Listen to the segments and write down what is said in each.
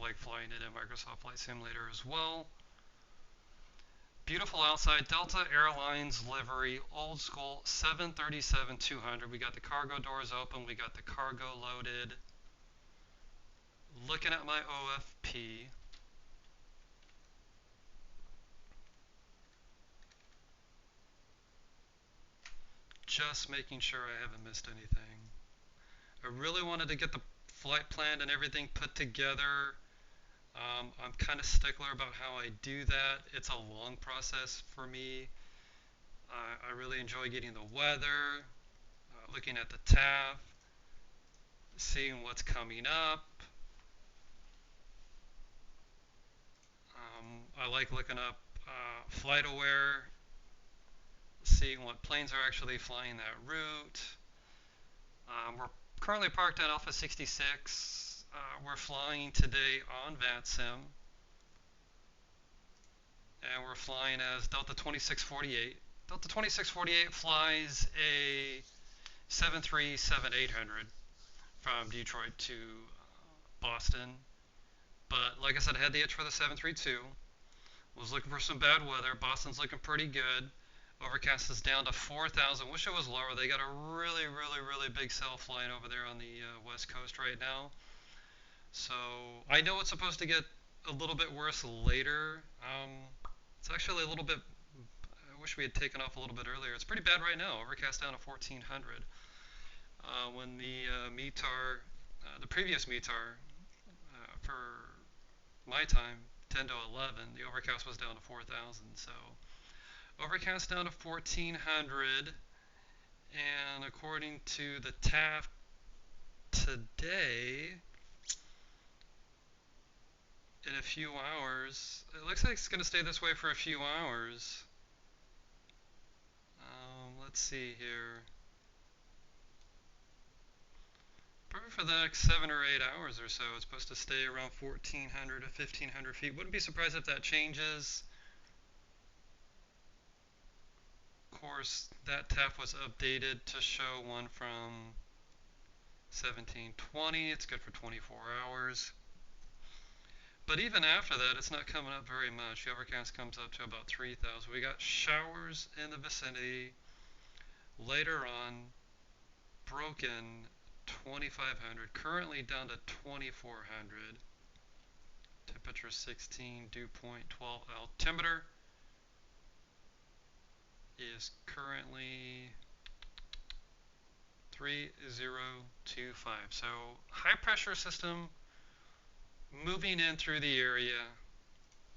like flying it in Microsoft Flight Simulator as well. Beautiful outside, Delta Airlines livery, old school 737-200. We got the cargo doors open, we got the cargo loaded. Looking at my OFP. Just making sure I haven't missed anything. I really wanted to get the flight planned and everything put together. I'm kind of stickler about how I do that. It's a long process for me. I really enjoy getting the weather, looking at the tab, seeing what's coming up. I like looking up FlightAware, seeing what planes are actually flying that route. We're currently parked at Alpha 66. We're flying today on VATSIM. And we're flying as Delta 2648. Delta 2648 flies a 737-800 from Detroit to Boston. But like I said, I had the itch for the 732. Was looking for some bad weather. Boston's looking pretty good. Overcast is down to 4,000. Wish it was lower. They got a really big cell flying over there on the west coast right now. So I know it's supposed to get a little bit worse later. It's actually a little bit, I wish we had taken off a little bit earlier. It's pretty bad right now. Overcast down to 1,400. When the METAR, the previous METAR for my time, 10 to 11, the overcast was down to 4,000. So overcast down to 1,400, and according to the TAF today, in a few hours, it looks like it's going to stay this way for a few hours. Let's see here. Probably for the next 7 or 8 hours or so, it's supposed to stay around 1,400 to 1,500 feet. Wouldn't be surprised if that changes. Of course, that TAF was updated to show one from 1720. It's good for 24 hours. But even after that, it's not coming up very much. The overcast comes up to about 3,000. We got showers in the vicinity. Later on, broken 2,500. Currently down to 2,400. Temperature 16, dew point 12. Altimeter is currently 3025. So high pressure system moving in through the area,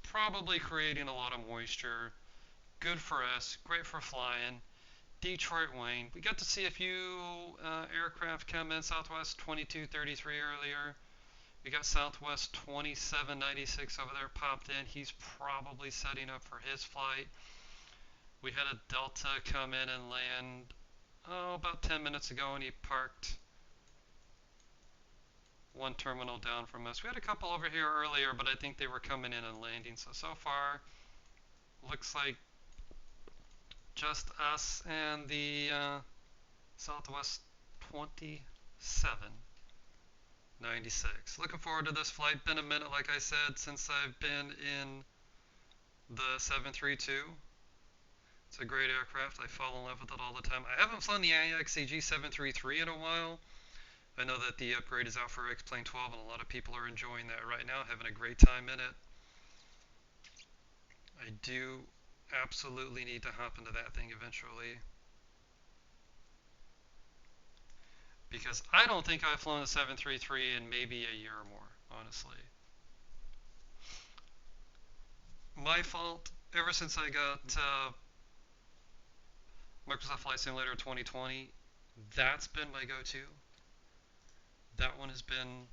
probably creating a lot of moisture. Good for us, great for flying. Detroit Wayne. We got to see a few aircraft come in. Southwest 2233 earlier. We got Southwest 2796 over there popped in. He's probably setting up for his flight. We had a Delta come in and land about 10 minutes ago, and he parked one terminal down from us. We had a couple over here earlier, but I think they were coming in and landing. So far, looks like just us and the Southwest 2796. Looking forward to this flight. Been a minute, like I said, since I've been in the 732. It's a great aircraft. I fall in love with it all the time. I haven't flown the IXCG 733 in a while. I know that the upgrade is out for X-Plane 12, and a lot of people are enjoying that right now, having a great time in it. I do absolutely need to hop into that thing eventually, because I don't think I've flown the 733 in maybe a year or more, honestly. My fault. Ever since I got Microsoft Flight Simulator 2020, that's been my go-to. That one has been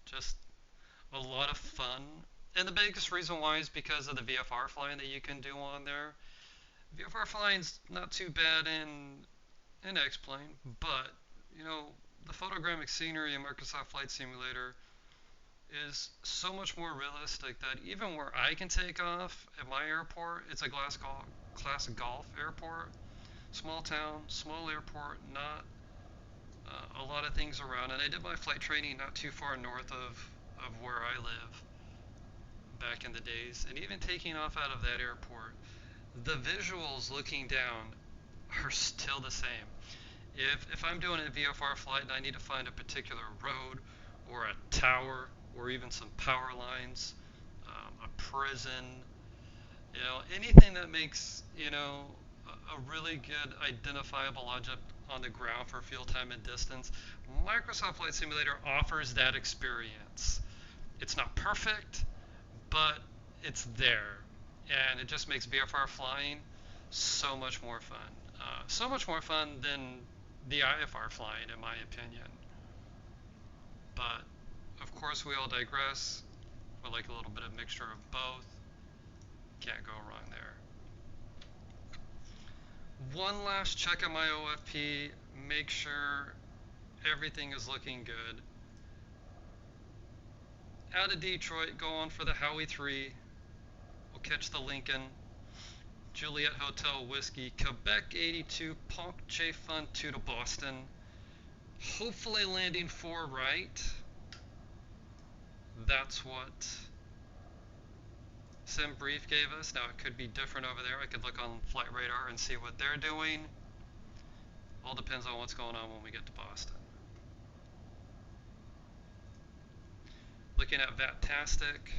just a lot of fun. And the biggest reason why is because of the VFR flying that you can do on there. VFR flying's not too bad in X-Plane, but, you know, the photogrammic scenery in Microsoft Flight Simulator is so much more realistic that even where I can take off at my airport, it's a class golf airport, small town, small airport, not a lot of things around. And I did my flight training not too far north of of where I live back in the days, and even taking off out of that airport, the visuals looking down are still the same. If I'm doing a VFR flight and I need to find a particular road or a tower or even some power lines, a prison, anything that makes, a really good identifiable object on the ground for field time and distance, Microsoft Flight Simulator offers that experience. It's not perfect, but it's there, and it just makes VFR flying so much more fun. So much more fun than the IFR flying, in my opinion. But, of course, we all digress. We like a little bit of mixture of both. Can't go wrong there. One last check on my OFP. Make sure everything is looking good. Out of Detroit, go on for the Howie 3. We'll catch the Lincoln. Juliet Hotel Whiskey, Quebec 82, Ponk J Fun 2 to Boston. Hopefully landing 4 right. That's what Sim Brief gave us. Now it could be different over there. I could look on Flight Radar and see what they're doing. All depends on what's going on when we get to Boston. Looking at Vatastic.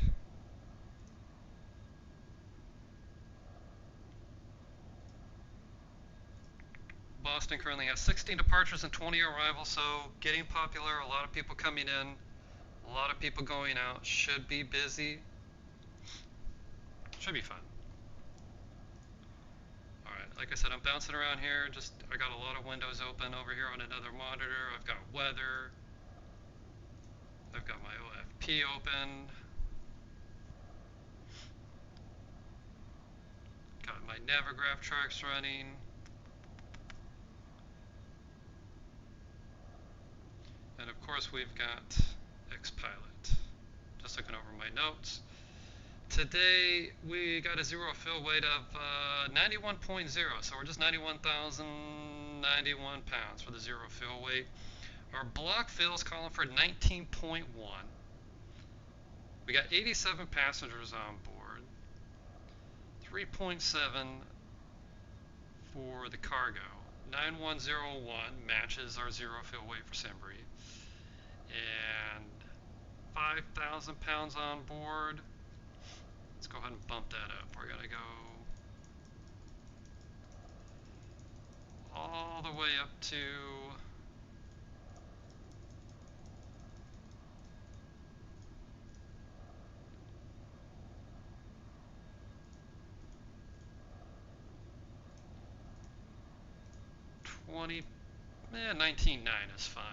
Boston currently has 16 departures and 20 arrivals, so getting popular, a lot of people coming in, a lot of people going out. Should be busy. Should be fun. Alright, like I said, I'm bouncing around here. I got a lot of windows open over here on another monitor. I've got weather. I've got my OFP open. Got my Navigraph tracks running. And of course we've got Xpilot. Just looking over my notes. Today we got a zero fill weight of 91.0, so we're just 91,091 pounds for the zero fill weight. Our block fill is calling for 19.1. We got 87 passengers on board. 3.7 for the cargo. 9101 matches our zero fill weight for Simbri. And 5,000 pounds on board. Let's go ahead and bump that up. We're going to go all the way up to $19.9 is fine.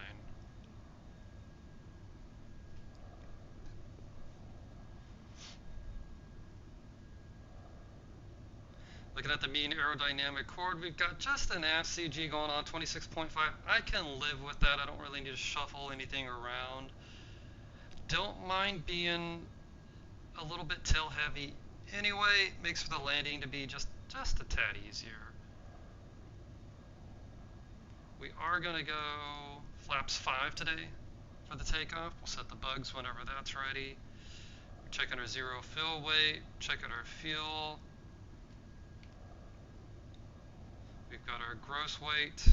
Looking at the mean aerodynamic chord, we've got just an aft CG going on, 26.5. I can live with that. I don't really need to shuffle anything around. Don't mind being a little bit tail heavy anyway. Makes for the landing to be just a tad easier. We are going to go flaps 5 today for the takeoff. We'll set the bugs whenever that's ready. We're checking our zero fill weight, checking our fuel. We've got our gross weight,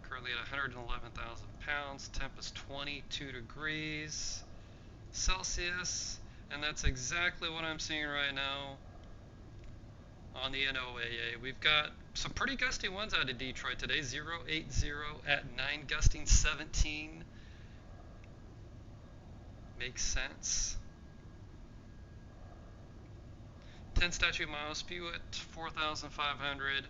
currently at 111,000 pounds. Temp is 22 degrees Celsius, and that's exactly what I'm seeing right now on the NOAA. We've got some pretty gusty winds out of Detroit today, 080 at 9, gusting 17. Makes sense. 10 statute miles, spew at 4,500.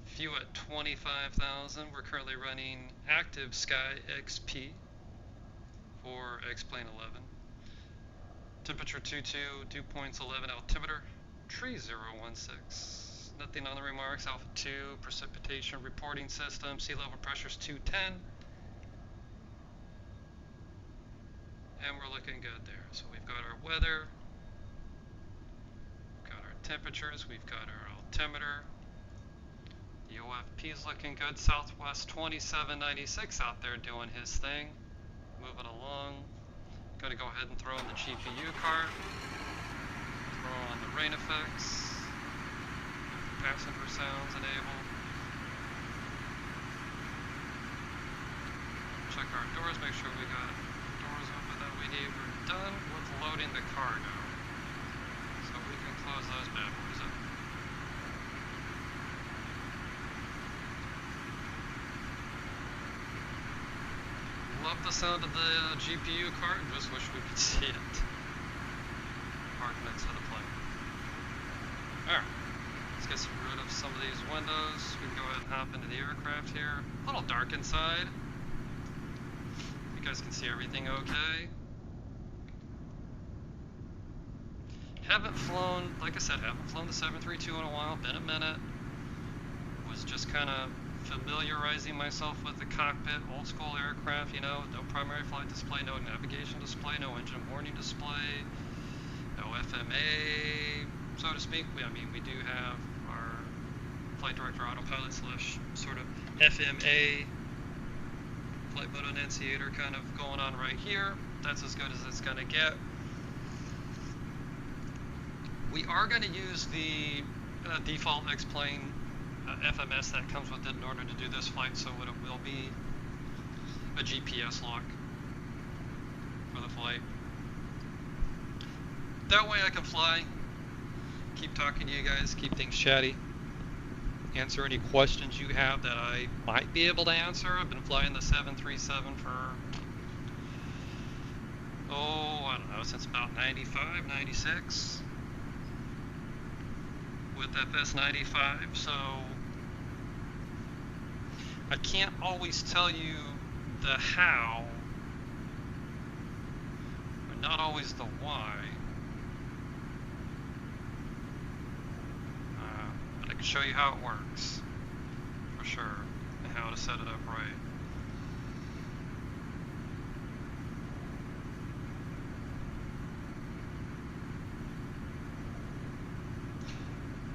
Few at 25,000. We're currently running active Sky XP for X-Plane 11. Temperature 22, dew points 11, altimeter, tree 016. Nothing on the remarks, Alpha 2, precipitation reporting system, sea level pressures 210. And we're looking good there. So we've got our weather, we've got our temperatures, we've got our altimeter. The OFP is looking good. Southwest 2796 out there doing his thing, moving along. ahead and throw in the GPU cart, throw on the rain effects, passenger sounds enabled. Check our doors, make sure we got doors open that we need. We're done with loading the cargo, so we can close those bad boys up. Love the sound of the GPU cart, just wish we could see it parked next to the plane. Alright, let's get rid of some of these windows. We can go ahead and hop into the aircraft here. A little dark inside. You guys can see everything okay. Haven't flown, like I said, haven't flown the 732 in a while, been a minute. Was just kind of familiarizing myself with the cockpit, old school aircraft, you know, no primary flight display, no navigation display, no engine warning display, no FMA, so to speak. We do have our flight director autopilot slash sort of FMA flight mode annunciator kind of going on right here. That's as good as it's going to get. We are going to use the default X-plane FMS that comes with it in order to do this flight, so it will be a GPS lock for the flight. That way I can fly, keep talking to you guys, keep things chatty, answer any questions you have that I might be able to answer. I've been flying the 737 for, I don't know, since about 95, 96 with FS95, so I can't always tell you the how, but not always the why. But I can show you how it works, for sure, and how to set it up right.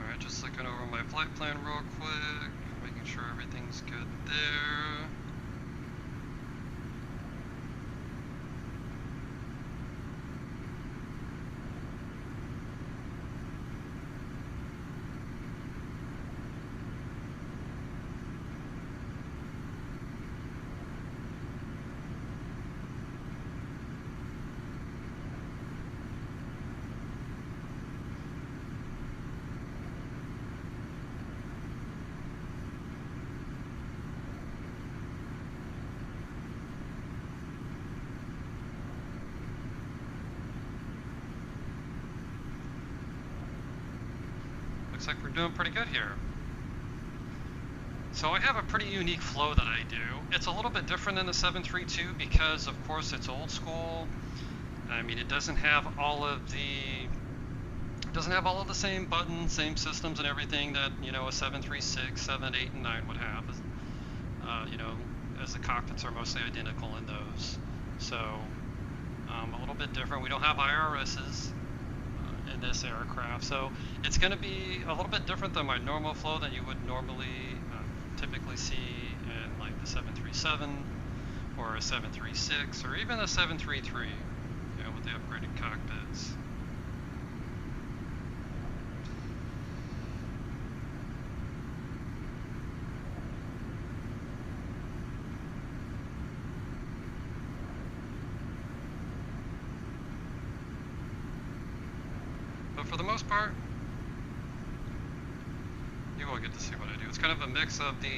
Alright, just looking over my flight plan real quick, making sure everything's good there. Looks like we're doing pretty good here. So I have a pretty unique flow that I do. It's a little bit different than the 732 because, of course, it's old school. I mean, it doesn't have all of the same buttons, same systems, and everything that, you know, a 736, 7, 8, and 9 would have. You know, as the cockpits are mostly identical in those. So a little bit different. We don't have IRSs in this aircraft, so it's going to be a little bit different than my normal flow that you would normally typically see in like the 737 or a 736 or even a 733, you know, with the upgraded cockpits. But for the most part, you will get to see what I do. It's kind of a mix of the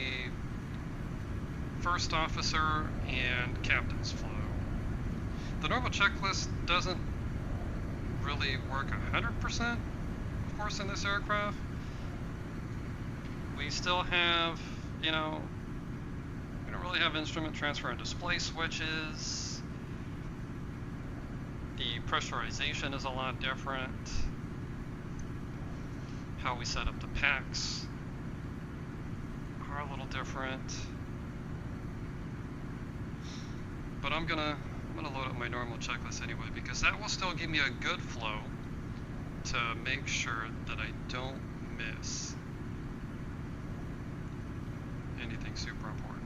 first officer and captain's flow. The normal checklist doesn't really work 100%, of course, in this aircraft. We still have, you know, we don't really have instrument transfer and display switches. The pressurization is a lot different. How we set up the packs are a little different. But I'm gonna load up my normal checklist anyway, because that will still give me a good flow to make sure that I don't miss anything super important.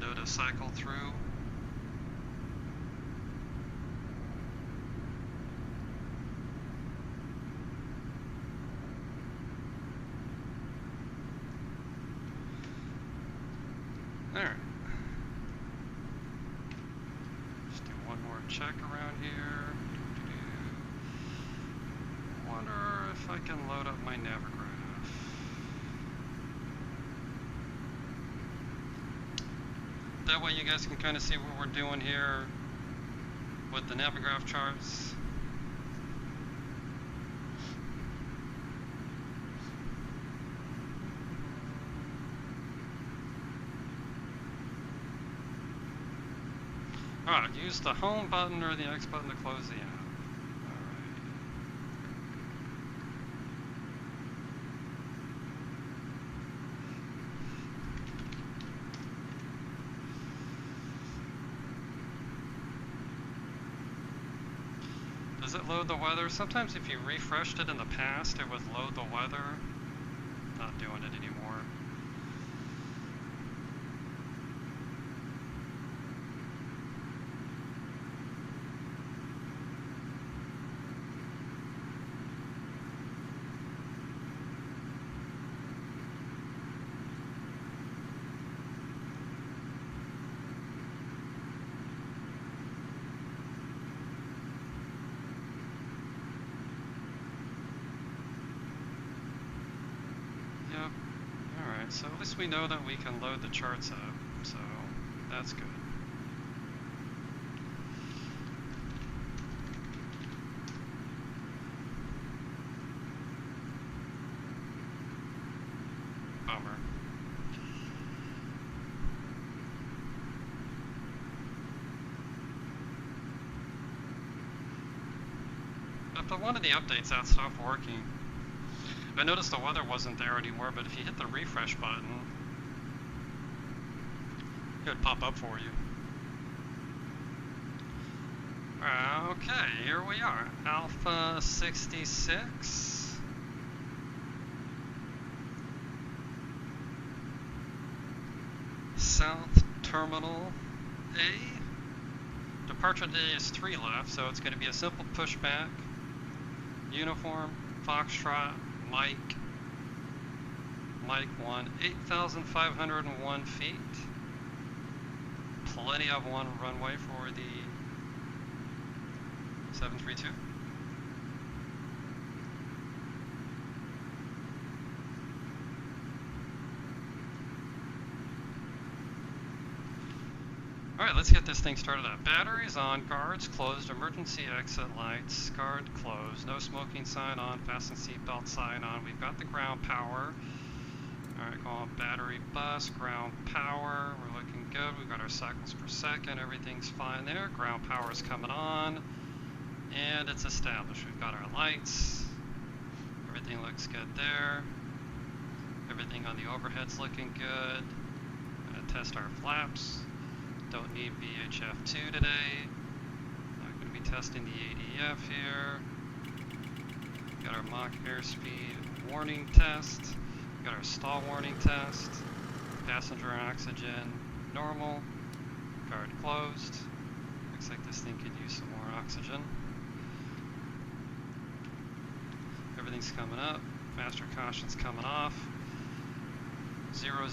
window to cycle through. Alright. Just do one more check around here. Wonder if I can load up my Navigraph. That way you guys can kind of see what we're doing here with the Navigraph charts. Alright, use the home button or the X button to close the app. Does it load the weather? Sometimes if you refreshed it in the past, it would load the weather. Not doing it anymore. Yep. Alright, so at least we know that we can load the charts up, so that's good. Bummer. But one of the updates that stopped working. I noticed the weather wasn't there anymore, but if you hit the refresh button, it would pop up for you. Okay, here we are. Alpha 66. South Terminal A. Departure day is 3 left, so it's going to be a simple pushback. Uniform, Foxtrot, Mike 1, 8,501 feet. Plenty of one runway for the 732. Alright, let's get this thing started up. Batteries on, guards closed, emergency exit lights, guard closed, no smoking sign on, fasten seatbelt sign on. We've got the ground power. Alright, go on battery bus, ground power. We're looking good. We've got our cycles per second. Everything's fine there. Ground power is coming on. And it's established. We've got our lights. Everything looks good there. Everything on the overhead's looking good. Gonna test our flaps. Don't need VHF2 today. Not going to be testing the ADF here. Got our Mach airspeed warning test. Got our stall warning test. Passenger oxygen normal. Guard closed. Looks like this thing could use some more oxygen. Everything's coming up. Master caution's coming off. 000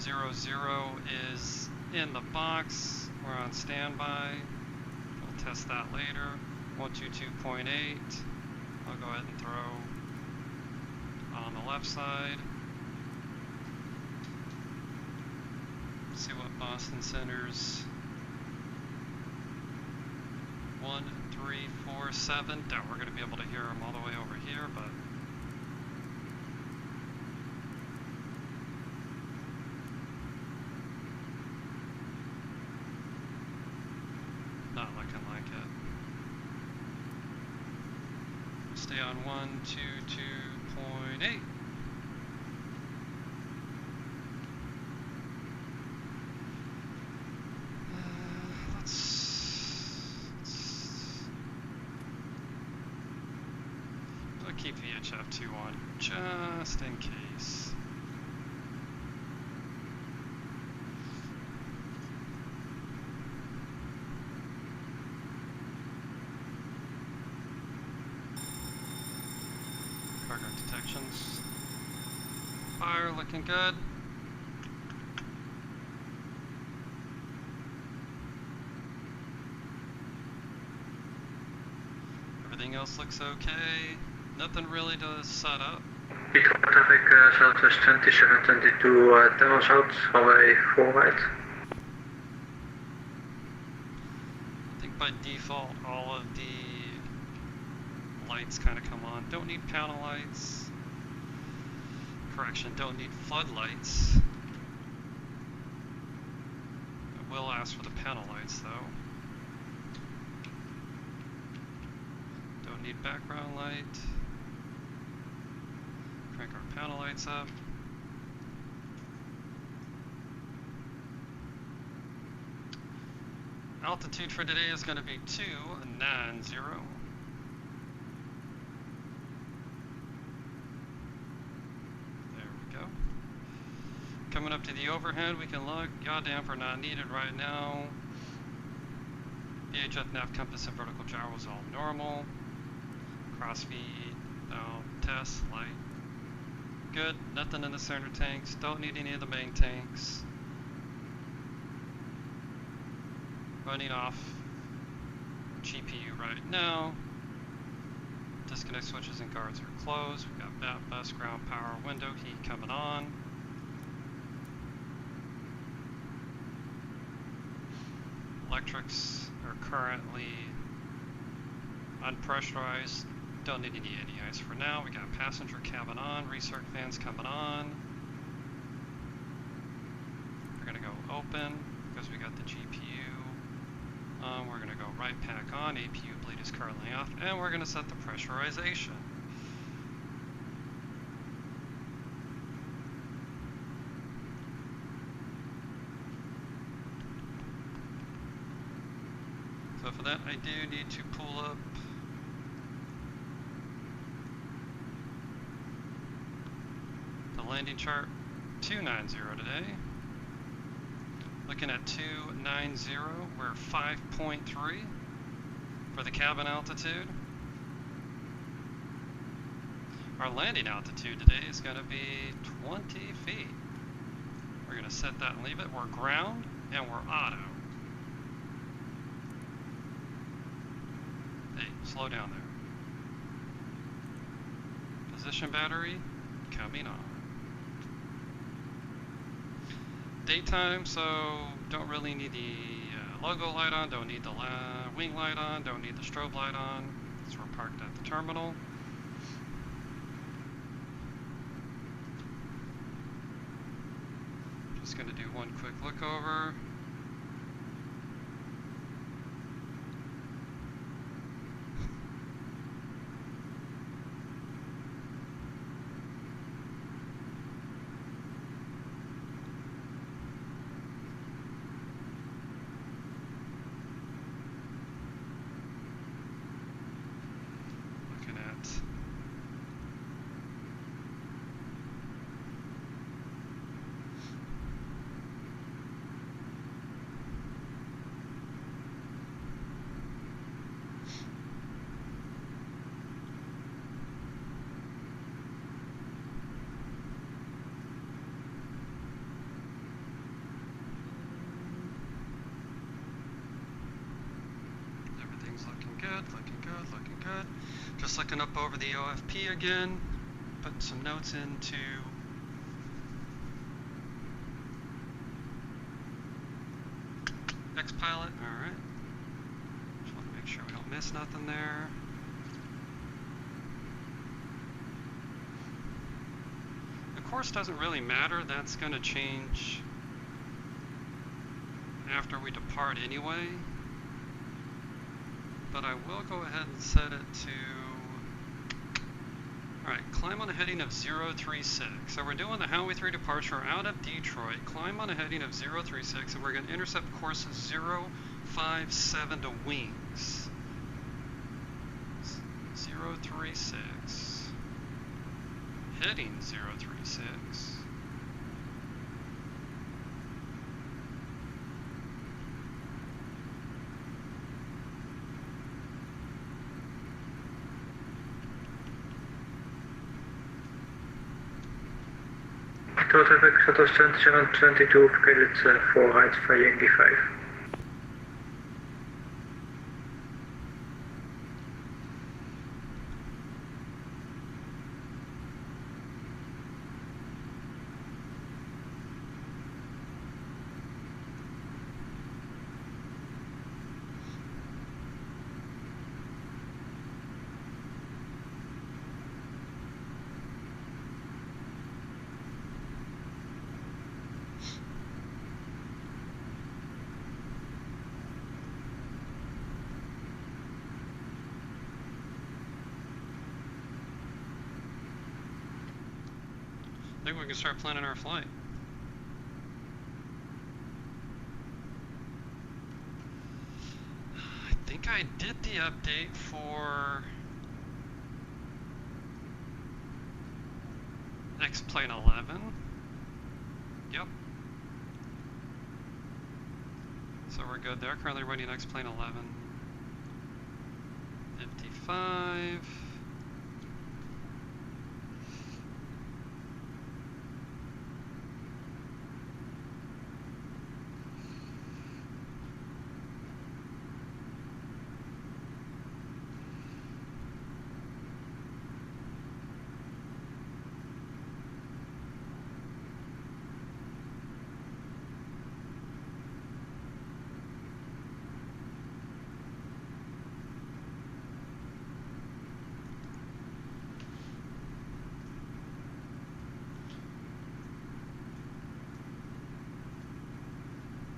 is in the box. We're on standby. We'll test that later. 122.8. I'll go ahead and throw on the left side. See what Boston Center's 1, 3, 4, 7. Doubt we're going to be able to hear them all the way over here, but not looking like it. Stay on 122.8. I'll keep VHF2 on just in case. cargo detections. Fire looking good. Everything else looks okay. Nothing really to set up. Peter traffic, Southwest 2722, Tower South, runway 4 right. I think by default all of the lights kind of come on. Don't need panel lights. Correction, don't need floodlights. I will ask for the panel lights though. Don't need background light. Crank our panel lights up. Altitude for today is going to be 290. There we go. Coming up to the overhead, we can look. Yaw damper not needed right now. VHF nav compass and vertical gyro is all normal. Crossfeed, no, test, light. Good, nothing in the center tanks. Don't need any of the main tanks. Running off GPU right now. Disconnect switches and guards are closed. We've got bat bus, ground power, window key coming on. Electrics are currently unpressurized. Don't need any ice for now. We got passenger cabin on, recirc fans coming on. We're gonna go open because we got the GPU. We're gonna go right pack on, APU bleed is currently off, and we're gonna set the pressurization. So for that I do need to pull up the landing chart. 290 today. Looking at 290, we're 5.3 for the cabin altitude. Our landing altitude today is going to be 20 feet. We're going to set that and leave it. We're ground and we're auto. Hey, slow down there. Position battery coming on. Daytime, so don't really need the logo light on, don't need the wing light on, don't need the strobe light on, because we're parked at the terminal. Just going to do one quick look over. Looking good. Just looking up over the OFP again, putting some notes into X-Pilot. Alright. Just want to make sure we don't miss nothing there. The course doesn't really matter, that's going to change after we depart anyway. But I will go ahead and set it to, alright, climb on a heading of 036. So we're doing the Howie 3 departure out of Detroit, climb on a heading of 036, and we're going to intercept course 057 to wings. 036, heading 036. total traffic Southwest 2722, KDTW 4 right via Yankee 5. I think we can start planning our flight. I think I did the update for X-Plane 11. Yep. So we're good there. Currently running X-Plane 11. 55.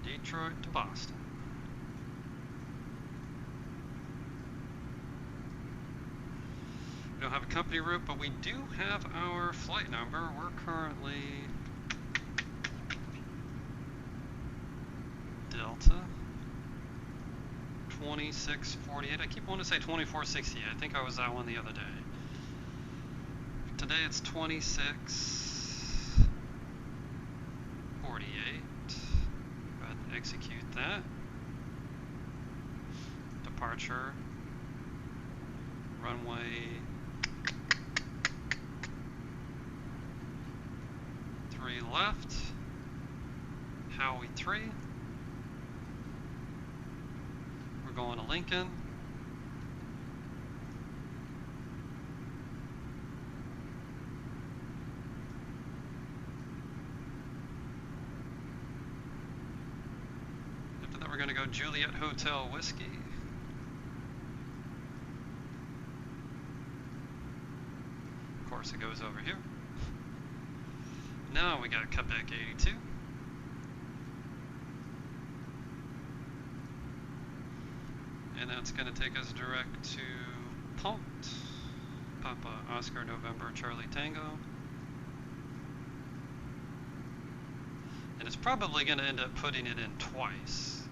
Detroit to Boston. We don't have a company route, but we do have our flight number. We're currently Delta 2648. I keep wanting to say 2468. I think I was that one the other day. Today it's 2648. Go ahead and execute that. Departure. Runway 3 left. Howie 3. We're going to Lincoln. After that, we're going to go Juliet Hotel Whiskey. Of course, it goes over here. Now we got Quebec 82. And that's going to take us direct to Pont, Papa Oscar November Charlie Tango. And it's probably going to end up putting it in twice,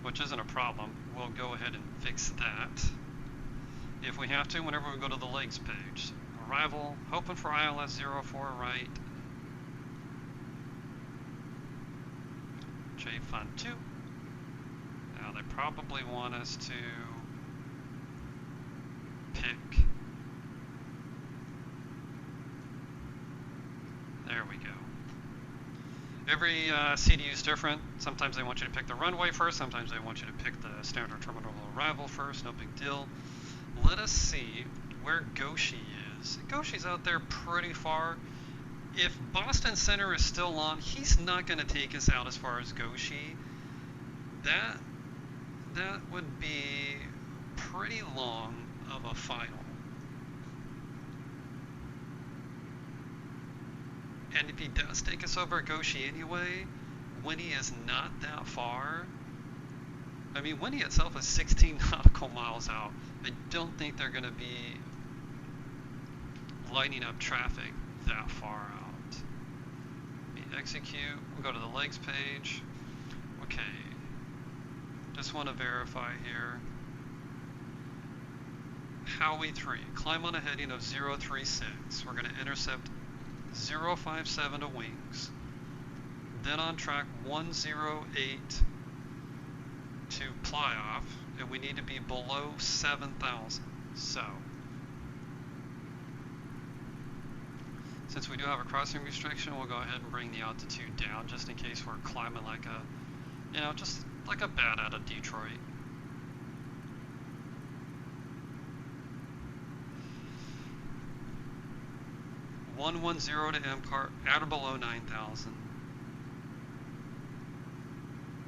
which isn't a problem. We'll go ahead and fix that if we have to whenever we go to the legs page. Arrival, hoping for ILS 04 right. J Fund 2. Now they probably want us to pick. There we go. Every CDU is different. Sometimes they want you to pick the runway first. Sometimes they want you to pick the standard terminal arrival first. No big deal. Let us see where Goshi is. Goshi's out there pretty far. If Boston Center is still on, he's not going to take us out as far as Goshi. That would be pretty long of a final. And if he does take us over Goshi anyway, Winnie is not that far. I mean, Winnie itself is 16 nautical miles out. I don't think they're going to be lighting up traffic that far out. Execute. We'll go to the legs page. Okay. Just want to verify here. Howie 3. Climb on a heading of 036. We're going to intercept 057 to wings. Then on track 108 to ply off. And we need to be below 7,000. So Since we do have a crossing restriction, we'll go ahead and bring the altitude down just in case we're climbing like a, you know, just like a bat out of Detroit. (110) to MCART at or below 9,000.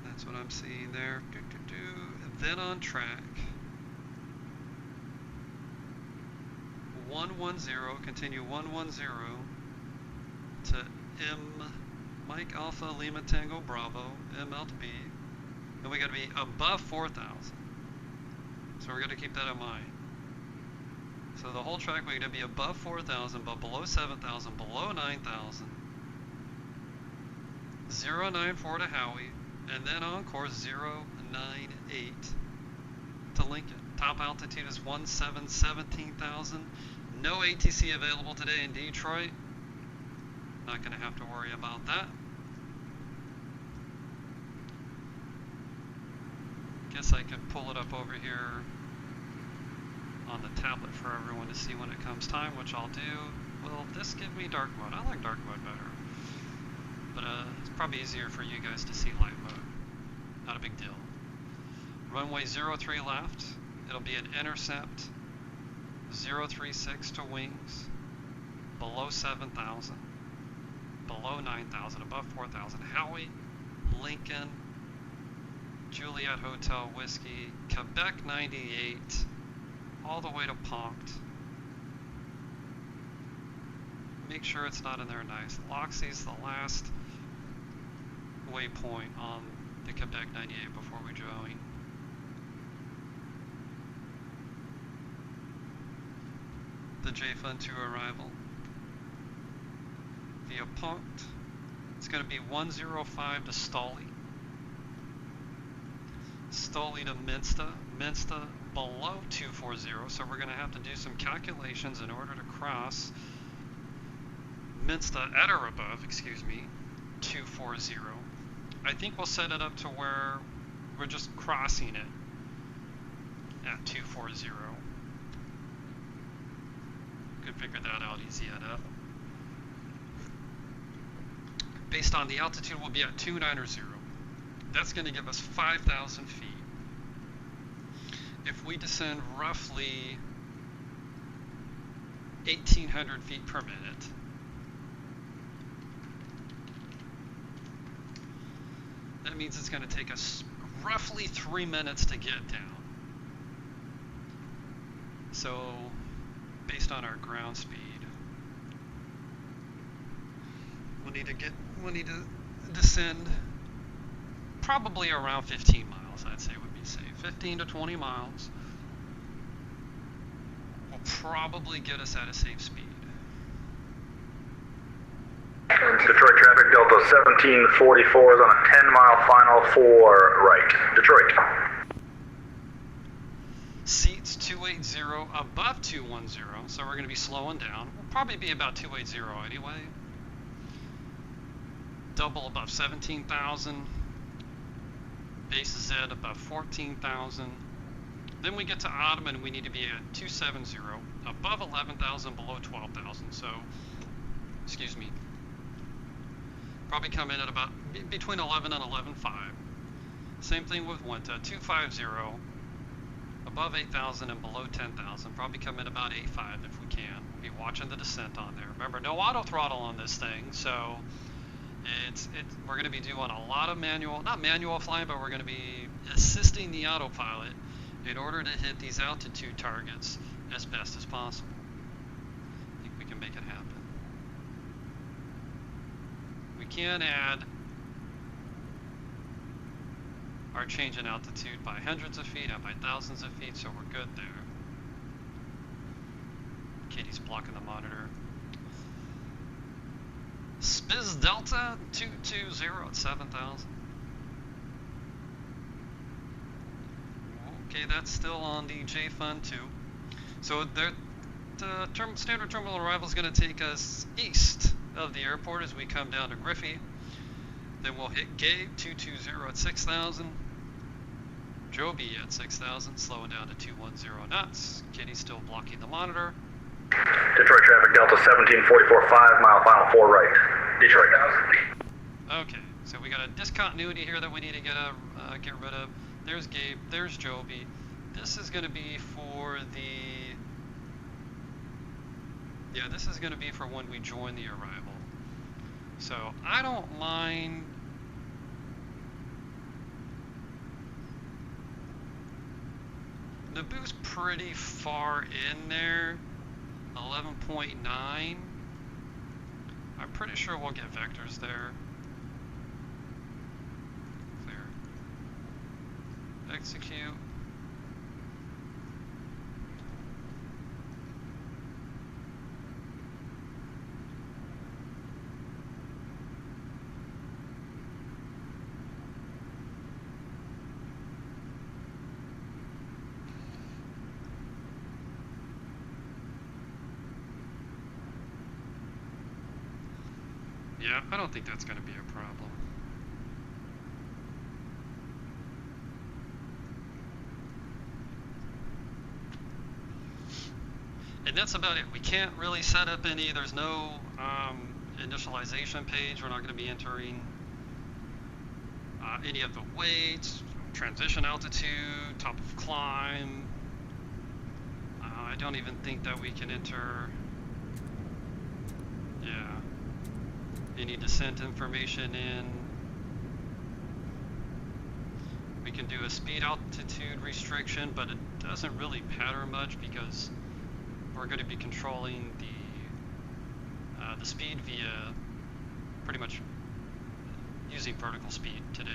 That's what I'm seeing there. Then on track. 110, continue 110 to M, Mike Alpha Lima Tango Bravo, MLB, and we got to be above 4,000. So we're going to keep that in mind. So the whole track we're going to be above 4,000, but below 7,000, below 9,000. 094 to Howie, and then on course 098 to Lincoln. Top altitude is 17,000. No ATC available today in Detroit. Not going to have to worry about that. Guess I could pull it up over here on the tablet for everyone to see when it comes time, which I'll do. Will this give me dark mode? I like dark mode better. But it's probably easier for you guys to see light mode. Not a big deal. Runway 03 left. It'll be an intercept. 036 to wings. Below 7,000. Below 9,000. Above 4,000. Howie, Lincoln, Juliet Hotel Whiskey, Quebec 98, all the way to Ponct. Make sure it's not in there nice. Loxie's the last waypoint on the Quebec 98 before we join. The JFun 2 arrival. Via Ponct. It's going to be 105 to Stolly. Stolly to Minsta. Minsta below 240, so we're going to have to do some calculations in order to cross Minsta at or above, 240. I think we'll set it up to where we're just crossing it at 240. Could figure that out easy enough. Based on the altitude, we'll be at 290. That's going to give us 5,000 feet. If we descend roughly 1,800 feet per minute, that means it's going to take us roughly 3 minutes to get down. So, based on our ground speed, we'll need to descend probably around 15 miles, I'd say would be safe. 15 to 20 miles will probably get us at a safe speed. Detroit traffic, Delta 1744 is on a 10-mile final for right. Detroit. Seats 280 above 210, so we're going to be slowing down. We'll probably be about 280 anyway. Double above 17,000. Base Z above 14,000. Then we get to Ottoman and we need to be at 270, above 11,000, below 12,000. So, probably come in at about between 11 and 11.5. Same thing with Wenta, 250, above 8,000 and below 10,000. Probably come in about 8.5 if we can. Be watching the descent on there. Remember, no auto throttle on this thing, so we're going to be doing a lot of not manual flying, but we're going to be assisting the autopilot in order to hit these altitude targets as best as possible. I think we can make it happen. We can add our change in altitude by hundreds of feet and by thousands of feet, so we're good there. Katie's blocking the monitor. Spiz Delta 220 at 7,000. Okay, that's still on the JFun 2. So the standard terminal arrival is going to take us east of the airport as we come down to Griffey. Then we'll hit Gabe 220 at 6,000. Joby at 6,000, slowing down to 210 knots. Kitty's still blocking the monitor. Detroit traffic, Delta 1744, 5 mile final 4 right. Detroit. Okay, so we got a discontinuity here that we need to get rid of. There's Gabe, there's Joby. This is going to be for this is going to be for when we join the arrival. So I don't mind. Naboo's pretty far in there, 11.9. I'm pretty sure we'll get vectors there. Clear. Execute. Yeah, I don't think that's going to be a problem. And that's about it. We can't really set up any, there's no initialization page. We're not going to be entering any of the weights, transition altitude, top of climb. I don't even think that we can enter, any descent information in. We can do a speed altitude restriction, but it doesn't really matter much because we're going to be controlling the speed via pretty much using vertical speed today.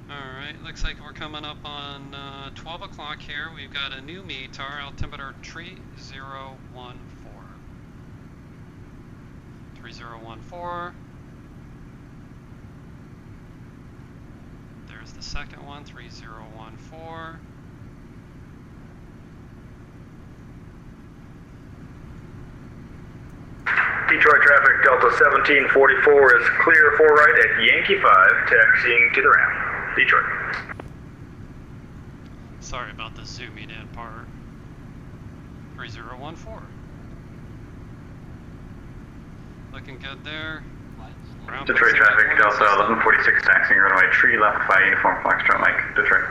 Alright, looks like we're coming up on 12 o'clock here. We've got a new METAR, altimeter 3014. 3014. There's the second one, 3014. Detroit traffic, Delta 1744 is clear for right at Yankee 5, taxiing to the ramp. Detroit. Sorry about the zooming in part. 3014. Looking good there. Detroit traffic, Delta 1146, taxiing runway tree left by uniform Foxtrot Mike, Detroit.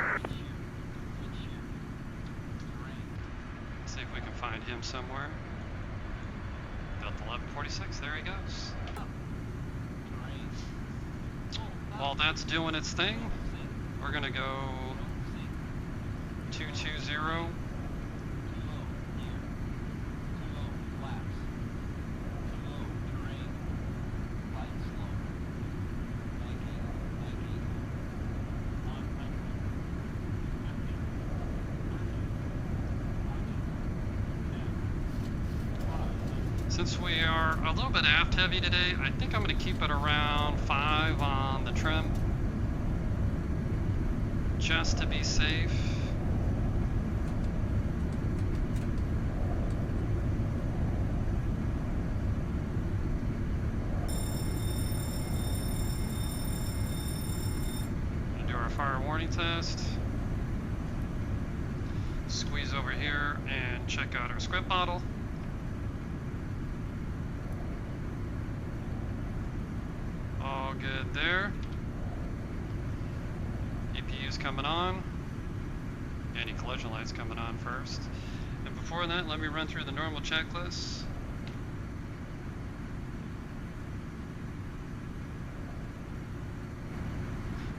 See if we can find him somewhere. Delta 1146, there he goes. While that's doing its thing, we're gonna go 220. Since we are a little bit aft heavy today, I think I'm going to keep it around 5 on the trim, just to be safe. Gonna do our fire warning test. Squeeze over here and check out our squib bottle. All good there. EPU's coming on. Anti-collision lights coming on first. And before that, let me run through the normal checklist.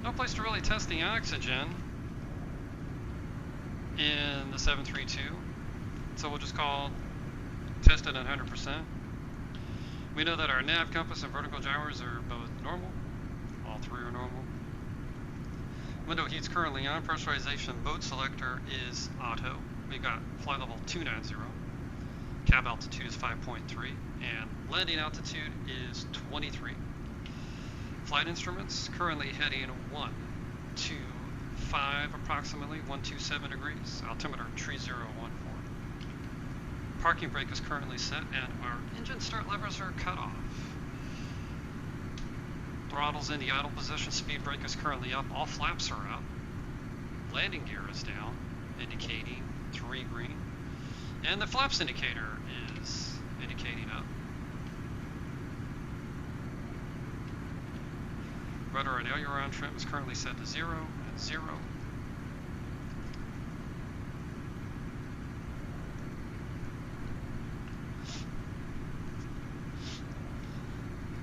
No place to really test the oxygen in the 732. So we'll just call test it at 100%. We know that our nav, compass, and vertical gyros are both normal. All three are normal. Window heat's currently on. Pressurization boat selector is auto. We got flight level 290. Cab altitude is 5.3. And landing altitude is 23. Flight instruments currently heading 125 approximately, 127 degrees. Altimeter 3014. Parking brake is currently set and our engine start levers are cut off. Throttle's in the idle position, speed brake is currently up, all flaps are up. landing gear is down, indicating 3 green. And the flaps indicator is indicating up. Rudder and aileron trim is currently set to 0 and 0.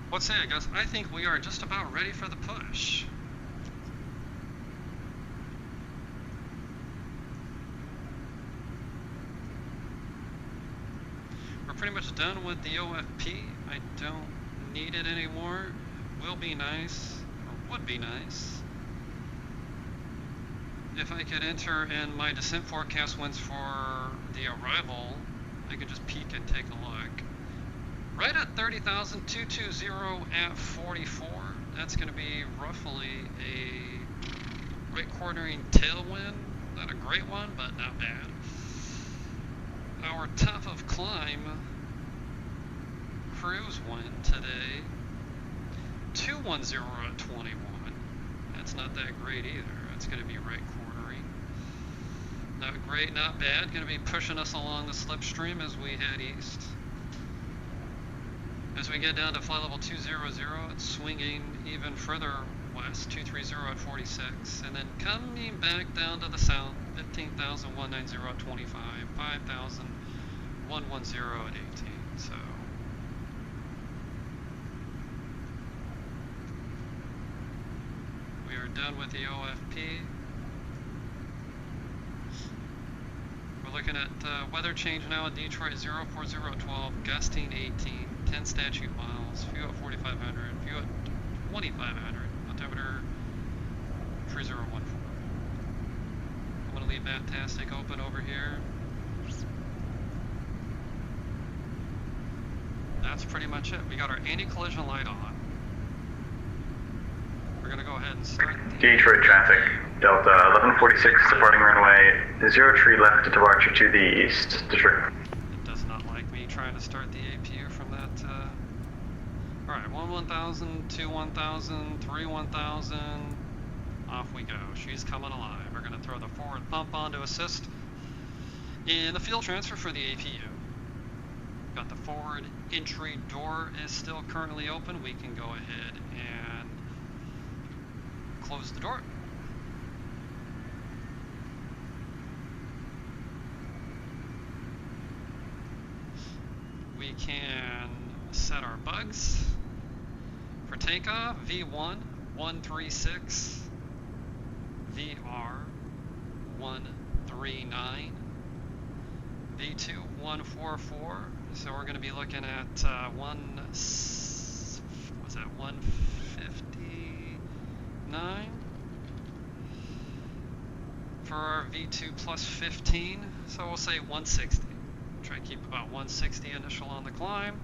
What say I guess? I think we are just about ready for the push. We're pretty much done with the OFP. I don't need it anymore. Will be nice, or would be nice, if I could enter in my descent forecast winds for the arrival. I could just peek and take a look. Right at 30,000, 220 at 44. That's going to be roughly a right quartering tailwind. Not a great one, but not bad. Our top of climb cruise wind today, 210 at 21. That's not that great either. That's going to be right quartering. Not great, not bad. Going to be pushing us along the slipstream as we head east. As we get down to flight level 200, it's swinging even further west, 230 at 46, and then coming back down to the south, 15,190 at 25, 5,110 at 18. So we are done with the OFP. We're looking at weather change now in Detroit, 04012, gusting 18. 10 statute miles, few at 4,500, few at 2,500, altimeter 3014. I'm going to leave Fantastic open over here. That's pretty much it. We got our anti-collision light on. We're going to go ahead and start. Detroit traffic, Delta 1146 departing runway 03 left to departure to the east. Detroit. It does not like me trying to start the APU from that. Alright, 1,1000, 2,1000, 3,1000. Off we go. She's coming alive. We're going to throw the forward pump on to assist in the fuel transfer for the APU. Got the forward entry door is still currently open. We can go ahead and close the door. We can set our bugs for takeoff. V1 136, VR 139, V2 144. So we're going to be looking at 159 for our V2 plus 15. So we'll say 160. Try to keep about 160 initial on the climb.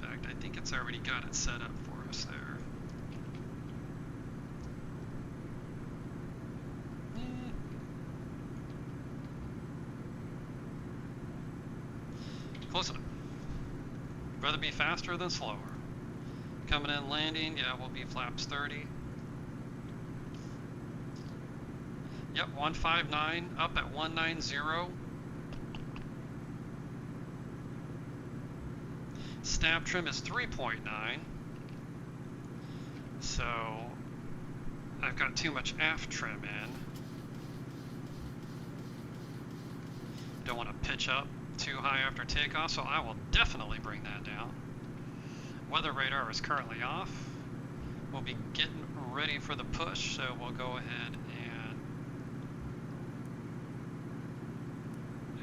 In fact, I think it's already got it set up for us there. Close enough. Rather be faster than slower. Coming in landing, yeah, we'll be flaps 30. Yep, 159 up at 190. Stab trim is 3.9. So I've got too much aft trim in. Don't want to pitch up too high after takeoff, so I will definitely bring that down. Weather radar is currently off. We'll be getting ready for the push, so we'll go ahead and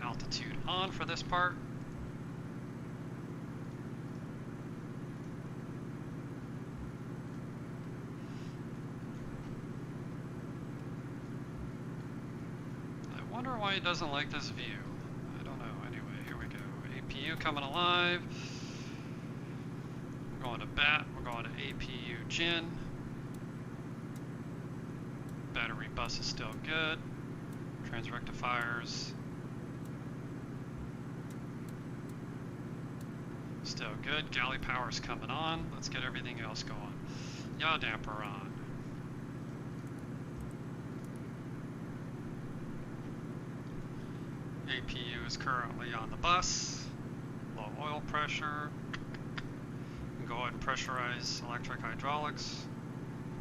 altitude on for this part. I wonder why it doesn't like this view. APU coming alive. We're going to BAT. We're going to APU Gen. Battery bus is still good. Trans rectifiers Still good. Galley power's coming on. Let's get everything else going. Yaw damper on. APU is currently on the bus. Low oil pressure. Go ahead and pressurize electric hydraulics.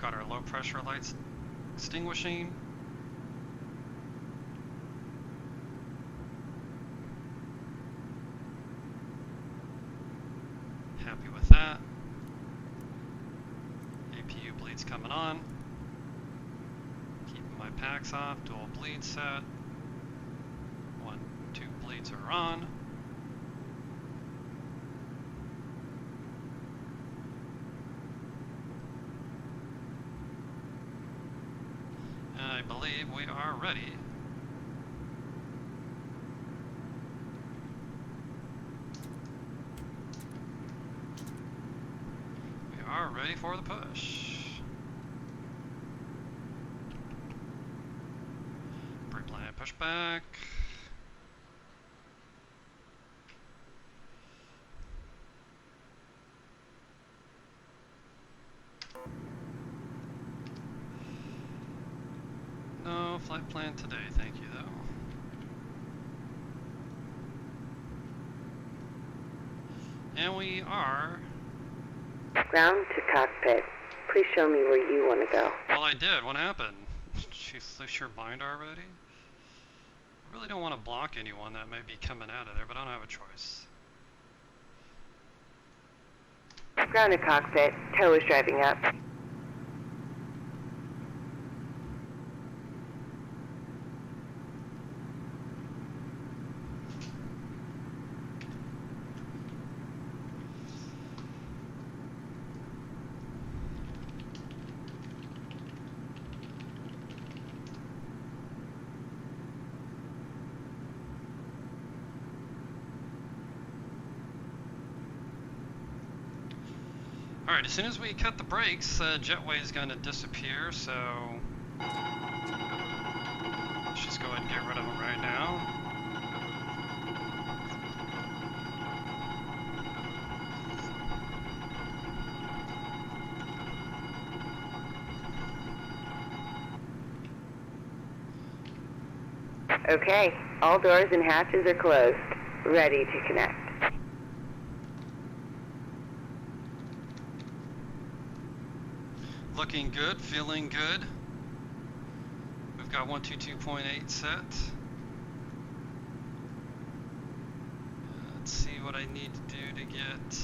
Got our low pressure lights extinguishing. Happy with that. APU bleeds coming on. Keeping my packs off. Dual bleed set. 1, 2 bleeds are on. And I believe we are ready. Are ready for the push. Brake line push back. No flight plan today, thank you though. And we are ground to cockpit. Please show me where you want to go. Well, I did. What happened? Did you lose your mind already? I really don't want to block anyone that may be coming out of there, but I don't have a choice. Ground to cockpit. Tow is driving up. Alright, as soon as we cut the brakes, jetway is going to disappear, so let's just go ahead and get rid of them right now. Okay, all doors and hatches are closed. Ready to connect. Looking good, feeling good. We've got 122.8 set. Let's see what I need to do to get.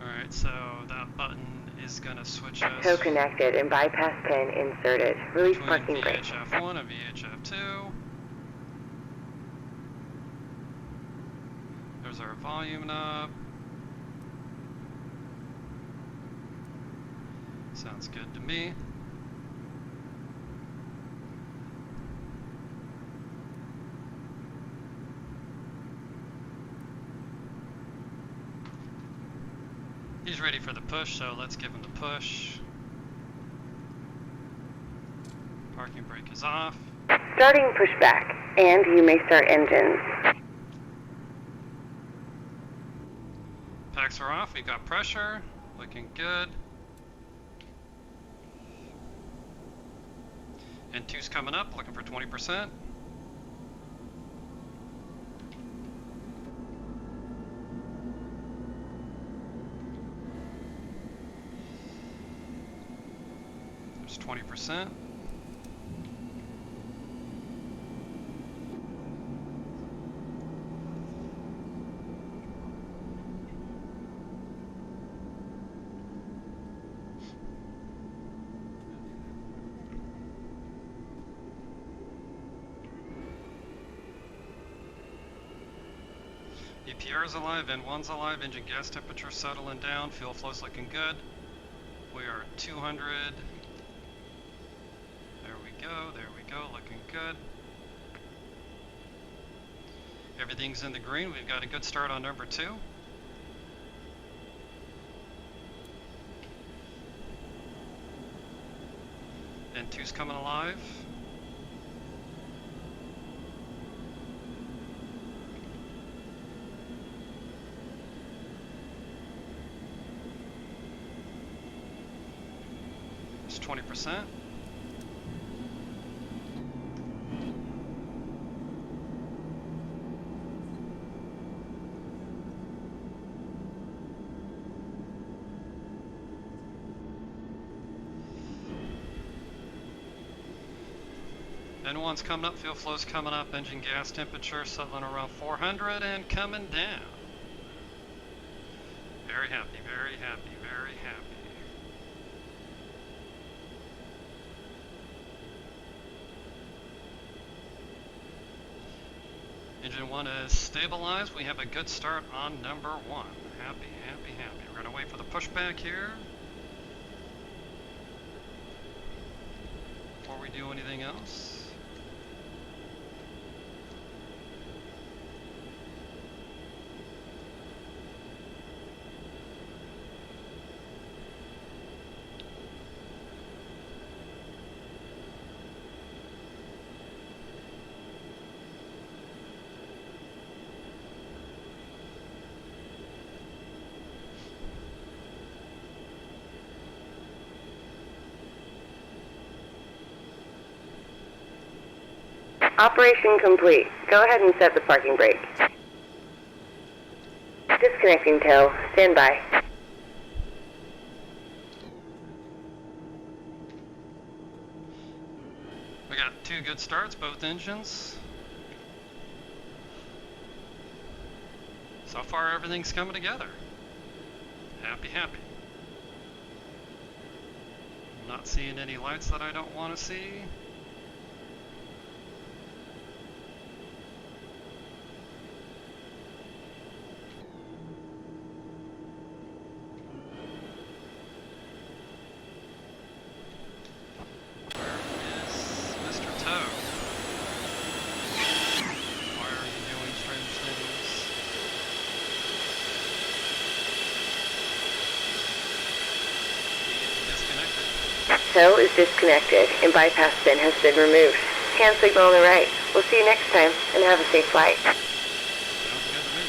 Alright, so that button is going to switch us Tow connected and bypass pin inserted. Release between parking brake. VHF1 and VHF2. There's our volume knob. Sounds good to me. He's ready for the push, so let's give him the push. Parking brake is off. Starting pushback, and you may start engines. Packs are off, we got pressure, looking good. And 2's coming up, looking for 20%. There's 20%. EPR is alive, N1's alive, engine gas temperature settling down, fuel flow's looking good. We are at 200. There we go, looking good. Everything's in the green. We've got a good start on number 2. And 2's coming alive. It's 20%. N1's coming up, fuel flow's coming up, engine gas temperature settling around 400 and coming down. Very happy, very happy, very happy. Engine 1 is stabilized. We have a good start on number 1. Happy, happy, happy. We're going to wait for the pushback here before we do anything else. Operation complete. Go ahead and set the parking brake. Disconnecting tow. Stand by. We got 2 good starts, both engines. So far, everything's coming together. Happy, happy. Not seeing any lights that I don't want to see. Tow is disconnected and bypass pin has been removed. Hand signal on the right. We'll see you next time and have a safe flight. Sounds good to me.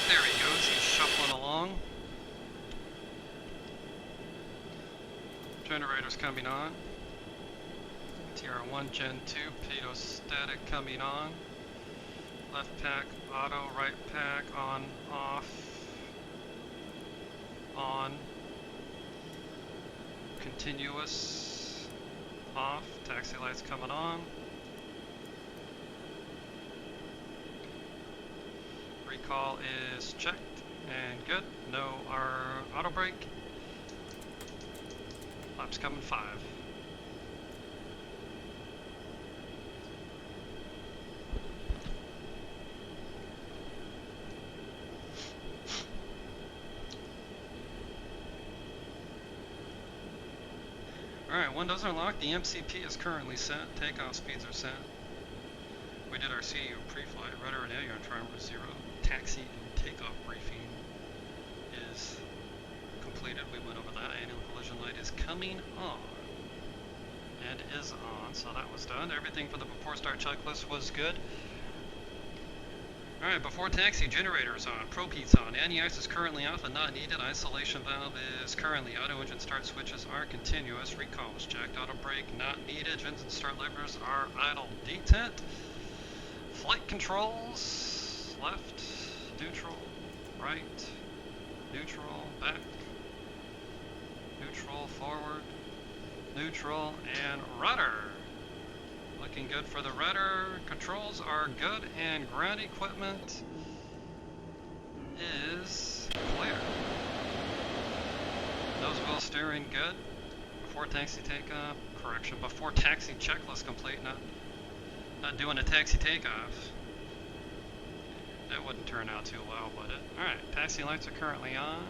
There he goes. He's shuffling along. Generator's coming on. TR1 Gen 2 pitot static coming on. Left pack auto, right pack on, off. On, continuous, off, taxi lights coming on, recall is checked and good, no our auto brake, laps coming 5. Alright, windows are locked. The MCP is currently set. Takeoff speeds are set. We did our CU pre-flight. Rudder and aileron trimmer 0. Taxi and takeoff briefing is completed. We went over that. Annual collision light is coming on. And is on. So that was done. Everything for the before start checklist was good. Alright, before taxi, generator is on, probe heat's on, anti-ice is currently off and not needed, isolation valve is currently auto, engine start switches are continuous, recall is checked, auto brake not needed, engine start levers are idle, detent, flight controls, left, neutral, right, neutral, back, neutral, forward, neutral, and rudder. Looking good for the rudder. Controls are good, and ground equipment is clear. Nose wheel steering good. Before taxi takeoff, correction. Before taxi checklist complete. Not doing a taxi takeoff. That wouldn't turn out too well, would it? All right, taxi lights are currently on.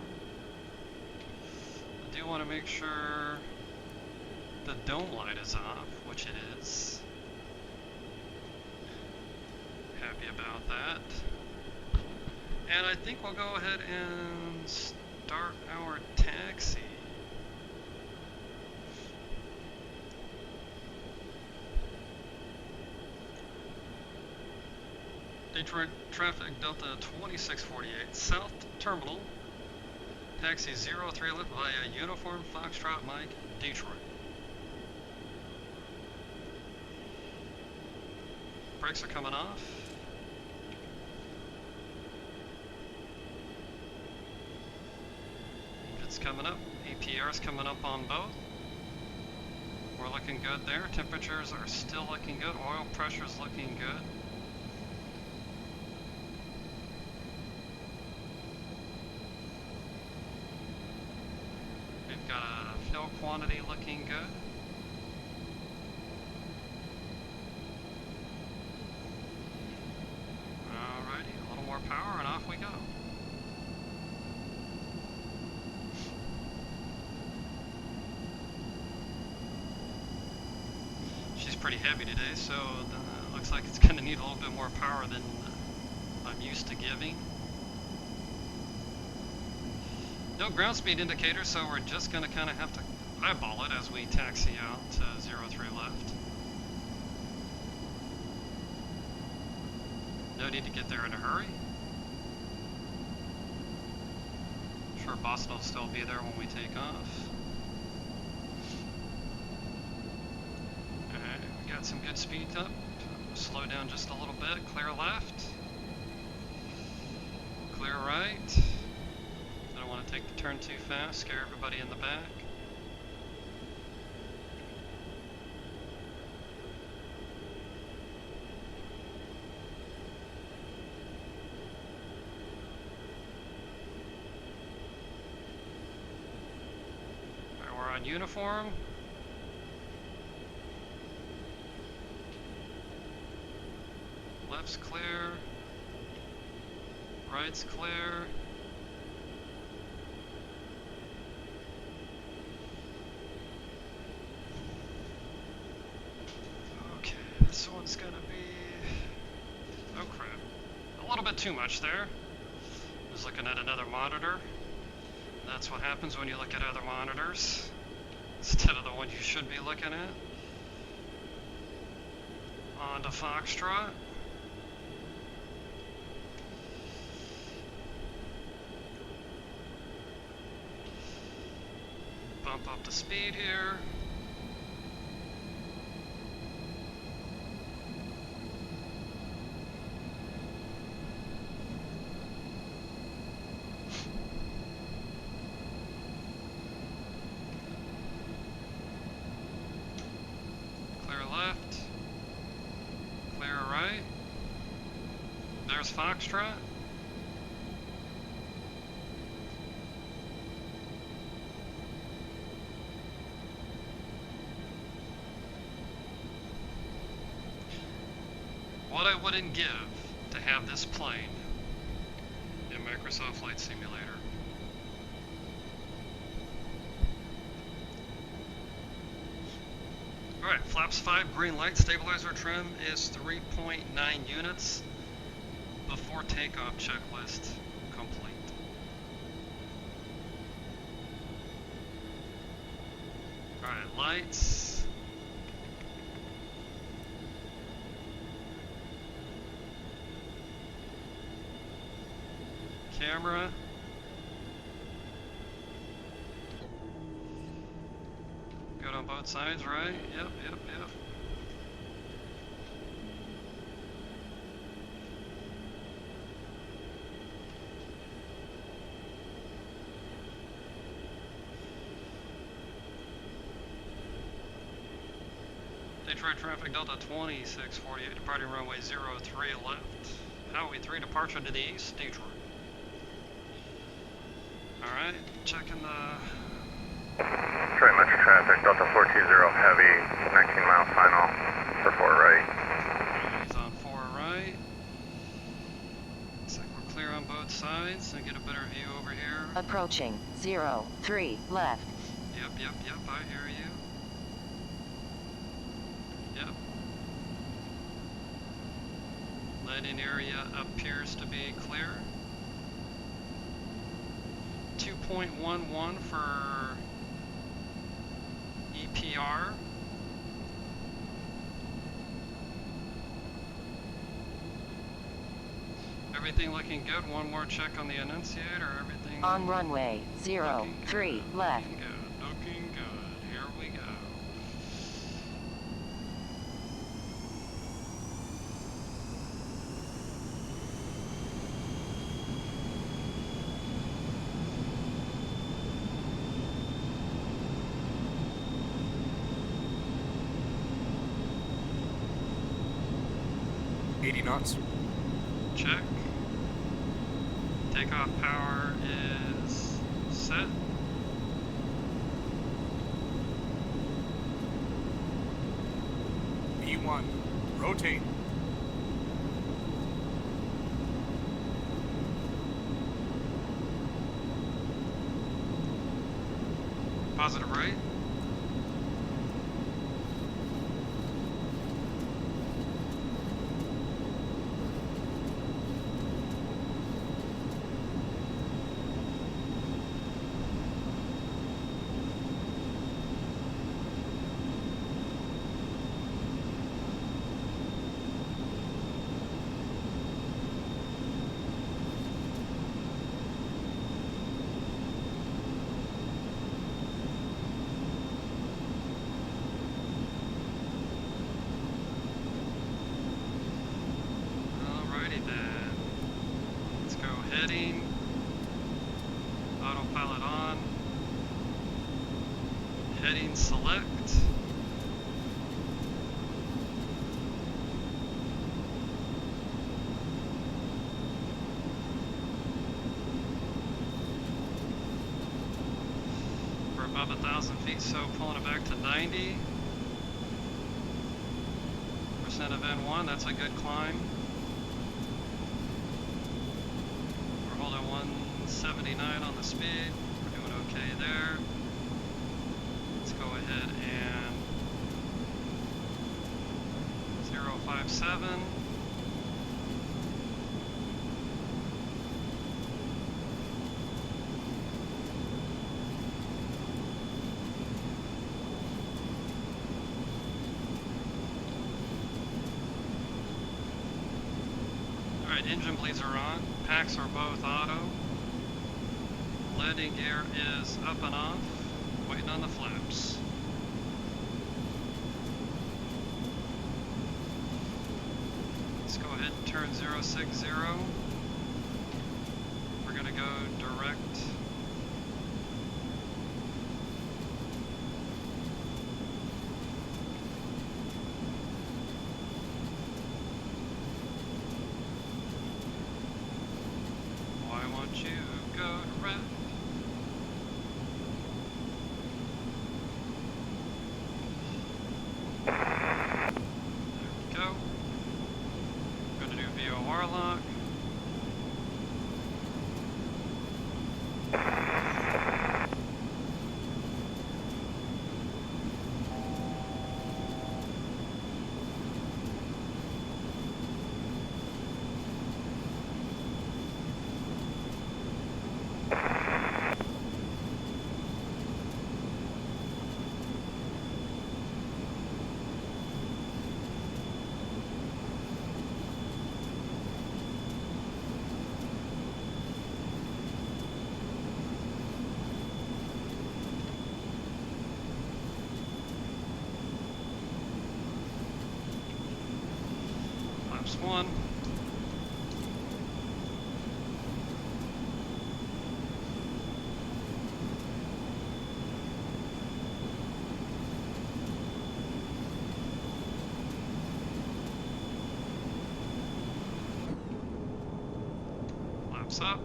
I do want to make sure the dome light is off, which it is. happy about that. And I think we'll go ahead and start our taxi. Detroit traffic Delta 2648 South Terminal. Taxi 03 left via Uniform Foxtrot Mike, Detroit. Brakes are coming off. Engine's coming up. APR's coming up on both. We're looking good there. Temperatures are still looking good. Oil pressure's looking good. We've got a fuel quantity looking good. Alrighty, a little more power and off we go. She's pretty heavy today, so it looks like it's going to need a little bit more power than I'm used to giving. No ground speed indicator, so we're just going to kind of have to eyeball it as we taxi out to 03 left. No need to get there in a hurry. Sure, Boston will still be there when we take off. Alright, we got some good speed up. Slow down just a little bit. Clear left. Clear right. I don't want to take the turn too fast, scare everybody in the back. Alright, we're on uniform. Left's clear. Right's clear. This one's gonna be, oh crap, a little bit too much there. I was looking at another monitor. That's what happens when you look at other monitors instead of the one you should be looking at. On to Foxtrot. Bump up the speed here. Left, clear right, there's Foxtrot. What I wouldn't give to have this plane in Microsoft Flight Simulator. Alright, flaps 5, green light, stabilizer trim is 3.9 units. Before takeoff checklist complete. Alright, lights. Camera. Good on both sides, right? Yep. Detroit traffic Delta 2648, departing runway 03 left. Highway 3 departure to the east, Detroit. Alright, checking the... Detroit Metro traffic, Delta 420 heavy, 19 mile final for 4 right. He's on 4 right. Looks like we're clear on both sides. I get a better view over here. Approaching 03 left. Yep, I hear you. Yep. landing area appears to be clear. 2.11 for EPR. Everything looking good. One more check on the annunciator. Everything On runway 03 left. Looking good. Looking good. Here we go. knots. Check. Takeoff power is set. E1, rotate. Positive right. Heading, autopilot on, heading select, we're above 1,000 feet, so pulling it back to 90% of N1, that's a good climb. 79 on the speed, we're doing okay there. Let's go ahead and 057. Alright, engine bleeds are on, packs are both auto. Landing gear is up and off, waiting on the flaps. Let's go ahead and turn 060. We're going to go direct. Why won't you go direct? One. Laps up.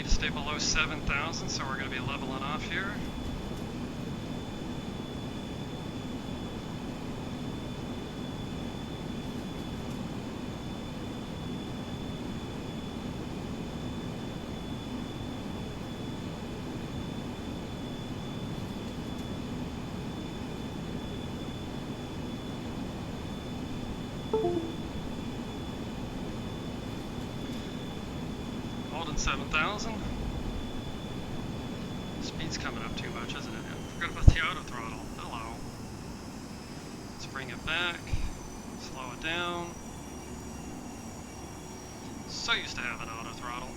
Stay below 7,000, so we're going to be leveling off here. 7,000. Speed's coming up too much, isn't it? Forgot about the auto throttle. Hello. Let's bring it back. Slow it down. So used to have an auto throttle.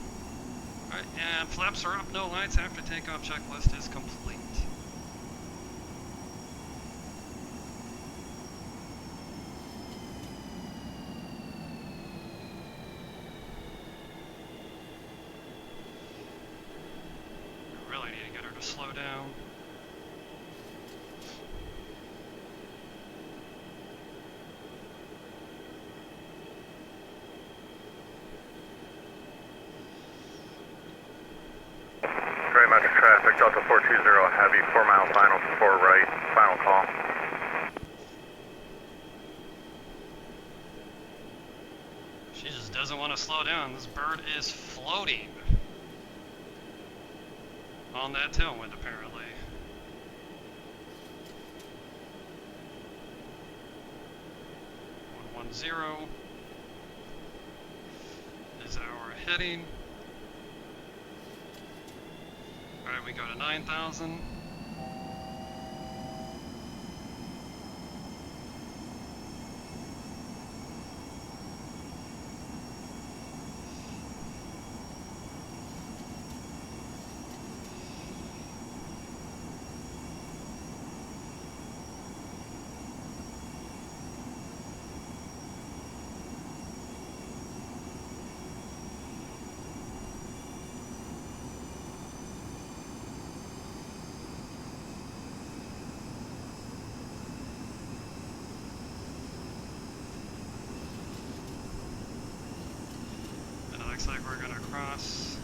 Alright, and flaps are up, no lights after takeoff, checklist is complete. Really need to get her to slow down. Right, Metro traffic, Delta 420, heavy, 4 mile final, 4 right, final call. She just doesn't want to slow down. This bird is floating on that tailwind, apparently. One 110 is our heading. Alright, we go to 9,000. Looks like we're gonna cross.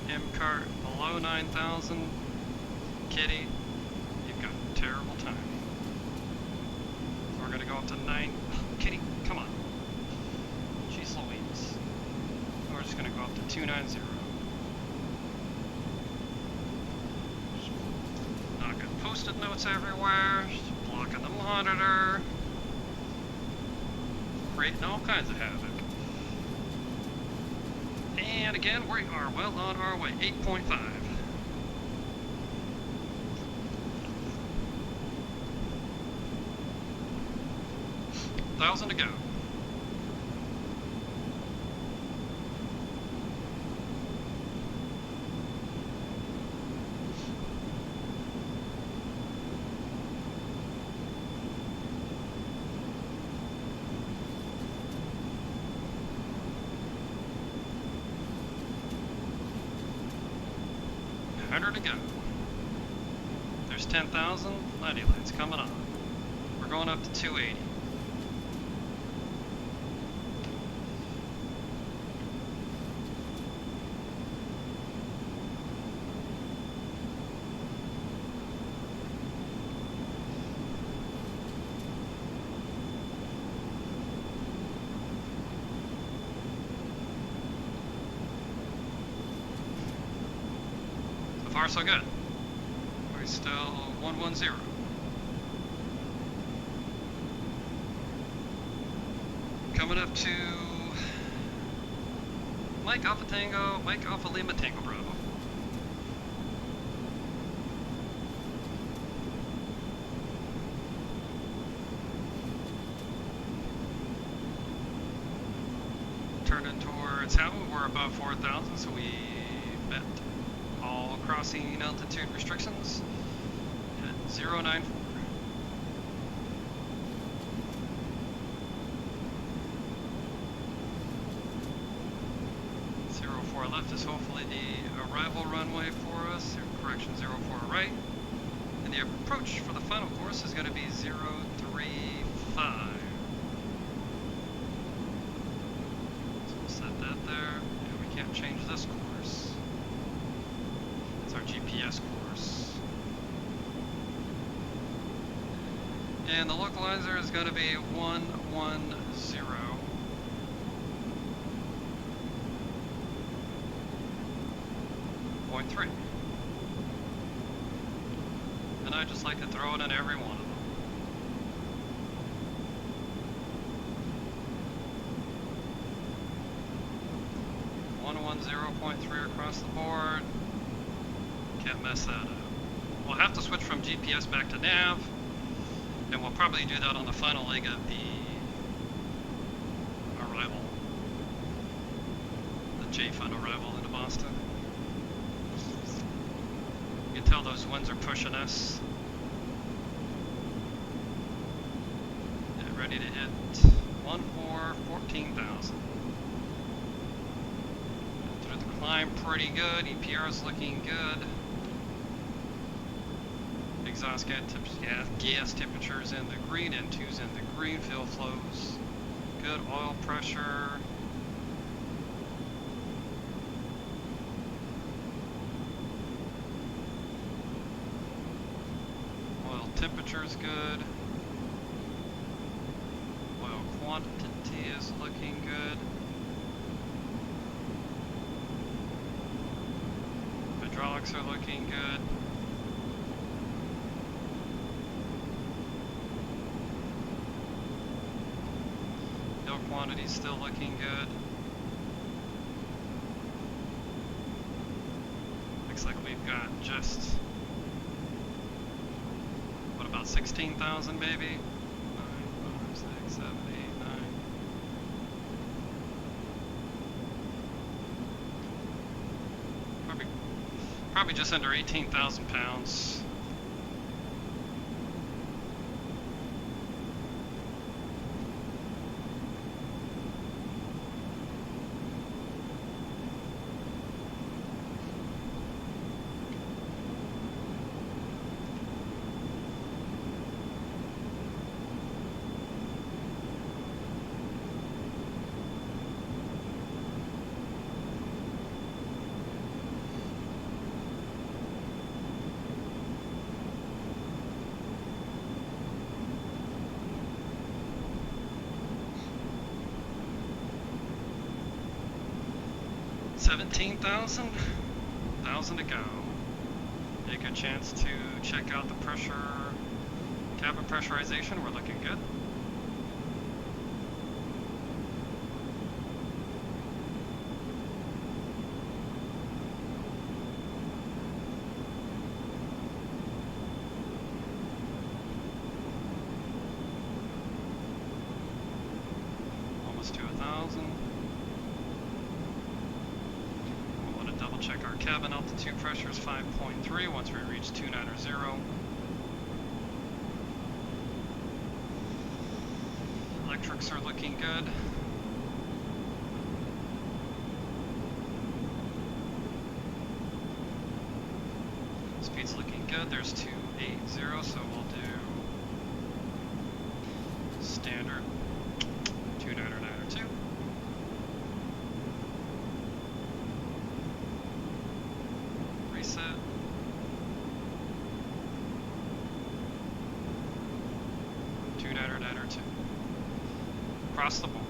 M-Cart below 9,000. Kitty, you've got terrible timing. So we're gonna go up to 9. Kitty, come on. Jeez Louise. We're just gonna go up to 290. Post-it notes everywhere, just blocking the monitor, creating all kinds of havoc. And again, we are well on our way, 8.5. 1,000 to go. To go. There's 10,000 plenty lights coming on. We're going up to 280. Far so good. We're still 110. Coming up to Mike Alpha Tango, Mike Alpha Lima Tango Bravo. Turning towards Howell, we're above 4,000, so we met all crossing altitude restrictions at 094. 04 left is hopefully the arrival runway for us, or correction 04 right, and the approach for the final course is going to be 035. So we'll set that there, and we can't change this course. It's our GPS course. And the localizer is going to be 110. 0.3. And I just like to throw it in every one of them. .3 across the board. Can't mess that up. We'll have to switch from GPS back to nav, and we'll probably do that on the final leg of the arrival. The J-Fun arrival into Boston. You can tell those winds are pushing us. Get ready to hit 14,000. Through the climb pretty good. EPR is looking good. Exhaust gas temperatures in the green, N2's in the green, fuel flows good, oil pressure. Oil temperature's good. Oil quantity is looking good. Hydraulics are looking good. Quantity's still looking good. Looks like we've got just, what, about 16,000 maybe? 9, 5, 6, 7, 8, 9. Probably just under 18,000 pounds. $17,000 to go. A good chance to check out the pressure, cabin pressurization. We're looking good. Almost to 1,000. Check our cabin altitude pressure is 5.3 once we reach 290. Electrics are looking good. Speed's looking good. There's 280, so we'll do standard 29092. Reset. .2 across the board.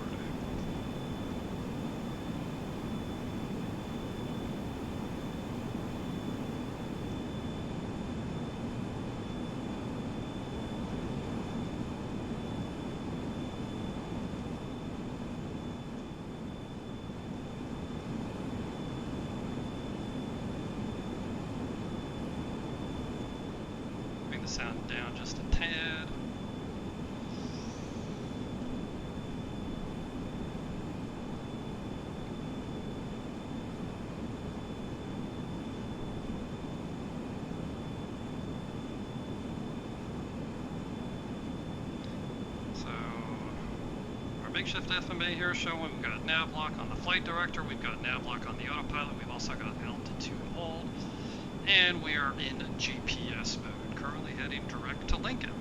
Bring the sound down just a tad. Makeshift FMA here showing we've got nav lock on the flight director, we've got nav lock on the autopilot, we've also got altitude hold, and we are in GPS mode, currently heading direct to Lincoln.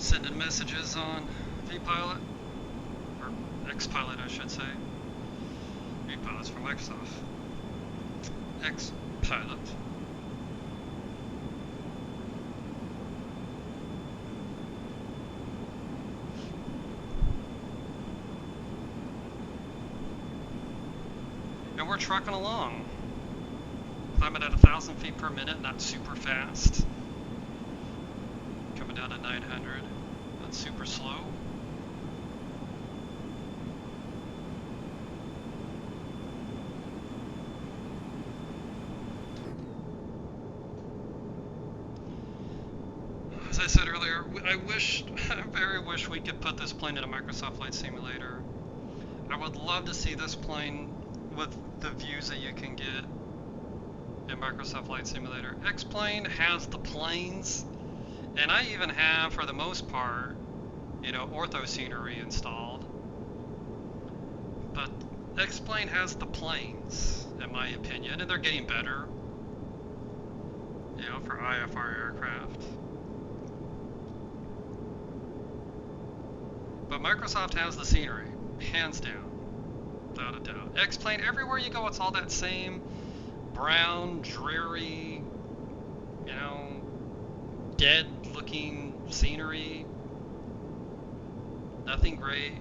Sending messages on vPilot, or xPilot I should say. vPilot's from Microsoft. xPilot. And we're trucking along. Climbing at 1,000 feet per minute, not super fast. Coming down to 900, not super slow. As I said earlier, I very wish we could put this plane in a Microsoft Flight Simulator. I would love to see this plane with the views that you can get in Microsoft Flight Simulator. X-Plane has the planes, and I even have, for the most part, you know, ortho scenery installed. But X-Plane has the planes, in my opinion, and they're getting better, you know, for IFR aircraft. But Microsoft has the scenery, hands down. Without a doubt. X-Plane, everywhere you go, it's all that same brown, dreary, you know, dead-looking scenery. Nothing great.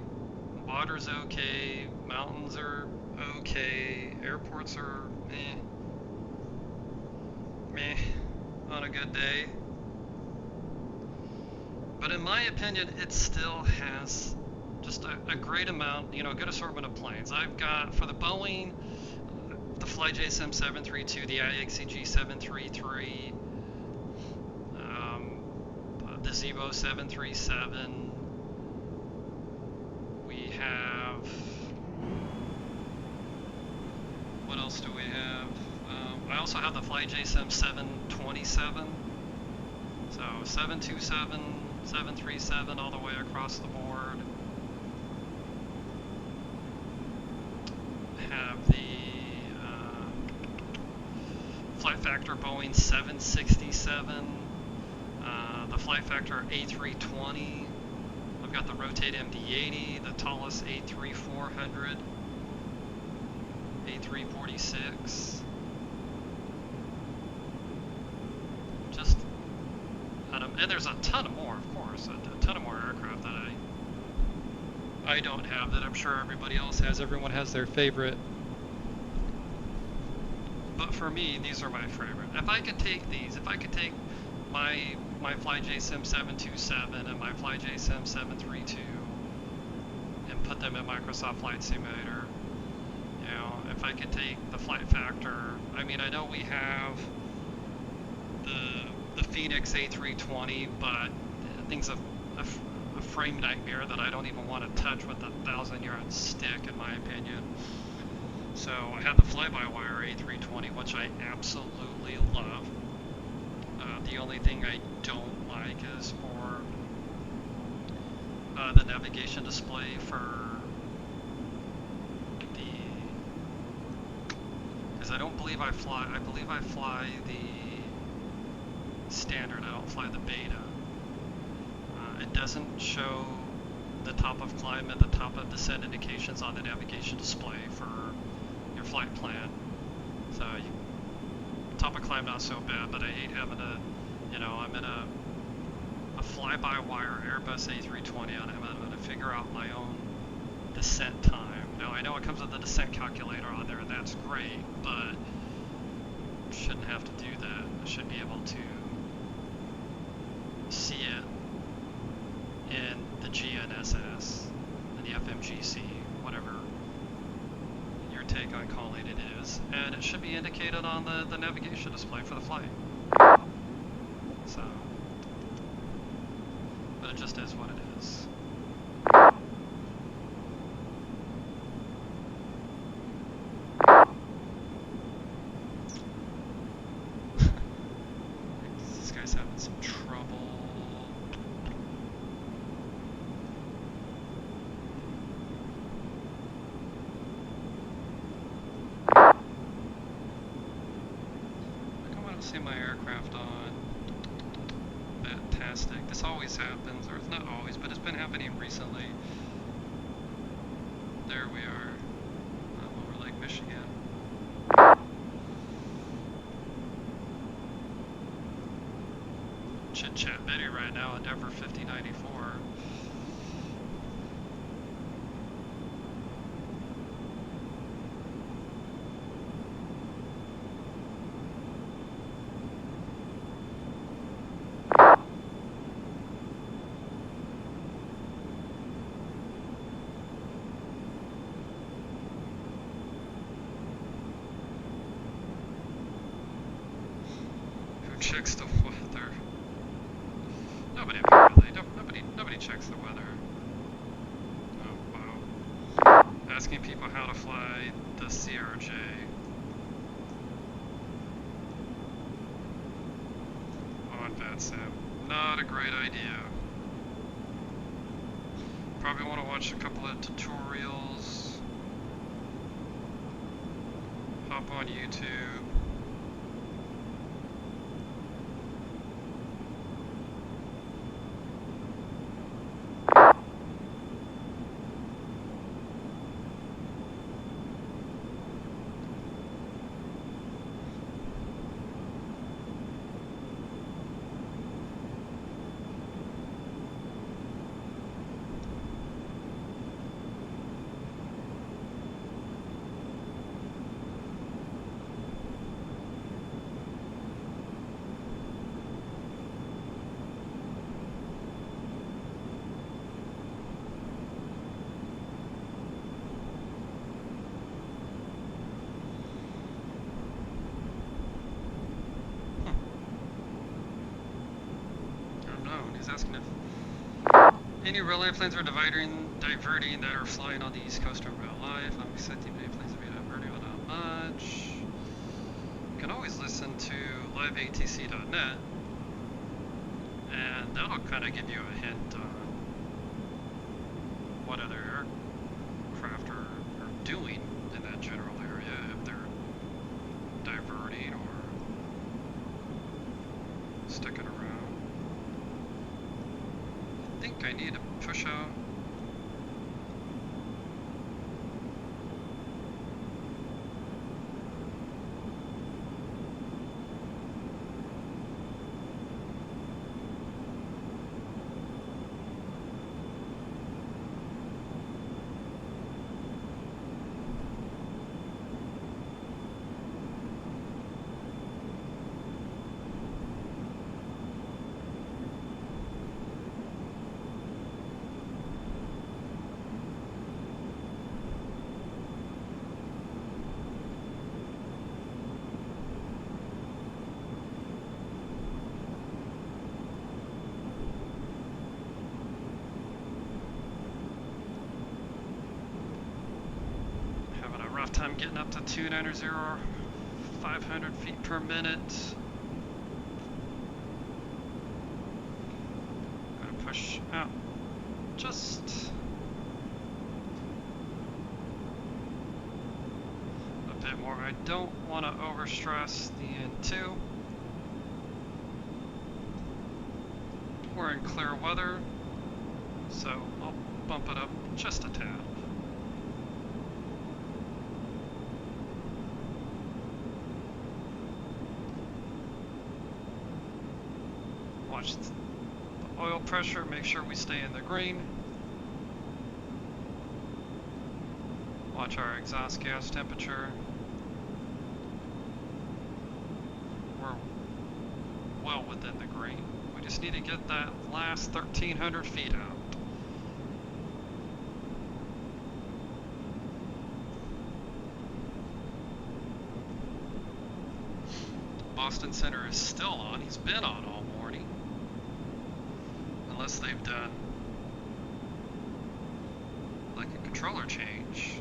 Water's okay. Mountains are okay. Airports are meh on a good day. But in my opinion, it still has just a great amount, you know, a good assortment of planes. I've got, for the Boeing, the FlyJSM 732, the IXCG 733, the Zevo 737. We have, what else do we have? I also have the FlyJSM 727. So 727, 737, all the way across the board. Have the Flight Factor Boeing 767, the Flight Factor A320. I've got the Rotate MD-80, the tallest A3-400, A346. Just, and there's a ton more, of course, a ton of more aircraft that I don't have that I'm sure everybody else has. Everyone has their favorite. But for me, these are my favorite. If I could take these, if I could take my FlyJSM 727 and my FlyJSM 732 and put them in Microsoft Flight Simulator, you know, if I could take the Flight Factor, I mean, I know we have the Phoenix A320, but the thing's a frame nightmare that I don't even want to touch with a 1,000-yard stick, in my opinion. So I have the fly-by-wire A320, which I absolutely love. The only thing I don't like is for the navigation display for because I don't believe I fly. I believe I fly the standard. I don't fly the beta. It doesn't show the top of climb and the top of descent indications on the navigation display for your flight plan. So top of climb not so bad, but I hate having I'm in a fly-by-wire Airbus A320 and I'm going to figure out my own descent time. Now I know it comes with a descent calculator on there and that's great, but shouldn't have to do that. I should be able to see it in the GNSS, and the FMGC, whatever your take on calling it is, and it should be indicated on the navigation display for the flight. So, but it just is what it is. This guy's having some trouble. See my aircraft on that tab. fantastic. This always happens, or it's not always, but it's been happening recently. There we are, over Lake Michigan. Chit Chat Betty right now, Endeavor 5094. Checks the weather. Nobody apparently. Nobody checks the weather. Oh wow. Asking people how to fly the CRJ. On VATSAP. Not a great idea. Probably want to watch a couple of tutorials. Hop on YouTube. He's asking if any rail airplanes are diverting that are flying on the East Coast in real life. I'm accepting many planes to be diverting, but not much. You can always listen to liveatc.net, and that'll kind of give you a hint on what other aircraft are doing in that general area, if they're diverting or sticking around. I think I need to push out. Rough time getting up to 290, 500 feet per minute. Gonna push out just a bit more. I don't want to overstress the N2. We're in clear weather, so I'll bump it up just a tad. Watch the oil pressure, make sure we stay in the green. Watch our exhaust gas temperature. We're well within the green. We just need to get that last 1,300 feet out. Boston Center is still on. He's been on all morning. Unless they've done like a controller change.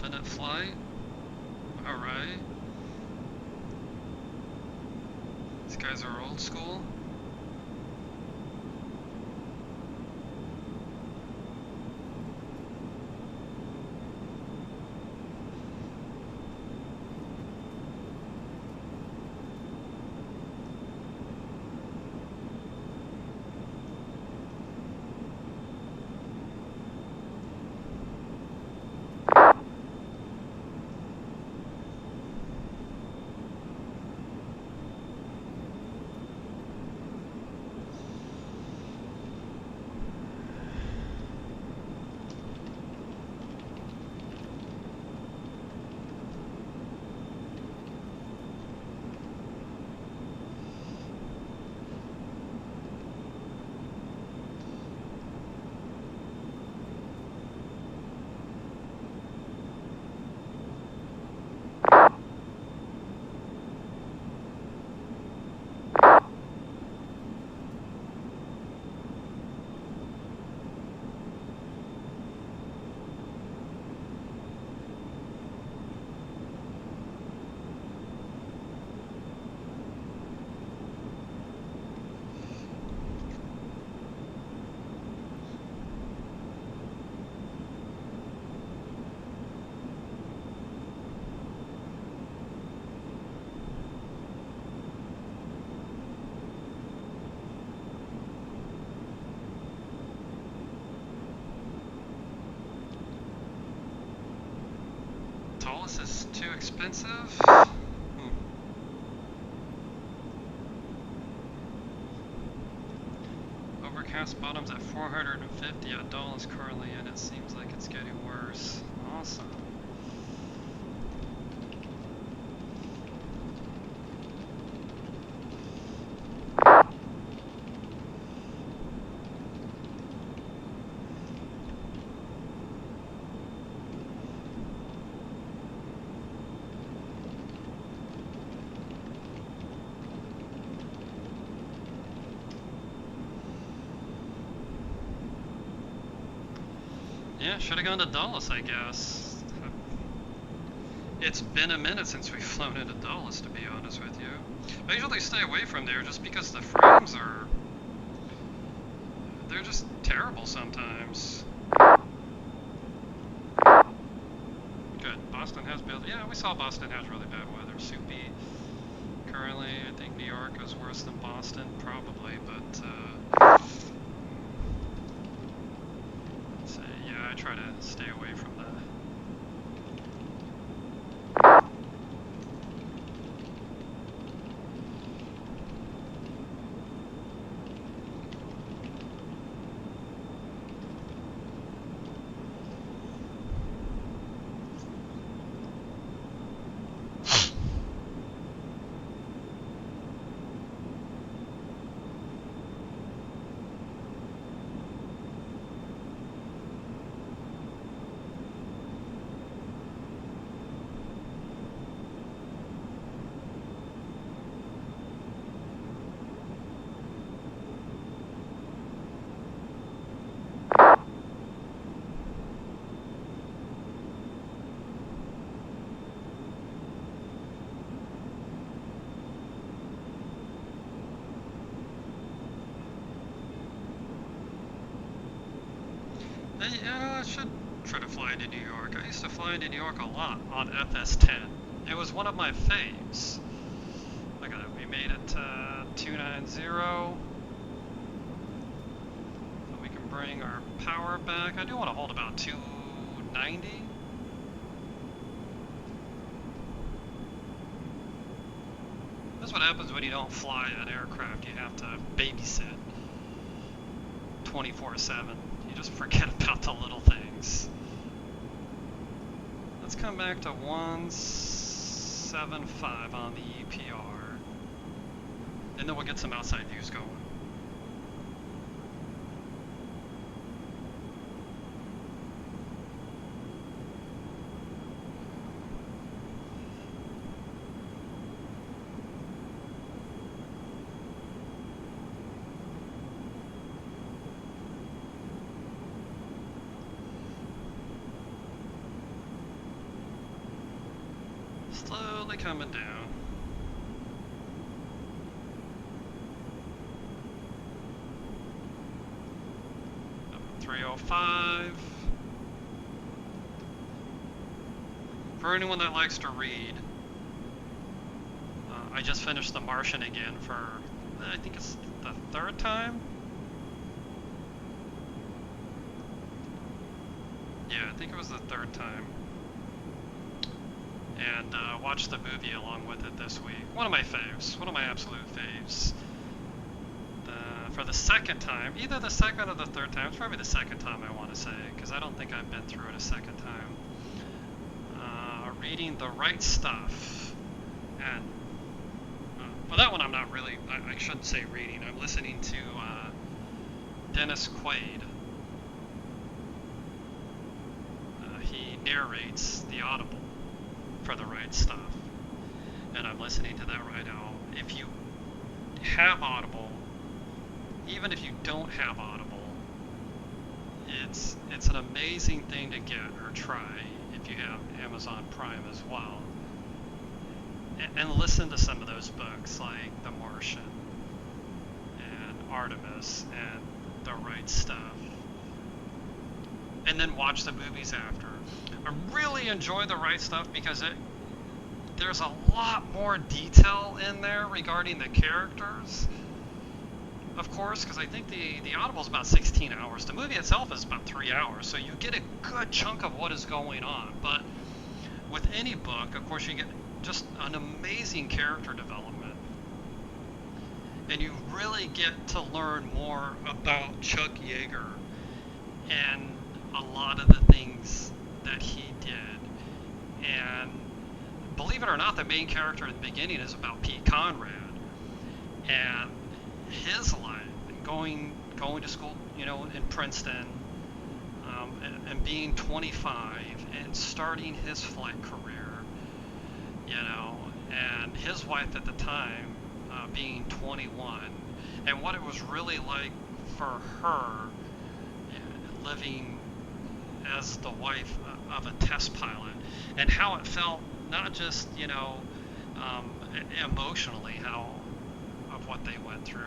Infinite flight. Alright. These guys are old school. Dallas is too expensive. Overcast bottoms at 450 at Dallas currently, and it seems like it's getting worse. Awesome. Yeah, should have gone to Dulles, I guess. It's been a minute since we've flown into Dulles, to be honest with you. I usually stay away from there just because the frames are... they're just terrible sometimes. Good, Boston has bad... yeah, we saw Boston has really bad weather. Soupy. Currently, I think New York is worse than Boston, probably, but... I try to stay away from that. Yeah, I should try to fly into New York. I used to fly into New York a lot on FS10. It was one of my faves. Look at that, we made it to 290. So we can bring our power back. I do want to hold about 290. That's what happens when you don't fly an aircraft. You have to babysit 24/7. You just forget about the little things. Let's come back to 175 on the EPR. And then we'll get some outside views going. Slowly coming down. Up 305. For anyone that likes to read, I just finished The Martian again for, I think it's the third time? Yeah, I think it was the third time. And watched the movie along with it this week. One of my faves, one of my absolute faves. For the second time, either the second or the third time, it's probably the second time I want to say, because I don't think I've been through it a second time. Reading The Right Stuff. And, well, that one I'm not really, I shouldn't say reading, I'm listening to Dennis Quaid. He narrates the Audible for The Right Stuff, and I'm listening to that right now. If you have Audible, even if you don't have Audible, it's an amazing thing to get or try if you have Amazon Prime as well, and listen to some of those books like The Martian and Artemis and The Right Stuff, and then watch the movies after. I really enjoy The Right Stuff because there's a lot more detail in there regarding the characters. Of course, because I think the Audible is about 16 hours. The movie itself is about 3 hours, so you get a good chunk of what is going on. But with any book, of course, you get just an amazing character development. And you really get to learn more about Chuck Yeager and a lot of the things that he did. And believe it or not, the main character in the beginning is about Pete Conrad and his life, going to school, in Princeton, and being 25 and starting his flight career, and his wife at the time being 21, and what it was really like for her living as the wife of a test pilot, and how it felt, not just emotionally, of what they went through,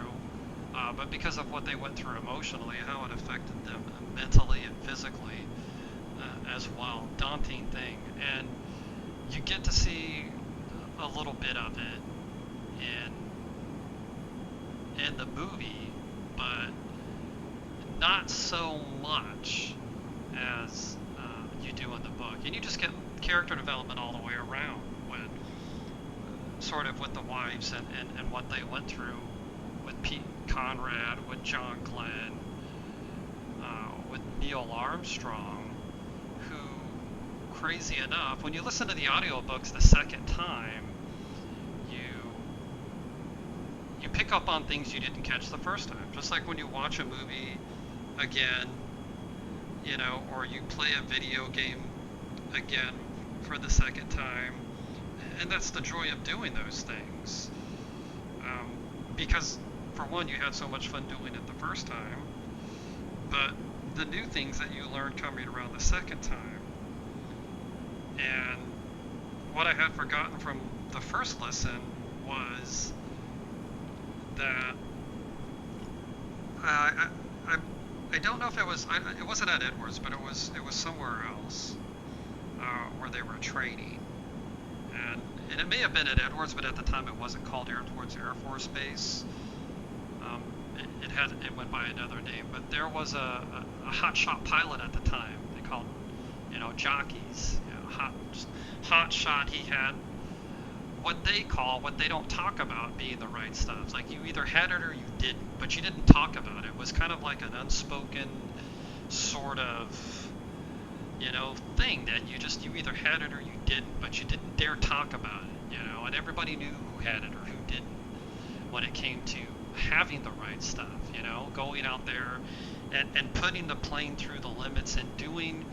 but because of what they went through emotionally, how it affected them mentally and physically as well. Daunting thing, and you get to see a little bit of it in the movie, but not so much as you do in the book. And you just get character development all the way around with with the wives and what they went through with Pete Conrad, with John Glenn, with Neil Armstrong, who, crazy enough, when you listen to the audiobooks the second time, you pick up on things you didn't catch the first time. Just like when you watch a movie again, or you play a video game again for the second time, and that's the joy of doing those things. Because, for one, you had so much fun doing it the first time, but the new things that you learn coming around the second time. And what I had forgotten from the first listen was that I don't know if it was, it wasn't at Edwards, but it was somewhere else where they were training. And it may have been at Edwards, but at the time it wasn't called Edwards Air Force Base. It went by another name, but there was a hotshot pilot at the time. They called, jockeys. Hot shot. He had what they don't talk about being the right stuff. Like, you either had it or you didn't, but you didn't talk about it. It was kind of like an unspoken sort of, thing that you either had it or you didn't, but you didn't dare talk about it, and everybody knew who had it or who didn't when it came to having the right stuff, going out there and putting the plane through the limits and doing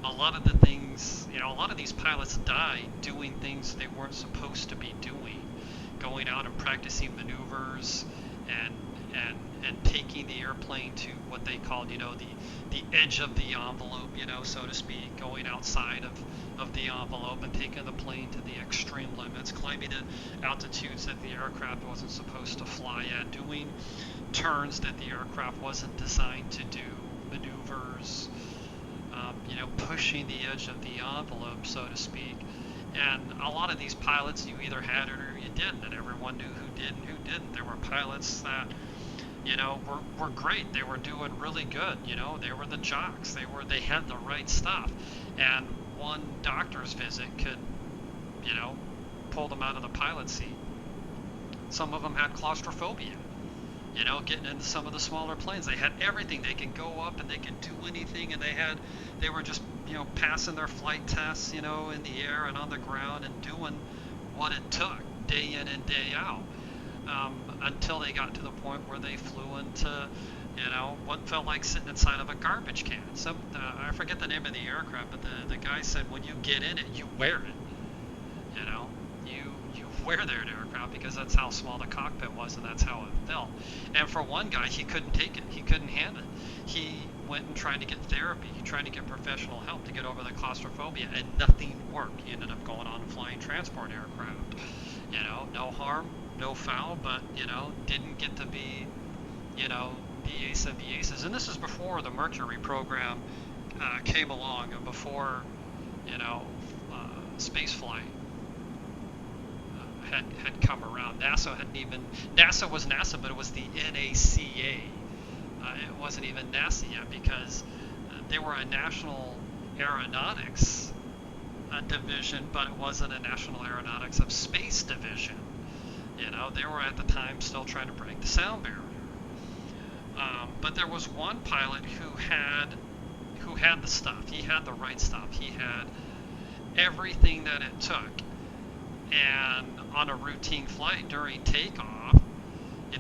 a lot of the things, a lot of these pilots died doing things they weren't supposed to be doing, going out and practicing maneuvers and and taking the airplane to what they called, the edge of the envelope, so to speak, going outside of the envelope and taking the plane to the extreme limits, climbing at altitudes that the aircraft wasn't supposed to fly at, doing turns that the aircraft wasn't designed to do, maneuvers, pushing the edge of the envelope, so to speak. And a lot of these pilots, you either had it or you didn't, and everyone knew who did and who didn't. There were pilots that, were great. They were doing really good. They were the jocks. They had the right stuff. And one doctor's visit could, pull them out of the pilot seat. Some of them had claustrophobia. Getting into some of the smaller planes, they had everything. They could go up and they could do anything, and they were just, passing their flight tests, in the air and on the ground and doing what it took day in and day out, until they got to the point where they flew into, what felt like sitting inside of a garbage can. I forget the name of the aircraft, but the guy said when you get in it, you wear it. You wear their aircraft because that's how small the cockpit was and that's how it felt. And for one guy, he couldn't take it. He couldn't handle it. He went and tried to get therapy. He tried to get professional help to get over the claustrophobia, and nothing worked. He ended up going on flying transport aircraft. No harm, no foul, but, didn't get to be, the ace of the aces. And this is before the Mercury program came along, and before, space flight had come around. NASA was NASA, but it was the NACA. It wasn't even NASA yet, because they were a national aeronautics division, but it wasn't a national aeronautics of space division. They were at the time still trying to break the sound barrier. But there was one pilot who had the stuff. He had the right stuff. He had everything that it took. And on a routine flight during takeoff,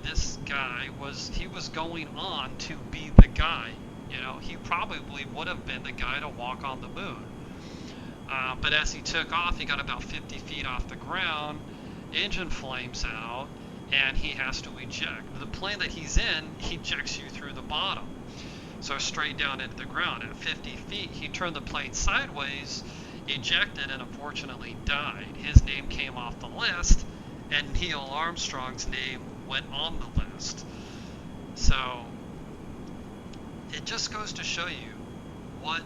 this guy was going on to be the guy. He probably would have been the guy to walk on the moon. But as he took off, he got about 50 feet off the ground, engine flames out, and he has to eject. The plane that he's in ejects you through the bottom. So straight down into the ground. At 50 feet, he turned the plane sideways, ejected, and unfortunately died. His name came off the list, and Neil Armstrong's name went on the list. So it just goes to show you what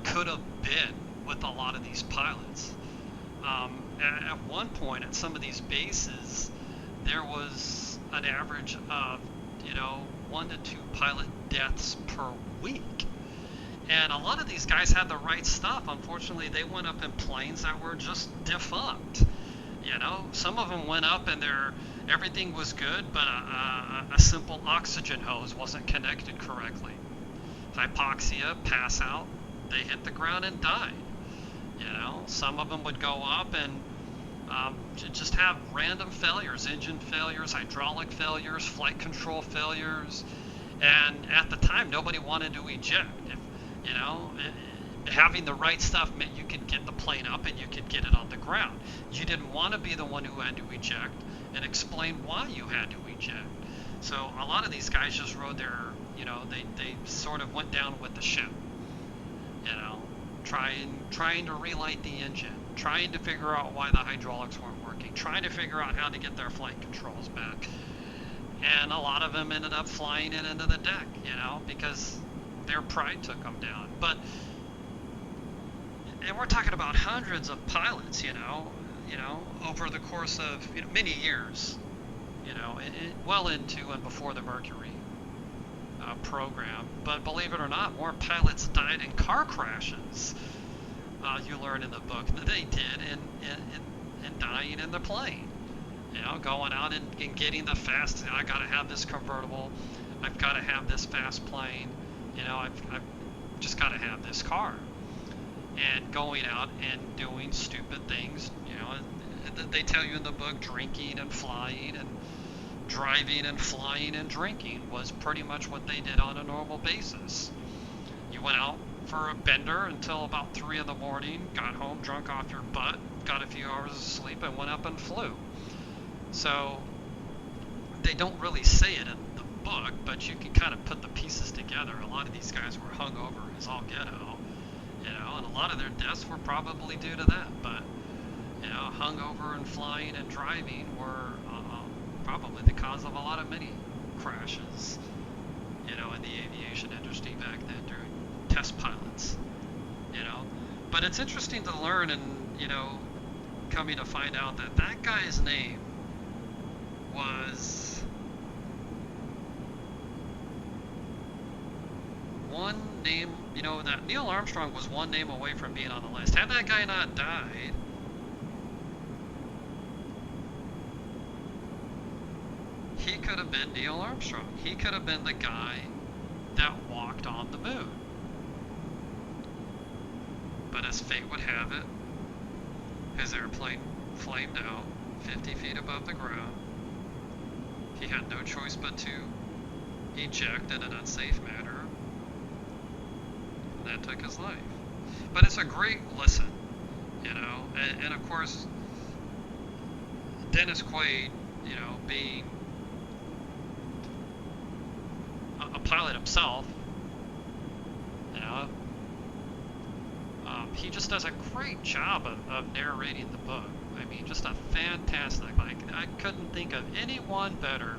could have been with a lot of these pilots. At one point at some of these bases, there was an average of 1 to 2 pilot deaths per week. And a lot of these guys had the right stuff. Unfortunately, they went up in planes that were just defunct. Some of them went up and everything was good, but a simple oxygen hose wasn't connected correctly. Hypoxia, pass out, they hit the ground and died. Some of them would go up and just have random failures, engine failures, hydraulic failures, flight control failures. And at the time, nobody wanted to eject. Having the right stuff meant you could get the plane up and you could get it on the ground. You didn't want to be the one who had to eject and explain why you had to eject. So a lot of these guys just rode their, they sort of went down with the ship. Trying to relight the engine, trying to figure out why the hydraulics weren't working, trying to figure out how to get their flight controls back. And a lot of them ended up flying it into the deck, because their pride took them down. And we're talking about hundreds of pilots, over the course of many years, well into and before the Mercury program. But believe it or not, more pilots died in car crashes. You learn in the book that they did in dying in the plane. Going out and getting the fast. I got to have this convertible. I've got to have this fast plane. I've just got to have this car. And going out and doing stupid things. They tell you in the book, drinking and flying and driving and flying and drinking was pretty much what they did on a normal basis. You went out for a bender until about 3 in the morning, got home drunk off your butt, got a few hours of sleep, and went up and flew. So they don't really say it in the book, but you can kind of put the pieces together. A lot of these guys were hung over as all get-out, and a lot of their deaths were probably due to that. But hung over and flying and driving were probably the cause of a lot of many crashes, in the aviation industry back then during test pilots, But it's interesting to learn and, coming to find out that that guy's name was one name, that Neil Armstrong was one name away from being on the list. Had that guy not died, he could have been Neil Armstrong. He could have been the guy that walked on the moon. But as fate would have it, his airplane flamed out 50 feet above the ground. He had no choice but to eject in an unsafe manner. And that took his life. But it's a great lesson, and of course, Dennis Quaid, being a pilot himself, he just does a great job of narrating the book. I mean, just a fantastic, I couldn't think of anyone better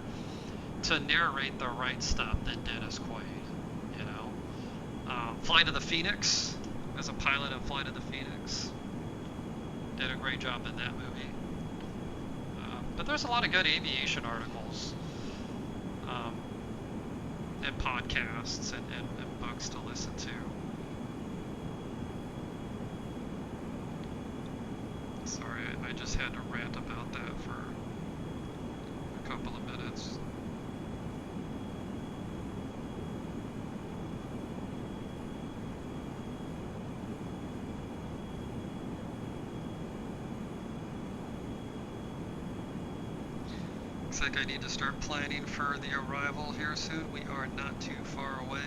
to narrate the right stuff than Dennis Quaid, Flight of the Phoenix, as a pilot in Flight of the Phoenix, did a great job in that movie. But there's a lot of good aviation articles, and podcasts and books to listen to. Sorry, I just had to rant about that for a couple of minutes. Looks like I need to start planning for the arrival here soon. We are not too far away.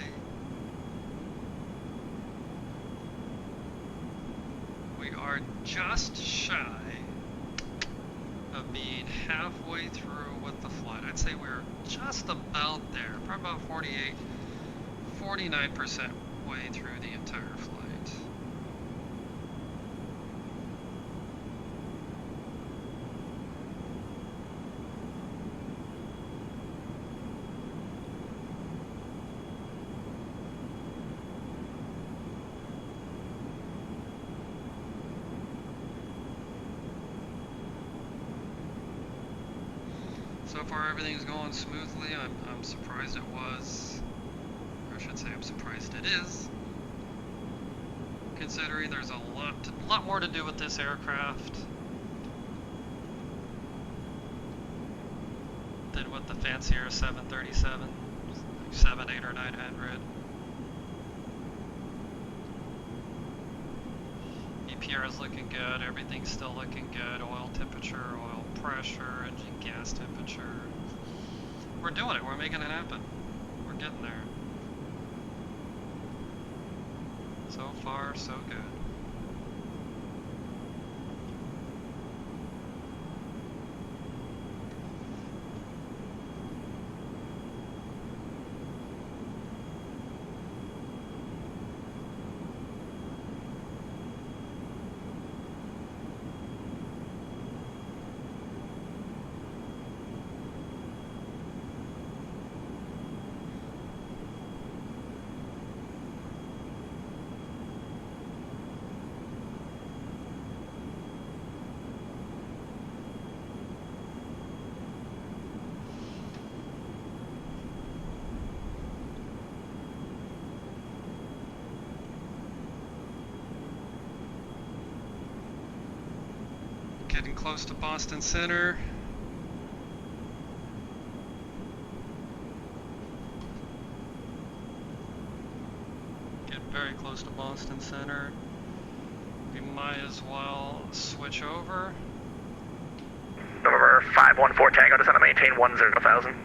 We are just shy of being halfway through with the flight. I'd say we're just about there, probably about 49% way through the entire flight. So far everything's going smoothly. I'm surprised it was, or I should say I'm surprised it is, considering there's a lot more to do with this aircraft than with the fancier 737, 7, 8, or 900. EPR is looking good, everything's still looking good, oil temperature, oil pressure, engine gas temperature. We're doing it, we're making it happen. We're getting there. So far, so good. Getting close to Boston Center. Getting very close to Boston Center. We might as well switch over. November 514 Tango, descend and maintain 10,000.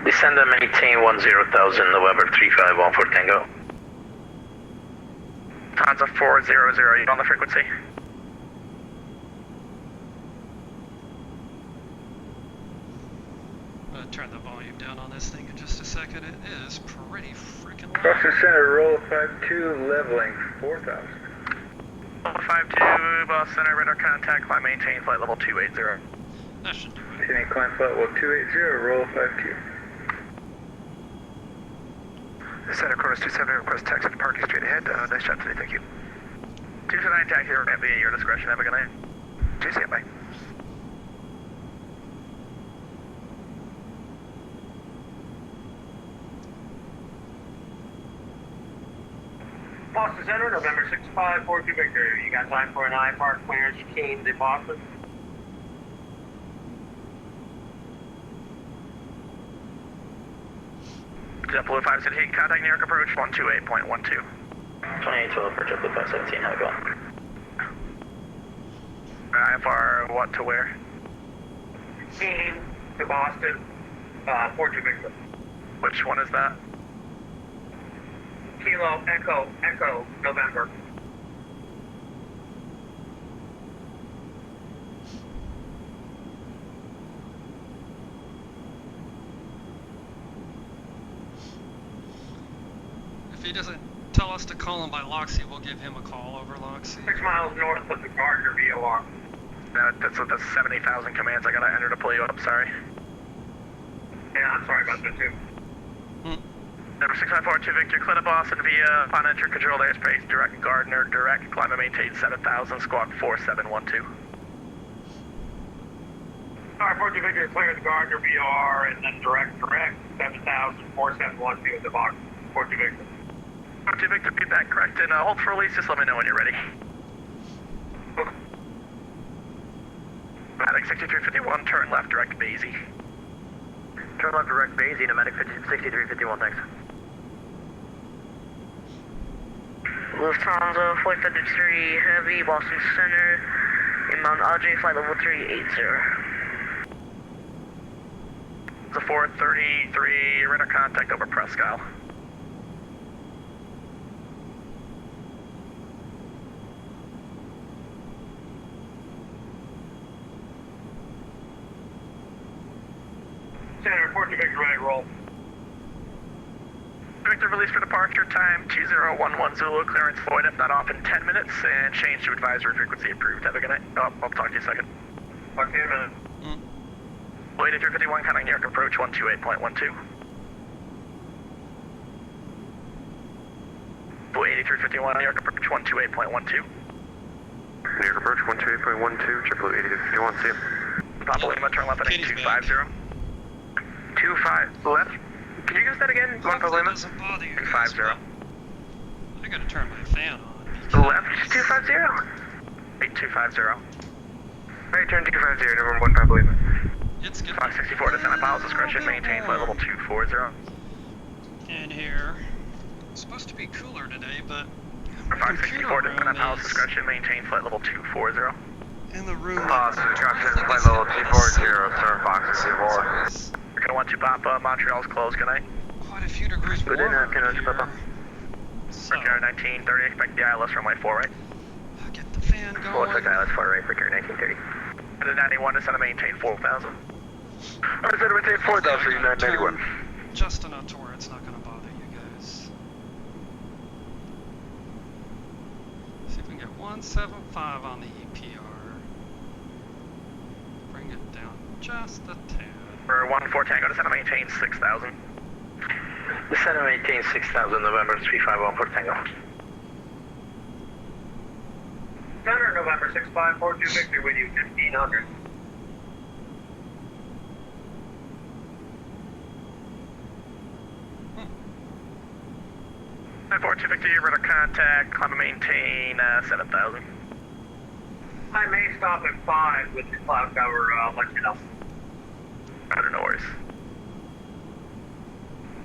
Descend and maintain 10,000, November 3514 Tango. Tanza 400, you on the frequency? gonna turn the volume down on this thing in just a second. It is pretty freaking loud. Boston Center, roll 52, leveling 4,000. Roll 52, Boston Center, radar contact, climb maintain, flight level 280. That should do it. Maintaining climb flight level 280, roll 52. Center, Cronus 27, request taxi to parking straight ahead. Nice job today, thank you. 229 taxi, we're going to be at your discretion. Have a good night. JC, bye. Boston Center, November 6542 Victor. You got time for an I-Park clearance Keene to Boston? JetBlue 517, contact New York approach 128.12. 2812 for JetBlue 517, how it going? IFR, what to where? Keene to Boston, 42 Victor. Which one is that? Kilo Echo November. If he doesn't tell us to call him by Loxie, we'll give him a call over Loxie. 6 miles north of the Gardner VOR. That's 70,000 commands. I gotta enter to pull you up, sorry. Yeah, I'm sorry about that too. Number 6542 Victor, clear to Boston via upon entry controlled airspace, direct Gardner, direct, climb and maintain 7,000, squawk 4712. Alright, 42 Victor, clear the Gardner VOR and then direct 7,000, 4712 at the box. 42 Victor. 42 Victor, feedback correct, and hold for release, just let me know when you're ready. Pneumatic 6351, turn left, direct Basie. Turn left direct Basie, pneumatic 6351, thanks. Lufthansa, Flight 53, Heavy, Boston Center, inbound AJ, flight level 380. It's a 433, radar contact over Presque Isle. Center, 42 Victor, ready to roll. Victor, release for departure time 2011 Zulu, clearance void if not off in 10 minutes, and change to advisory frequency approved. Have a good night. Oh, I'll talk to you in a second. Talk to you in a minute. Blade 8351, counting New York approach 128.12. Blade 8351, New York approach 128.12. New York approach 128.12, JetBlue 8351, see you. Papa Lima, turn left at Katie's 250. 25 left. Can you use that again? Papa Lima? Doesn't bother you guys, 250. but I gotta turn my fan on. because- Left 250. 8250. Right, turn 250, number 1, Papa Lima. It's getting Fox 64 to Santa Paula's discretion, maintain flight level 240. in here. It's supposed to be cooler today, but my Fox computer 64 to Santa room Paula's is discretion, maintain flight level 240. in the room. Boston, traffic I think flight it's level hit by 240, the sir, Fox sun. 64. So it's We're gonna want to Papa, Montreal's closed, good night. quite a few degrees Good warmer enough, can I here. Papa? So, Mercury 1930, expect the ILS runway 4 right. I'll get the fan going. ILS 4 right, Mercury 1930. And then 91 to Santa maintain 4,000. I said maintain 4,000, 991. Just enough to where it's not gonna bother you guys. See if we can get 175 on the EPR. Bring it down just a tad. For 14 Tango to Santa maintain 6,000. The center maintains 6,000, November 351 for Tango. Center, November 6542 Victor, with you 1500. And 42 Victor, you're radar contact, climb and maintain 7,000. I may stop at 5 with the cloud cover, let you know. I don't know worries.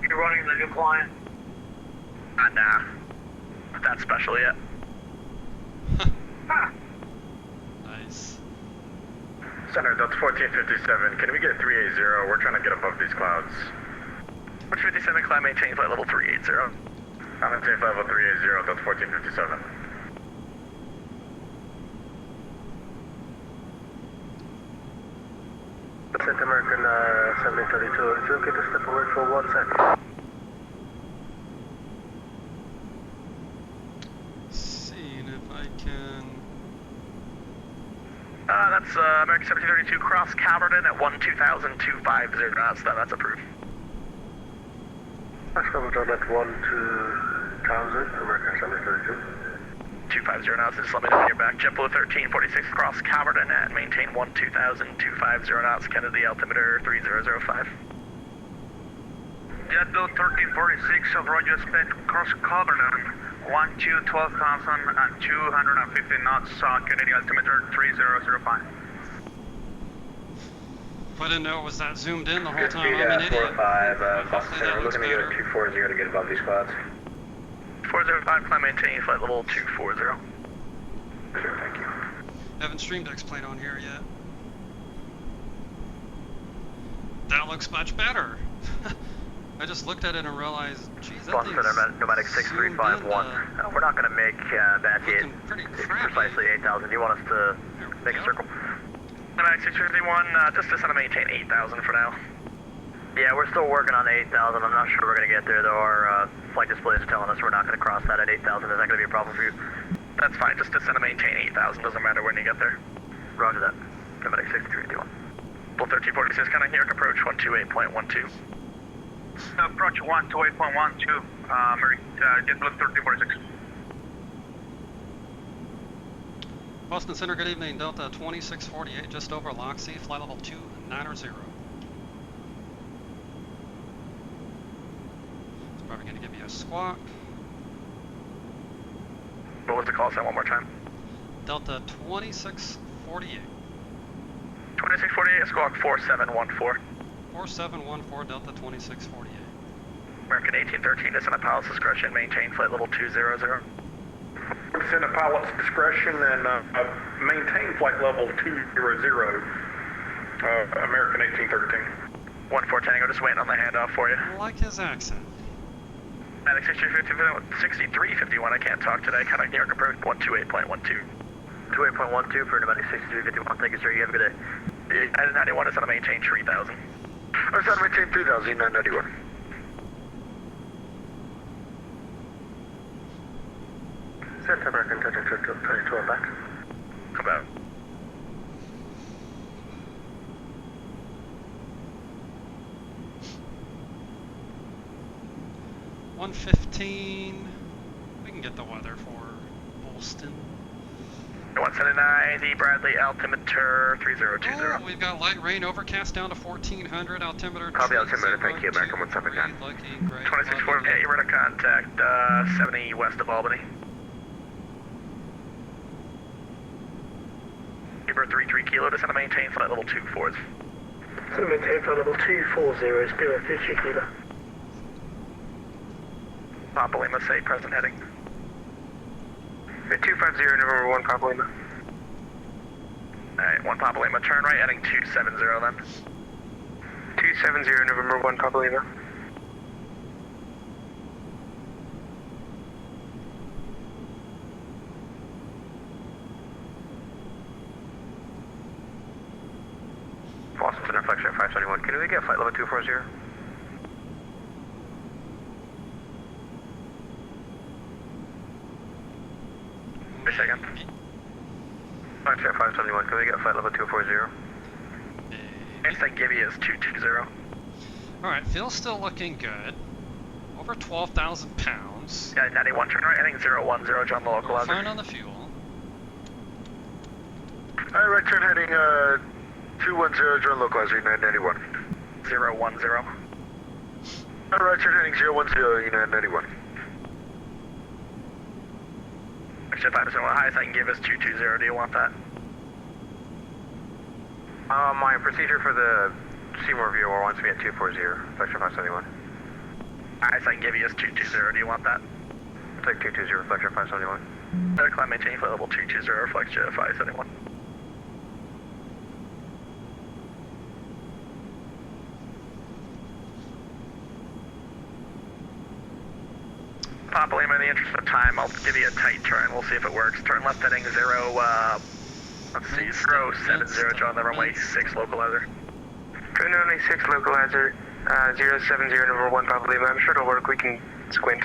You're running the new client? Nah. Not that special yet. Ha! Nice. Center, that's 1457. Can we get 380? We're trying to get above these clouds. 57 climb maintain flight level 380. I'm maintain flight level 380, that's 1457. Center American 7032. Is it okay to step away for 1 second? Seeing if I can. That's American 1732 cross Calverton at 120,250 knots. That's approved. Let's go on at 12000, American 1732. 250 knots, just let me know when you're back. JetBlue 1346 cross Calverton at maintain 120,250 knots, Kennedy altimeter 3005. JetBlue 1346 of Roger Spec cross Calverton, 12,250 knots, Kennedy altimeter 3005. I didn't know it was that zoomed in the whole time. Speed I'm an idiot. 45, Boston Hopefully Center, that we're looks looking to go better. to 240 to get above these clouds. 405, climb maintain, flight level 240. Sure, thank you. Haven't stream decks played on here yet. That looks much better. I just looked at it and realized, geez, that Boston thing's Center, Pneumatic 6351. We're not going to make that hit looking pretty crappy. precisely 8,000. You want us to There we make a go. circle? Pneumatic 651, just descend to maintain 8,000 for now. Yeah, we're still working on the 8,000. I'm not sure we're going to get there, though. Our flight display is telling us we're not going to cross that at 8,000. Is that going to be a problem for you? That's fine, just descend to maintain 8,000, doesn't matter when you get there. Roger that. Pneumatic 6351. Bull 1346, kind of New York approach 128.12. Approach 128.12, JetBlue 1346. Boston Center, good evening. Delta 2648, just over Loxie, flight level 290. It's probably going to give me a squawk. What was the call sign one more time? Delta 2648. 2648, squawk 4714. 4714, Delta 2648. American 1813, descend at pilot's discretion, maintain flight level 200. Descend at pilot's discretion and maintain flight level 200, American 1813. 14 Tango, just waiting on the handoff for you. I like his accent. Medic 6351, I can't talk today, kind of New York approach 128.12. 28.12 for Pneumatic 6351. Thank you, sir. You have a good day. 91, descend to maintain 3000. Let's not maintain 3000, 991. Set American 32 back. Come back. $115. We can get the weather for Boston. 179, Bradley altimeter 3020. Oh, we've got light rain, overcast down to 1400, altimeter. Copy altimeter, thank you, American 179. Looking great. 2648, you're to contact 70 west of Albany. Keeper 33 kilo, descend to maintain flight level 24. So maintain flight level 240, Spirit 33 kilo. Papa Lima, say present heading. 250, November 1, Papa Lima. Alright, 1 Papa Lima, turn right, heading 270 then. 270, November 1, Papa Lima. Boston Center, Flex Air 571. Can we get flight level 240? Wait a second. Flex Air 571. Can we get flight level 240? Next I give you is 220. Alright, fuel's still looking good. Over 12,000 pounds. Yeah, 91, turn right, heading 010, John the localizer. Fine on the fuel. Alright, right turn heading 210, John localizer, 991. 010. Alright, turn heading 010, 991. Actually, 5%, the highest I can give is 220, do you want that? My procedure for the Seymour VOR wants me at 240, Flex Air 571. Highest I can give you is 220, do you want that? I'll take 220, Flex Air 571. Better climb maintain flight level 220, flex jet 571. Papa Lima, in the interest of time, I'll give you a tight turn. We'll see if it works. Turn left heading 070, John, the runway 6 localizer. 296 localizer, 070 number 1 Papa Lima. I'm sure it'll work, we can squint.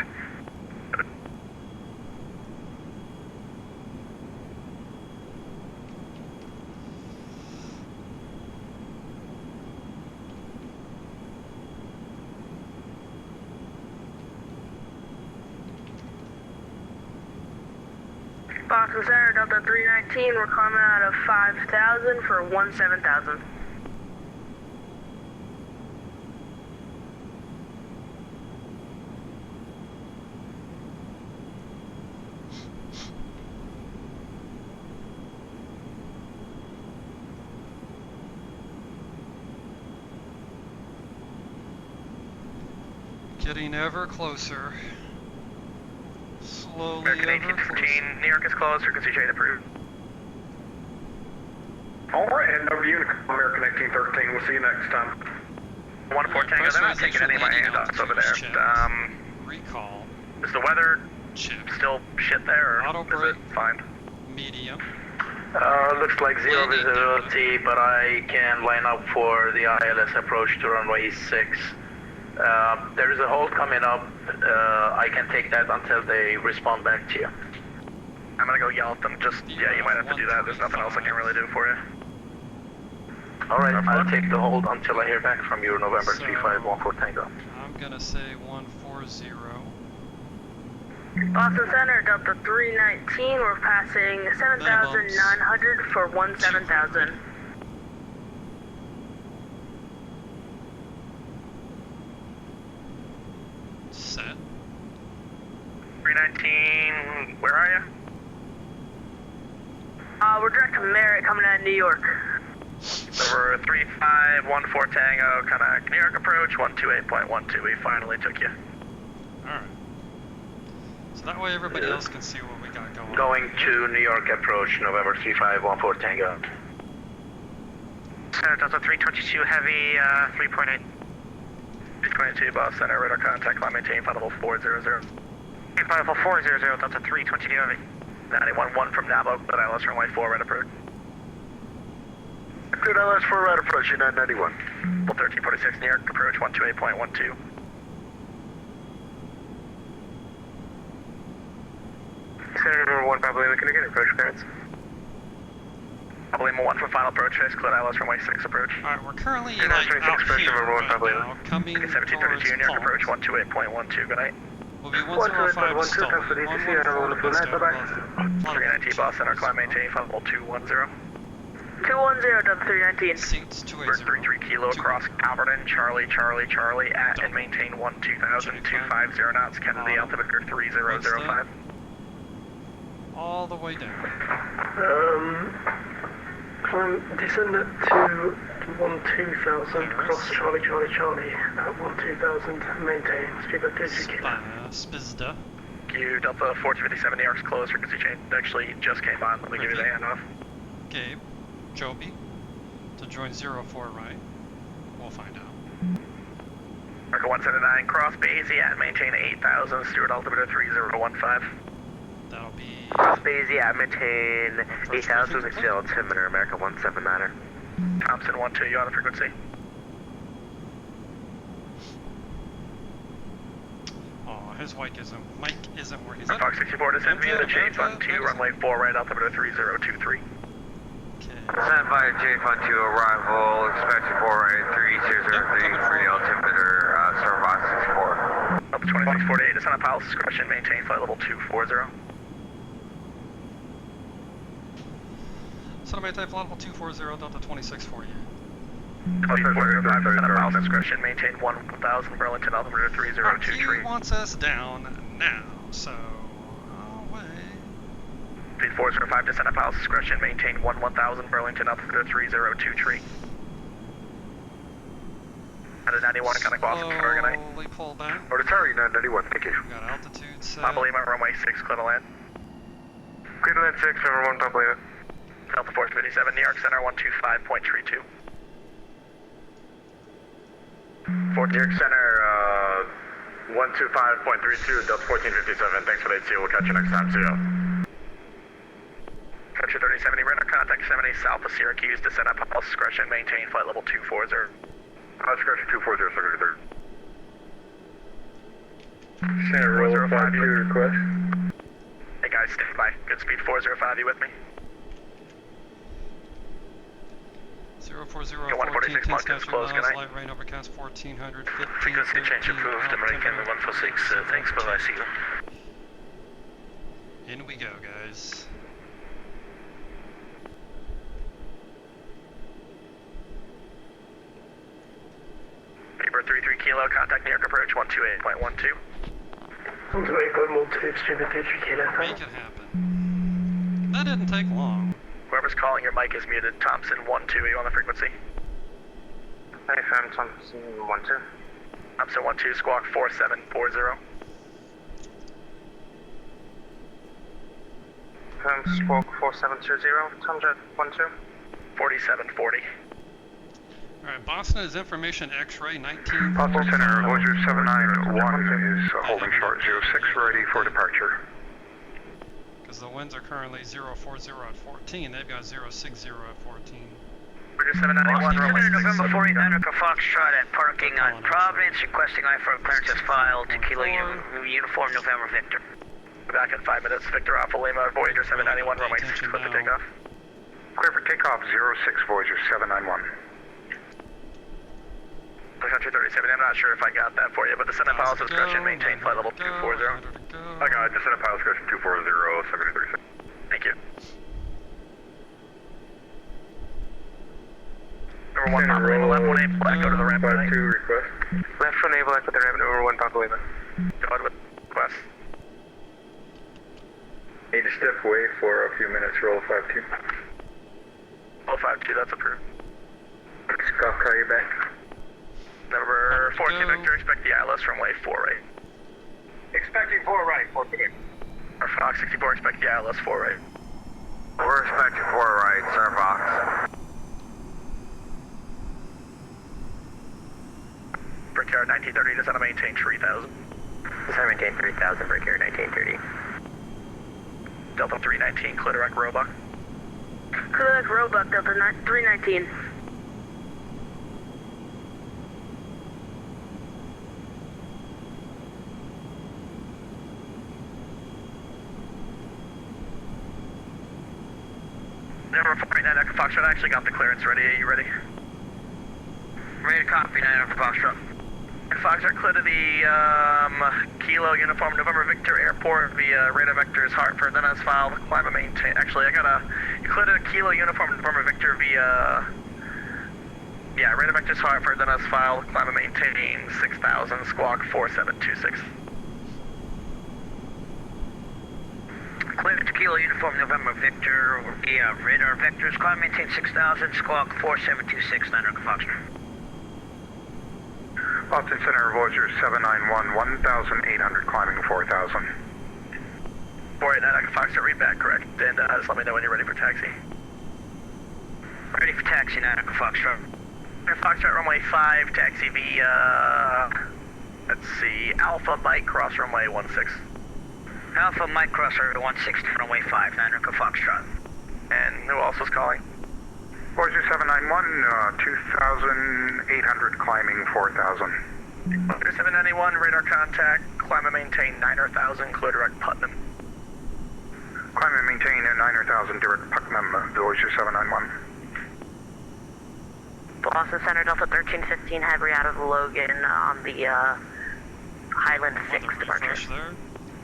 Boston Center, Delta 319, we're climbing out of 5,000 for 17,000. Getting ever closer. Slowly American ever 1815, closer. New York is closer, can see Jade approved. Alright, heading over to Unicom, American 1813. We'll see you next time. 1-4 Tango, they're not taking any of my handoffs over there. Recall. Is the weather Chip. still shit there, or Auto is brake. it fine? Medium. Looks like zero Landing visibility, but I can line up for the ILS approach to runway 6. There is a hold coming up. I can take that until they respond back to you. I'm gonna go yell at them, just, yeah, you might have to do that, there's nothing else I can really do for you. Alright, I'll take the hold until I hear back from you, November So- 3514 Tango. I'm gonna say 140. Boston Center, Delta 319, we're passing 7,900 for 17,000. Set. 319, where are you? We're direct to Merritt coming out of New York. Over 3514 Tango, kinda New York approach, 128.12, we finally took you. Alright. So that way everybody else can see what we got going. Going to New York approach, November 3514 Tango. Center Delta 322 heavy, 3.8. 322 Boston Center, radar contact, climb maintain, flight level 400. Flight level 400, Delta 322 heavy. 91-1 from Nabo, but ILS runway 4, right approach. Good ILS 4 right approach, 991. 1346 New York approach, 128.12. Center number 1 Papa Lima, can I get approach clearance? Papa Lima 1 for final approach, face clear ILS runway 6 approach. Alright, we're currently Good like night, out 26 here number one, right probably. now, coming towards 1732 New York approach, Palms. 128.12, good night. We'll be 105 to stall. 319 Boston Center, climb maintain, flight level 210. 210, Delta 319. Seats Bird 280. 33 Kilo across Alberton, Charlie, at and maintain 12000, 250 knots, Kennedy, altimeter 3005. All the way down. Climb, descend it to 12,000, cross Charlie, at 12,000, maintain, speed of 33 kilo. Spizda. You Delta 4257 New York's closer because you actually just came on. Let me give you the handoff. Gabe. Joby. To join 04 right. We'll find out. Marco 179, cross Basie at maintain 8000, Stewart altimeter 3015. That'll be Cross Basie at maintain First 8,000, briefing exceed altimeter, America 179er. Thompson 12, you on the frequency. oh, his mic isn't working. Is that Fox 64 descend via the J-Fund 2, runway 4 right, altimeter 3023. okay? Stand by J-Fund 2 arrival, expected for right 3033, altimeter, Starbox 64. Delta 2648, descend on Palace discretion, maintain flight level 240. Center maintain flight level 240, Delta 2648. 2405, descend on Palace discretion, maintain 1000, Burlington, altimeter 3023. He wants us down now, so away. Speed 405, descend on Palace discretion, maintain 1000, Burlington, altimeter 3023. At a 91, kind of cross Target night. Slowly pull back. Order Terry 991, thank you. We got altitude set. Papa Lima, runway 6, clear to land. Clear to land 6, number 1 Papa Lima. Delta 457, New York Center, 125.32. New York Center, 125.32, Delta 1457, thanks for the HCO, we'll catch you next time, see ya. Approach 3070, radar contact 70 south of Syracuse, descend at Palace discretion, maintain flight level 240. Oscar 240, Secretary 3rd. Center roll 52 request. Hey guys, stand by. Good speed 405, you with me? 040 Got 146 marked as close, good night. light rain overcast 1400, 15, Frequency change approved, American 146, thanks, but I see you. In we go, guys. Paper 33 Kilo, contact New York approach 128.12. 128.12, Stupid 33 Kilo. Make it happen. That didn't take long. Whoever's calling, your mic is muted. Thompson 1-2, are you on the frequency? FM Thompson 1-2. Thompson 1-2, squawk 4740. Squawk 4720, Tomjet 1-2. 4740. Alright, Boston is information X-ray 19. Boston Center, Voyager 791 is holding short 06, ready for departure. Because the winds are currently 040 at 14, they've got 060 at 14. Voyager 791, Senator November 49 Echo Foxtrot at parking on Providence, requesting I-4 clearance as filed to Kilo Uniform November Victor. Back in 5 minutes, Victor Alpha Lima, Voyager 791, runway 6, clear for takeoff. Clear for takeoff 06, Voyager 791. Country 37, I'm not sure if I got that for you, but the Senate Pilot's discretion, maintain flight level 240. I got the Senate Pilot's discretion 240, Secretary 36. Thank you. Number 1, Papa Lima, left 1-8, black, go to the ramp 52 request. Left 1 black with the ramp, number 1 Papa Lima. Go ahead with request. Need to step away for a few minutes, roll 52. Roll 52, that's approved. Scott, call you back. Number 14 Victor, expect the ILS runway 4 right. Expecting 4 right, 4 Victor. Or Fox 64, expect the ILS 4 right. We're expecting 4 right, Sir Fox. Brickyard 1930, descend to maintain 3000. Descend to maintain 3000, Brickyard 1930. Delta 319, clear direct Roebuck. Clear direct Roebuck, Delta 319. Number 49 Echo Foxtrot, I actually got the clearance ready. Are you ready? Ready to copy, 9 Echo Foxtrot. Foxtrot, clear to the Kilo Uniform November Victor Airport via radar vectors Hartford, then as filed, climb and maintain. Actually, you clear to the Kilo Uniform November Victor via, radar vectors Hartford, then as filed, climb and maintain 6000, squawk 4726. Clear to Kilo Uniform November Victor via radar vectors, climb maintain 6000, squawk 4726, 9 Echo Foxtrot. Boston Center, Voyager 791, 1,800, climbing 4,000. 489 Echo Foxtrot, read back correct, and just let me know when you're ready for taxi. Ready for taxi, 9 Echo Foxtrot. Foxtrot, runway 5, taxi via, Alpha Mike, cross runway 16. Alpha Mike, cross runway 16, runway 5, 9 Echo Foxtrot. And who else was calling? Voyager 791, 2,800, climbing 4,000. Voyager 791, radar contact, climb and maintain 9,000, clear direct Putnam. Climb and maintain 9,000, direct Putnam, Voyager 791. Boston Center, Delta 1315, heavy out of Logan on the Highland 6 departure.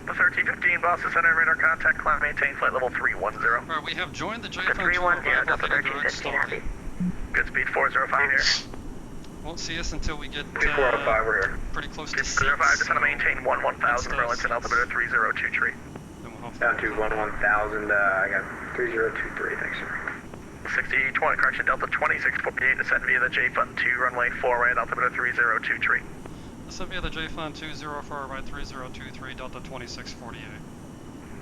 The 1315, Boston Center, radar contact, climb maintain flight level 310. Alright, we have joined the Delta J-Fund 310, Delta 1315, heavy. Good speed 405 here. Won't see us until we get 405, we're here. pretty close to 6. 405, descend to maintain 1000, Burlington, altimeter 3023. Down to 11,000, I got 3023, thanks sir. 6020, correction, Delta 2648, descend via the J-Fund 2, runway 4 right, altimeter 3023. Descend via the J-Fund 204 right 3023, Delta 2648.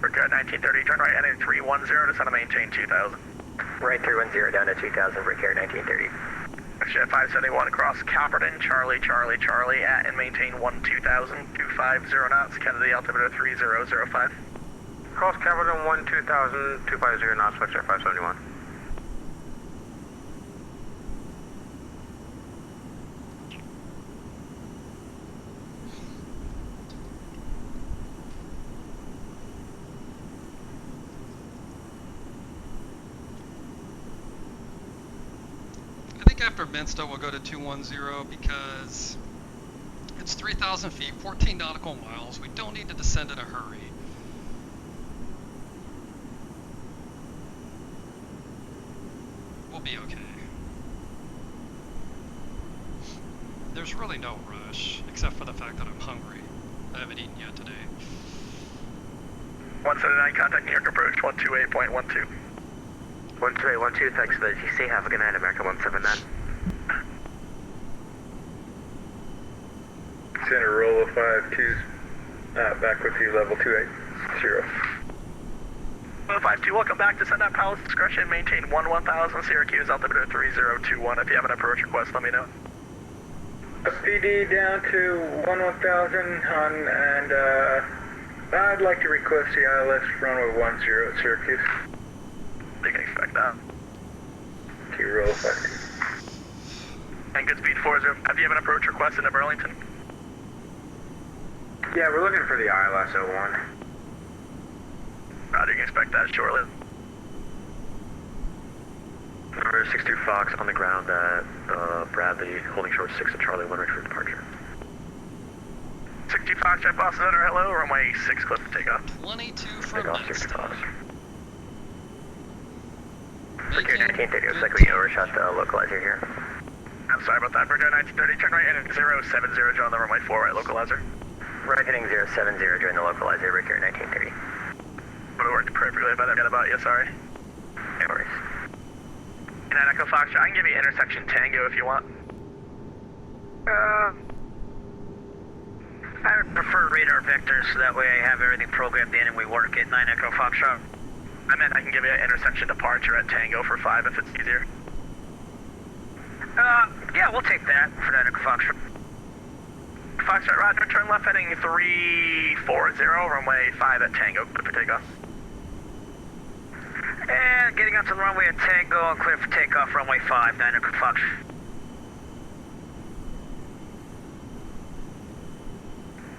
Brickyard 1930, turn right heading 310, descend to maintain 2000. Right 310 down to 2000, Brickyard 1930. Jet 571, across Calverton, Charlie, at and maintain 2000, 250 knots, Kennedy, altimeter 3005. Cross Calverton 2000, 250 knots, Jet 571. think after Minsta we'll go to 210 because it's 3,000 feet, 14 nautical miles. We don't need to descend in a hurry. We'll be okay. There's really no rush, except for the fact that I'm hungry. I haven't eaten yet today. 179, contact New York approach 128.12. 12812, thanks for the GC. Have a good night, America 179. Center roll of 52, back with you, level 280. 52, welcome back. Descend at Palace discretion, maintain 1000 Syracuse, altimeter 3021. If you have an approach request, let me know. PD down to 1000 on, and I'd like to request the ILS runway 10 at Syracuse. You can expect that. Key roll 52. And good speed 40. Have you have an approach request into Burlington? Yeah, we're looking for the ILS 01. Roger, you can expect that shortly. Number 62 Fox on the ground at Bradley, holding short 6 at Charlie, 1 ready for departure. 62 Fox, Jet Boston Center, hello, runway 6 clear for takeoff. 22 from Takeoff 60 Minsta. Fox. Making 1930, looks like good we overshot the localizer here. I'm sorry about that, Bridger 1930, turn right in at 070, join the runway 4 right localizer. Right heading 070, join the localizer, right here at 1930. Would have worked perfectly, but I forgot about you, sorry. No worries. And then Echo Fox, I can give you intersection Tango if you want. I prefer radar vectors, so that way I have everything programmed in and we work it. 9 Echo Foxtrot. I meant I can give you an intersection departure at Tango for 5 if it's easier. Yeah, we'll take that for 9 Echo Foxtrot. Foxtrot, Roger, turn left heading 340, runway 5 at Tango, clear for takeoff. And getting up to the runway at Tango, clear for takeoff, runway 5, 9 Echo Foxtrot.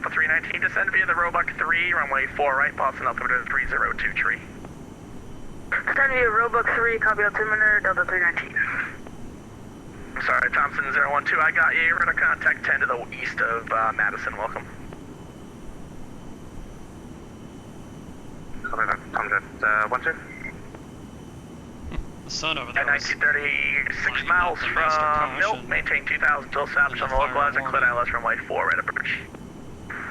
For 319, descend via the Roebuck 3, runway 4 right, Boston altimeter 302 tree. Descend via Roebuck 3, copy altimeter, Delta 319. I'm sorry, Thompson 012, I got you. Radar contact 10 to the east of Madison, welcome. Copy that, Tomjet, 12. The sun over At there was 1936 lighting miles up the master from Milt, caution. maintain 2000 till established on the And the localizer, fire clear warning. ILS runway 4 right approach.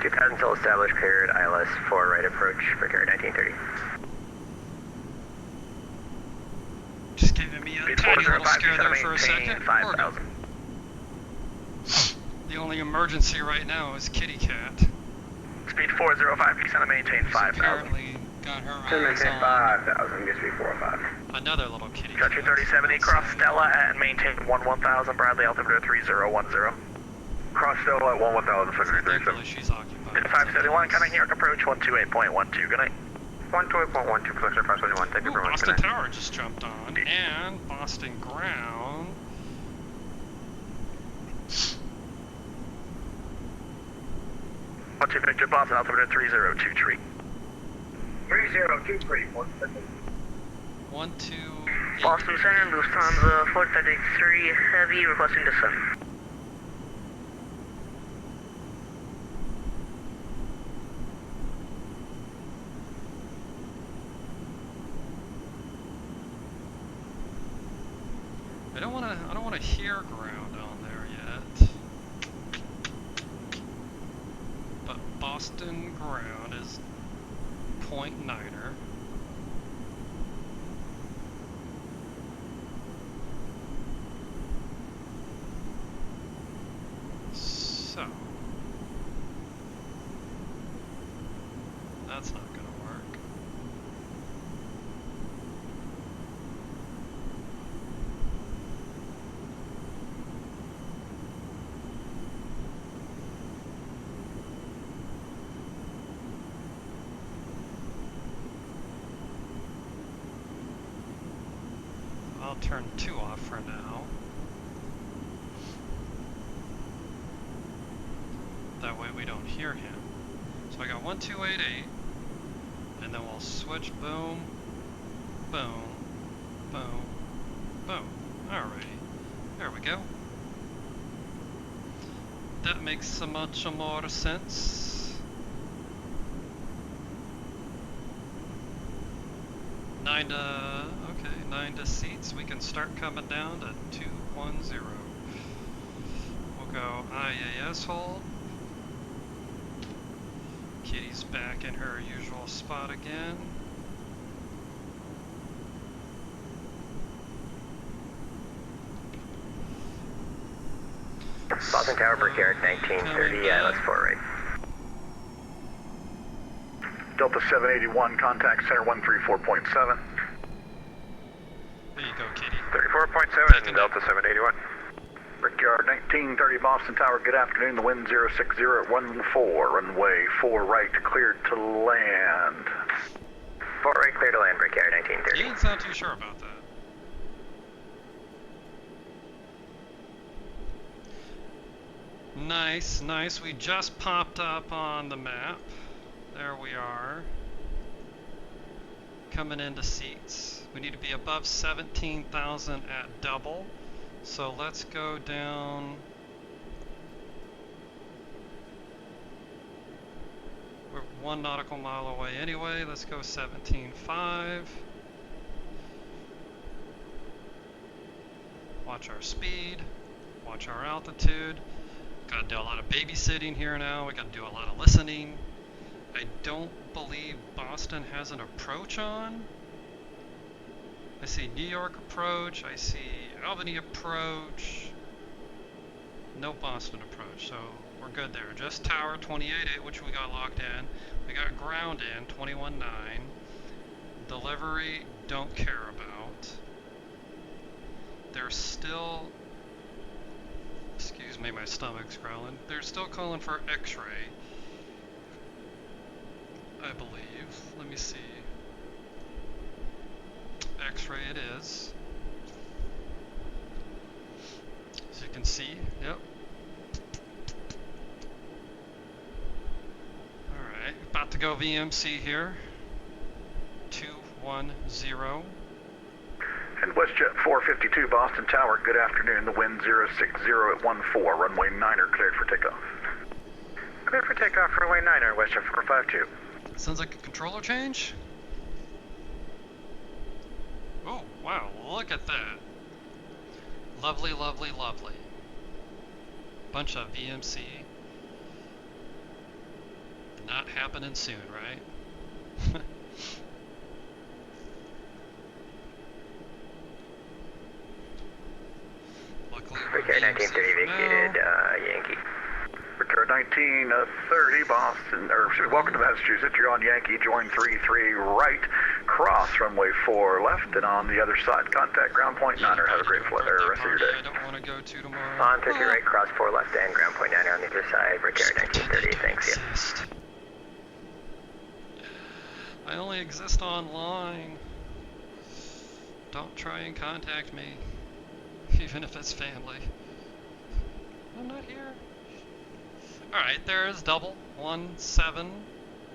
2000 till established, cleared ILS 4 right approach, right here at 1930. just giving me a Speed tiny 405, little scare there descend for a maintain second. 5000. The only emergency right now is Kitty Cat. Speed 405, descend and maintain 5000. Apparently got her eyes Maintain on 5,000, gets me 405. another little kitty Got cat. 23070, cross outside. Stella and maintain 1000, Bradley altimeter 3010. Cross Stella at 1000, Thankfully she's occupied. 571, coming New York approach 128.12, good night. 128.12, Professor 571, thank you Ooh, very much. Boston Good night. Tower just jumped on, and Boston Ground. What's your Victor Boston altimeter 302 tree? 3023, 1, 2, 8. Boston Center, Lufthansa 433, heavy, requesting descent. I don't wanna hear ground on there yet. But Boston Ground is 0.9er. So that's not gonna work. I'll turn 2 off for now. That way we don't hear him. So I got 1288, and then we'll switch boom, boom, boom, boom. Alrighty, there we we go. That makes so much more sense. 9 to seats. We can start coming down to 210. We'll go IAS hold. Kitty's back in her usual spot again. Boston Tower, Brickyard 1930, let's 4 right. Delta 781, contact center 134.7. There you go, Kitty. 34.7, Delta 781. Brickyard 1930, Boston Tower, good afternoon. The wind 060 at 14, runway 4 right, cleared to land. 4 right, clear to land, Brickyard 1930. You didn't sound too sure about that. Nice, nice. We just popped up on the map. There we are. Coming into seats. We need to be above 17,000 at double. So let's go down. We're 1 nautical mile away anyway. Let's go 17.5. Watch our speed. Watch our altitude. Gotta do a lot of babysitting here now. We gotta do a lot of listening. I don't believe Boston has an approach on. I see New York approach. I see Albany approach. No Boston approach, so we're good there. Just Tower 28.8, which we got locked in. We got ground in 21.9. Delivery, don't care about. They're still. Excuse me, my stomach's growling. They're still calling for X-ray, I believe. Let me see. X-ray it is. As you can see, yep. Alright, about to go VMC here. 210. And WestJet 452, Boston Tower, good afternoon. The wind 060 at 14, runway 9er, cleared for takeoff. Clear for takeoff, runway 9er, WestJet 452. Sounds like a controller change. Oh, wow, look at that. Lovely, lovely, lovely. Bunch of VMC. Not happening soon, right? Brickyard 1930 vacated, Yankee. Brickyard 1930, Boston, or welcome to Massachusetts. You're on Yankee, join 33 right, cross runway 4 left, and on the other side, contact ground point 9er. Have a great flight there, rest of your day. I don't want to go to tomorrow. On 30 right, cross 4 left, and ground point 9er on the other side, Brickyard 1930, thanks, yeah. I only exist online. Don't try and contact me. Even if it's family. I'm not here. Alright, there's double. 17.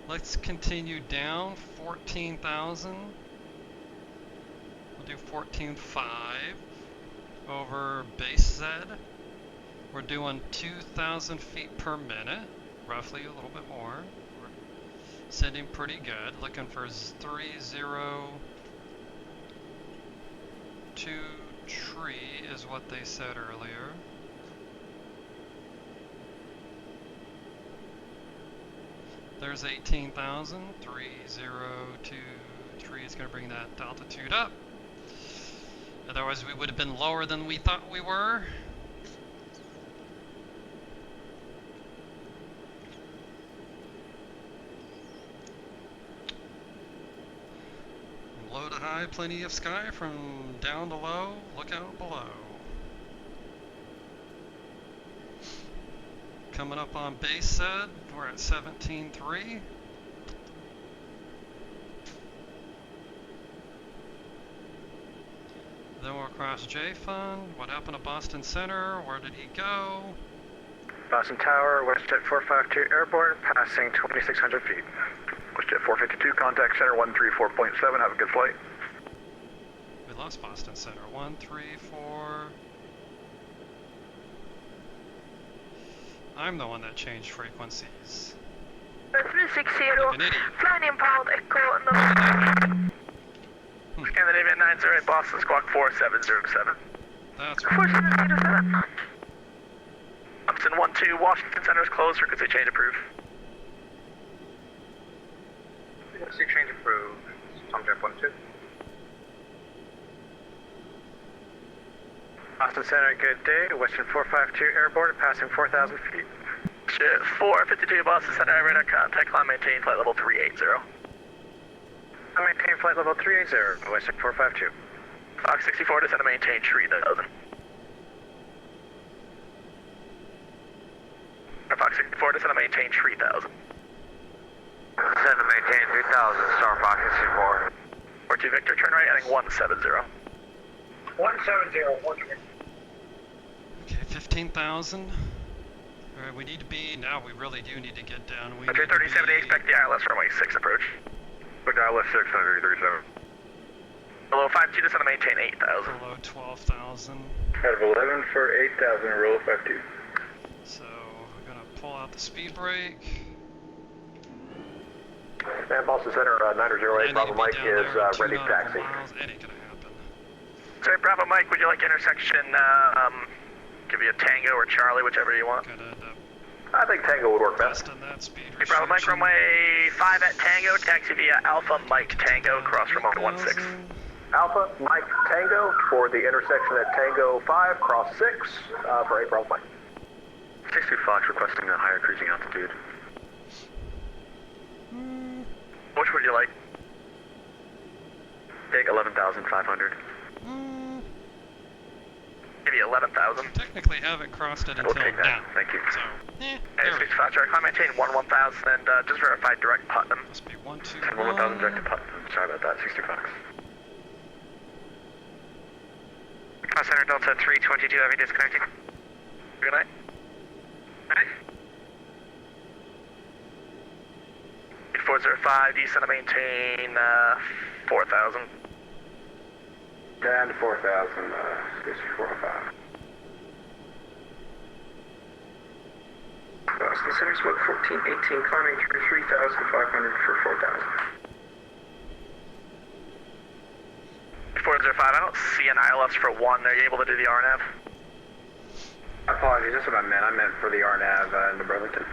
Let's continue down. 14,000. We'll do 14.5 over base Z. We're doing 2,000 feet per minute. Roughly a little bit more. We're sending pretty good. Looking for 302 tree is what they said earlier. There's 18,000. 3023 is going to bring that altitude up. Otherwise we would have been lower than we thought we were. Low to high, plenty of sky. From down to low, look out below. Coming up on base set, we're at 17.3. Then we'll cross J-Fund. What happened to Boston Center? Where did he go? Boston Tower, WestJet 452 airborne, passing 2,600 feet. WestJet 452, contact center 134.7, have a good flight. We lost Boston Center. 134. I'm the one that changed frequencies. 360, Like an idiot. flying impound, Echo, Scandinavian 908, Boston Squawk 4707. That's 4707. Thompson 12, Washington Center is closed, frequency change approved. Frequency change approved. Tomjump 12. Boston Center, good day. Western 452 airborne, passing 4,000 feet. Shit, 452 Boston Center, radar contact, climb maintain, flight level 380. Maintain flight level 380, Western 452. Fox 64, descend to maintain 3000. Fox 64, descend to maintain 3000. Descend to maintain 3,000, Star Fox 64. 42 Victor, turn right, heading 170. 170, 1 okay. 15,000. All right, we need to be now. We really do need to get down. We need 3070, expect the ILS runway 6 approach. Book ILS 6 on 337. Below 52, descend to maintain 8000. below 12,000. Out of 11 for 8,000, roll 52. So we're gonna pull out the speed brake. And Boston Center, 908, Bravo Mike is ready to taxi. Miles. It ain't gonna happen. Sorry, Bravo Mike, would you like intersection, give you a Tango or Charlie, whichever you want? Gonna end up I think Tango would work best. busting that speed Hey, Bravo Mike, restriction. runway 5 at Tango, taxi via Alpha Mike Tango, cross from 16. Alpha Mike Tango for the intersection at Tango 5, cross 6 for 8 Bravo Mike. 62 Fox requesting a higher cruising altitude. Which would you like? Take 11,500. Give you 11,000. Technically haven't crossed it We'll until take that. now. Thank you. So, Hey, there we 65 Charlie, climb maintain 1000 and just verify direct Putnam. must be 1, 2, 10 1000 direct to Putnam. Sorry about that, 62 Fox. Center Delta 322, heavy disconnecting. Good night. Night. 405, descend to maintain 4,000. Down to 4,000, 6405. Boston Center, smoke 1418, climbing through 3,500 for 4,000. 405, I don't see an ILS for 1. Are you able to do the RNAV? Apologies, that's what I meant. I meant for the RNAV into Burlington.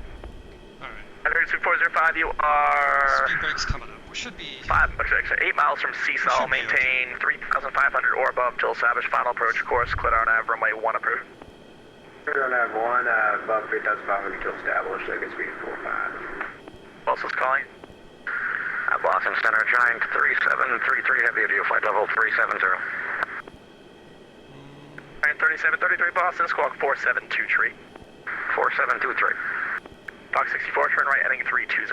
Alright. 405, you are Speed brake's coming up. We should be 8 miles from Seesaw, maintain 3,500 or above till Savage final approach course, clear RNAV, runway 1 approved. RNAV 1, above 3,500 till established, so it gets speed 45. Pulse is calling. Boston Center, Giant 3733, heavy audio, flight level 370. Giant 3733, Boston, squawk 4723. 4723. Fox 64, turn right, heading 320.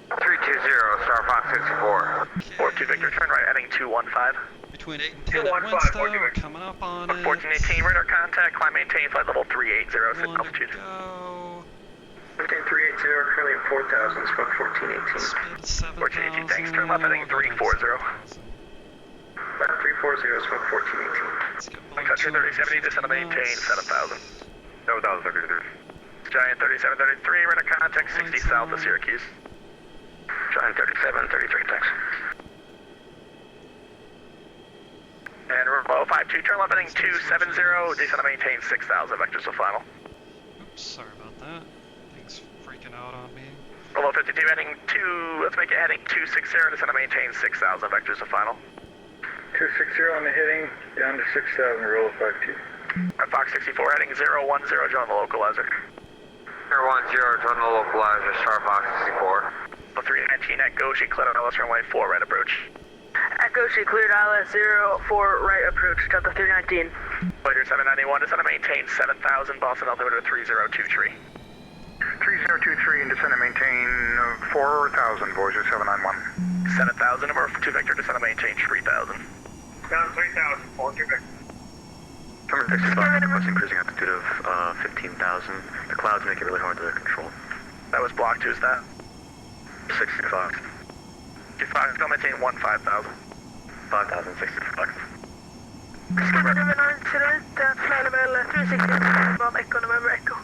320, Star Fox 64. 42 Victor, turn right, heading 215. between 8 and 10 at Winston. We're coming up on it. 1418, radar contact, climb maintain, flight level 380, set One to altitude. go. Maintain 380, currently at 4,000, smoke 1418. Speed 7,000. 1418, thanks, turn left, heading 340. 340, smoke 1418. Let's get below Country 3070, descend to maintain 7,000. 7,033. Giant 3733, radar contact 60 south of Syracuse. Giant 3733, thanks. And Remote 52, turn left heading 270, descend to maintain 6,000, vectors of final. Oops, sorry about that. Thing's freaking out on me. Remote 52 heading 2, let's make it heading 260, descend to maintain 6,000, vectors of final. 260 on the heading, down to 6,000, roll 52. Fox 64 heading 010, join the localizer. 010, join the localizer, Star Fox 64. 319 at Goshi, clear ILS runway 4, right approach. At Goshi, cleared ILS 04, right approach, Delta 319. Voyager 791, descend to maintain 7,000, Boston altimeter 3023. 3023 and descend to maintain 4,000, Voyager 791. 7,000 over 2 Victor, descend to maintain 3,000. Down 3,000, 42 Victor. Number 65, requesting cruising altitude of 15,000. The clouds make it really hard to control. That was blocked, who's that? 65. 25, go maintain 15,000. 5,065. Scanner number 9, fly level 360, Bob Echo, November Echo.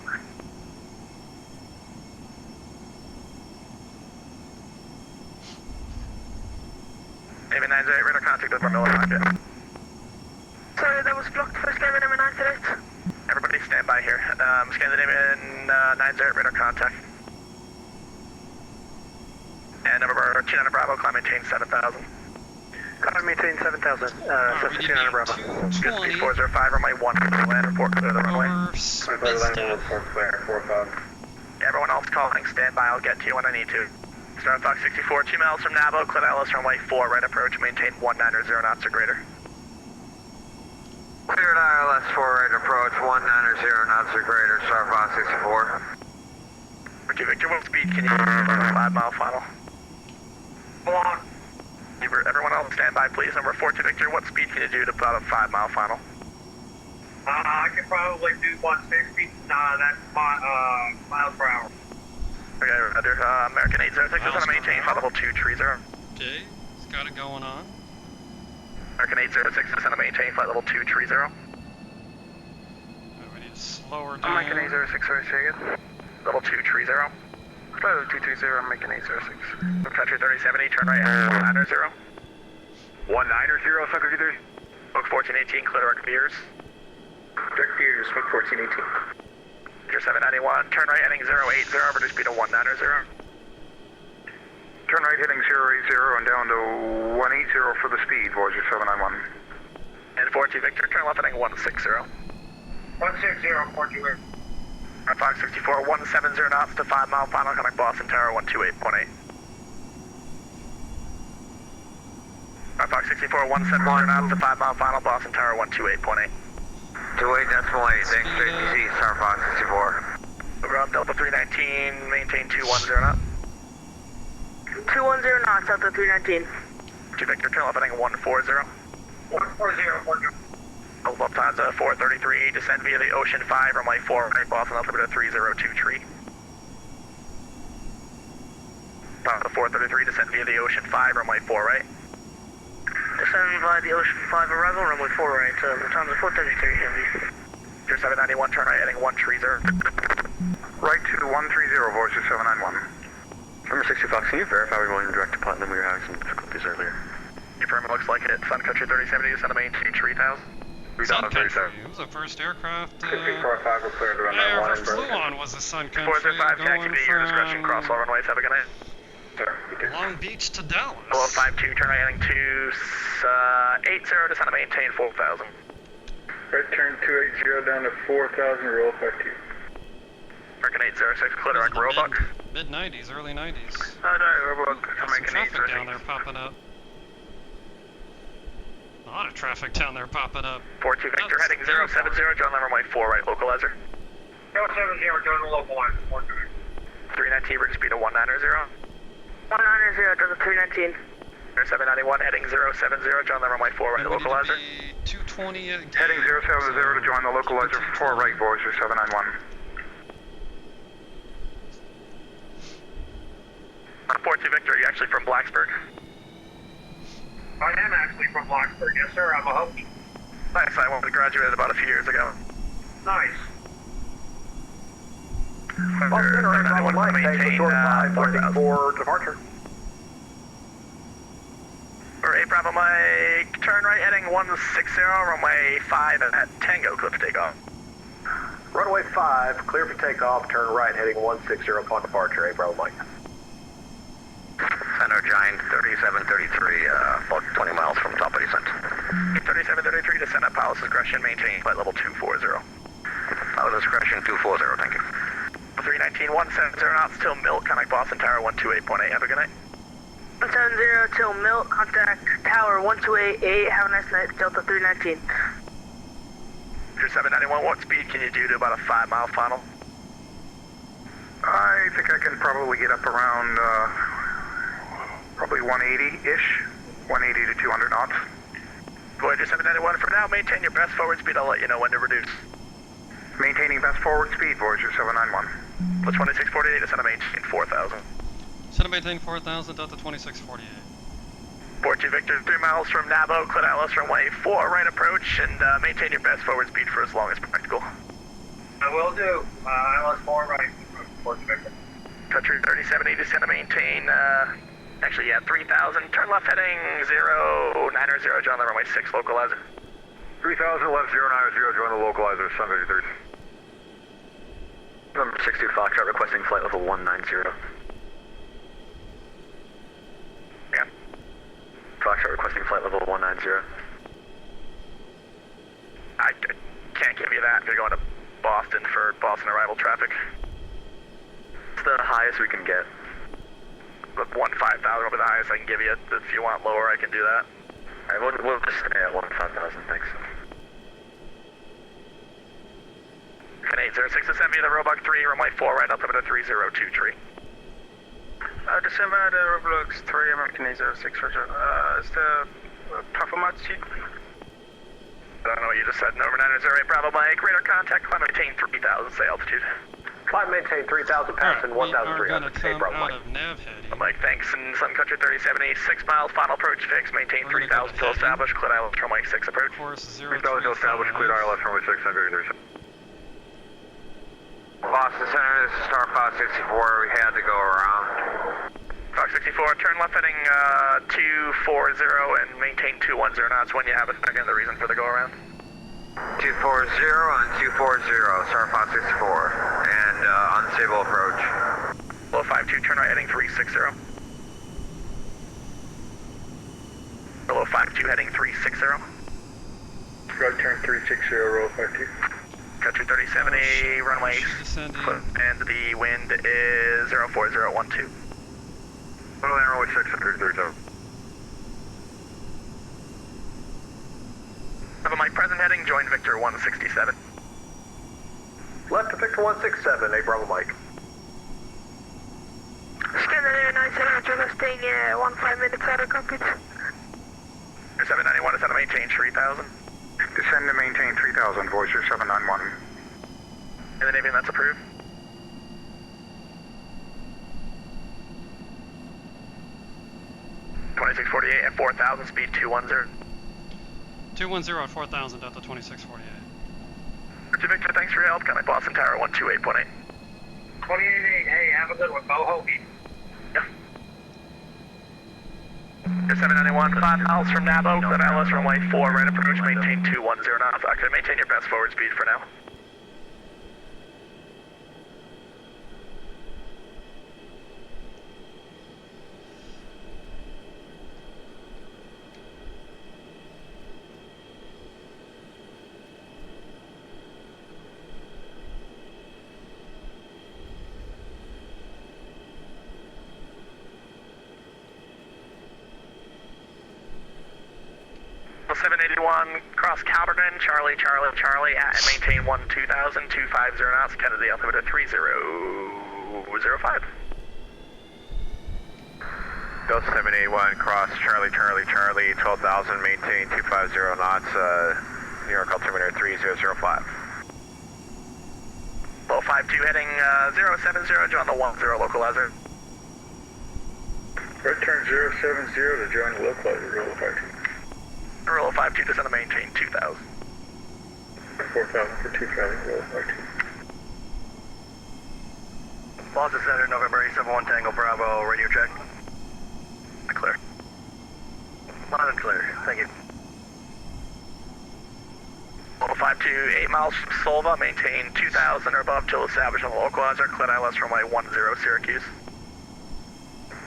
98, radar contact over Miller Pocket. Sorry, that was blocked for Scandinavian 98. Everybody stand by here. Scandinavian 90, radar contact. And number 29 Bravo, climb maintain 7,000. Climb maintain 7,000, Alright, we need 29 Bravo. Good speed 405, runway 1, land report clear the runway. Everyone else calling, stand by, I'll get to you when I need to. Star Fox 64, 2 miles from Nabo, clear ILS runway 4, right approach, maintain 190 knots or greater. Cleared ILS 4, right approach, 190 knots or greater, Star Fox 64. Victor, what speed can you do for a 5 mile final? Block. Everyone else stand by, please. Number 42 Victor, what speed can you do to about a 5 mile final? I can probably do 160. That's miles per hour. Okay, other American 806 is going to maintain flight level 230. Okay, he's got it going on. American 806 is going to maintain flight level 230. Alright, we need to slow her down. American 806, sorry, say again. Level 230. Level 230, American 806. Country 3070, turn right at 190. 190, Sucker 23. Book 1418, clear direct gears. Direct gears, smoke 1418. Your 791, turn right heading 080, reduce speed to 190. Turn right heading 080 and down to 180 for the speed, Voyager 791. And 42 Victor, turn left heading 160. 160, 42. Fox 64, 170 knots to 5 mile final, connect Boston Tower 128.8. Fox 64, 170 knots to 5 mile final, Boston Tower 128.8. 28.8, thanks, JTC, Star Fox 64. Ground Delta 319, maintain 210 knots. 210 knots, Delta 319. 2 Victor, turn left heading 140. 140, 40. Hold up times 433, descend via the Ocean 5, runway 4, right, Boston altimeter 302 tree. Top of 433, descend via the Ocean 5, runway 4, right. Descend via the Ocean 5 arrival, runway 4 right, times 433 heavy. Your 791, turn right heading 130. Right to 130, Voyager 791. Number 60 Fox, can you verify we're going direct to Platinum? We were having some difficulties earlier. Confirm it looks like it. Sun Country 3070, descend to maintain 3000. Sun Country. It was the first aircraft. 645, we're cleared to run I that ever flew on was the Sun Country. 405, taxi to your discretion, from cross all runways. Have a good night. Sir, Long Beach to Dallas. Below 52, turn right heading 280, descend to maintain 4000. Right turn 280 down to 4,000, roll 52. American 806, clear direct Roebuck. Mid 90s, early 90s. Oh no, Roebuck, Got some American traffic 806. down there popping up. A lot of traffic down there popping up. 42 Victor, heading 070, John Lemmer, runway 4 right, localizer. 070, join the localizer. 319, reduce speed to 190. 190, Delta 319. Your 791, heading 070, John Lemmer, runway 4 right, localizer. 220 again. heading 070 to join the localizer 4 right, Voyager 791. 42 Victor, are you actually from Blacksburg? I am actually from Blacksburg, yes sir, I'm a Hokie. Nice, I went to graduate about a few years ago. Nice. Boston, right, Bravo Mike, thanks for short 5, landing for departure. Alright, Bravo Mike, turn right heading 160, runway 5 at Tango, clear for takeoff. Runway 5, clear for takeoff, turn right heading 160 upon departure, Bravo Mike. Center Giant 3733, about 20 miles from top of descent. 3733, descend at Palace Discretion, maintain flight level 240. Palace Discretion 240, thank you. 319, 170 knots till Milt, connect Boston Tower 128.8, have a good night. 170 till Milt, contact Tower 1288, have a nice night, Delta 319. Your 791, what speed can you do to about a 5 mile final? I think I can probably get up around, probably 180-ish, 180 to 200 knots. Voyager 791, for now, maintain your best forward speed, I'll let you know when to reduce. Maintaining best forward speed, Voyager 791. Plus 2648, descend to maintain 4000. Set to maintain 4,000, Delta 2648. 42 Victor, 3 miles from Nabo, clear ILS runway 4, right approach, and maintain your best forward speed for as long as practical. I will do. ILS 4 right, 42 Victor. Country 3070, descend to maintain Actually, yeah, 3000. Turn left heading 090, John, the runway 6, localizer. 3000 left 090, join the localizer, Sun 53. Number 62 Foxtrot requesting flight level 190. Yeah. Foxtrot requesting flight level 190. I can't give you that if you're going to Boston for Boston arrival traffic. It's the highest we can get. Look, 15,000 will be the highest I can give you. If you want lower, I can do that. Alright, we'll just stay at 15,000, thanks. An 806 to send me the Roebuck 3, runway 4, right altimeter 302 tree. December, the Roblox 3, American 806, Roger. Is the performance sheet? I don't know what you just said. Over 908 Bravo Mike. Radar contact. Climb maintain 3,000. Say altitude. Climb maintain 3,000, passing 1,300. Hey, Bravo Mike. Mike, thanks. In Sun Country 37A, 6 miles. Final approach fixed. Maintain 3,000 till established. Cleared ILS runway 6 approach. 3,000 till established. Cleared ILS runway 6. Sun Country 37. Boston Center, this is Star Fox 64. We had to go around. Fox 64, turn left heading 240 and maintain 210 knots when you have it. Again, the reason for the go around. 240 and 240, Star Fox 64. And unstable approach. Low 52, turn right heading 360. Below 52, heading 360. Right turn 360, roll 52. Country 37A, runway, and the wind is 04012. Total land runway 637. Have a Mike present heading, join Victor 167. Left to Victor 167, hey, Bravo Mike. Scanner 97, requesting 15 minutes out of cockpit. 791, descend to maintain 3,000. Descend to maintain 3,000, Voyager 791. In the Navy, that's approved. .2648 at 4,000, speed 210. 210 at 4,000, Delta 2648. Richard Victor, thanks for your help. Contact Boston Tower 128.8. 28.8, hey, have a good one. Go Hokie. Yeah. 791, 5 miles from Nabo, clear ILS runway 4, right approach, maintain 210 knots. Okay, maintain your best forward speed for now. Well, 781, cross Calverton, Charlie, at and maintain 2,000, 250 knots, Kennedy, altimeter 3005. Delta 781, cross Charlie, 12,000, maintain 250 knots, New York altimeter 3005. Low 52 heading 070, join the 10 localizer. Right turn 070 to join the localizer, roll 52. Roll 52, descend to maintain 2,000. 4,000 for 2,000, roll 52. Boston Center, November 871 Tango Bravo, radio check. Clear. Loud and clear, thank you. Level 52, 8 miles from Solva, maintain 2,000 or above till established on the localizer, cleared ILS runway 10 Syracuse.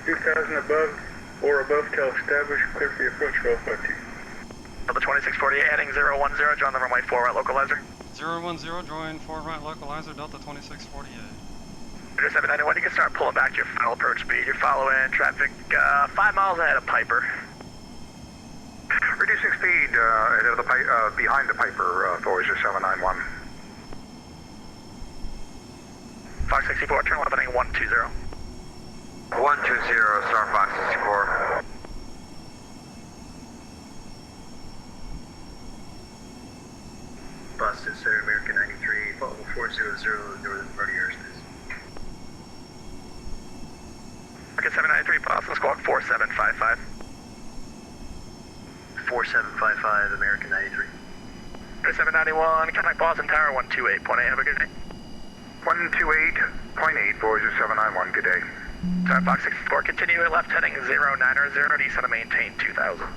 2,000 above or above till established, clear for the approach, roll 52. The 2648 heading 010, join the runway 4 right localizer. 010, join 4 right localizer, Delta 2648. 791, you can start pulling back to your final approach speed. You're following traffic 5 miles ahead of Piper. Reducing speed ahead of the behind the Piper, Voyager 791. Fox 64, turn left heading 120. 120, Star Fox 64. Boston Center, American 93, level 400, northern part of your airspace. American 793, Boston Squawk 4755. 4755, American 93. 791, contact Boston Tower 128.8, have a good day. 128.8, Voyager 791, good day. Star Fox 64, continue left heading 090, descend to maintain 2000.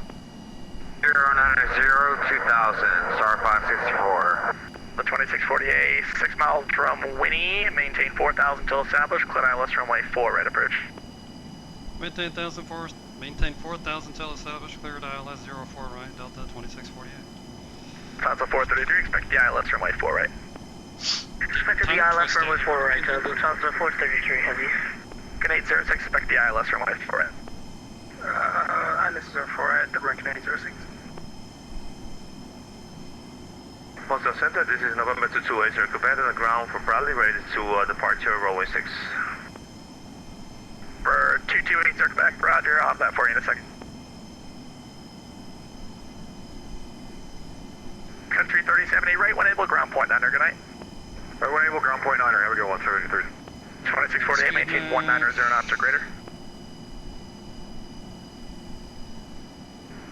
090, 2000, Star Fox 64. The 2648, 6 miles from Winnie, maintain 4000 till established, clear ILS runway 4 right approach. Maintain 4,000 till established, cleared ILS 04 right, Delta 2648. Tonsil 433, expect the ILS runway 4 right. Expected the ILS runway 4 right, Lufthansa 433 heavy. Canadian 06, expect the ILS runway 4 right. ILS 04 right, the Canadian 06. Moscow Center, this is November 2280, Quebec on the ground for Bradley, ready to departure runway 6. For 228 Quebec, roger, I'll have that for you in a second. Country 3070, right, 1 able, ground point 9er, good night. Right, 1 able, ground point 9er, have a good one, 30. 2648, maintain 190 knots or greater.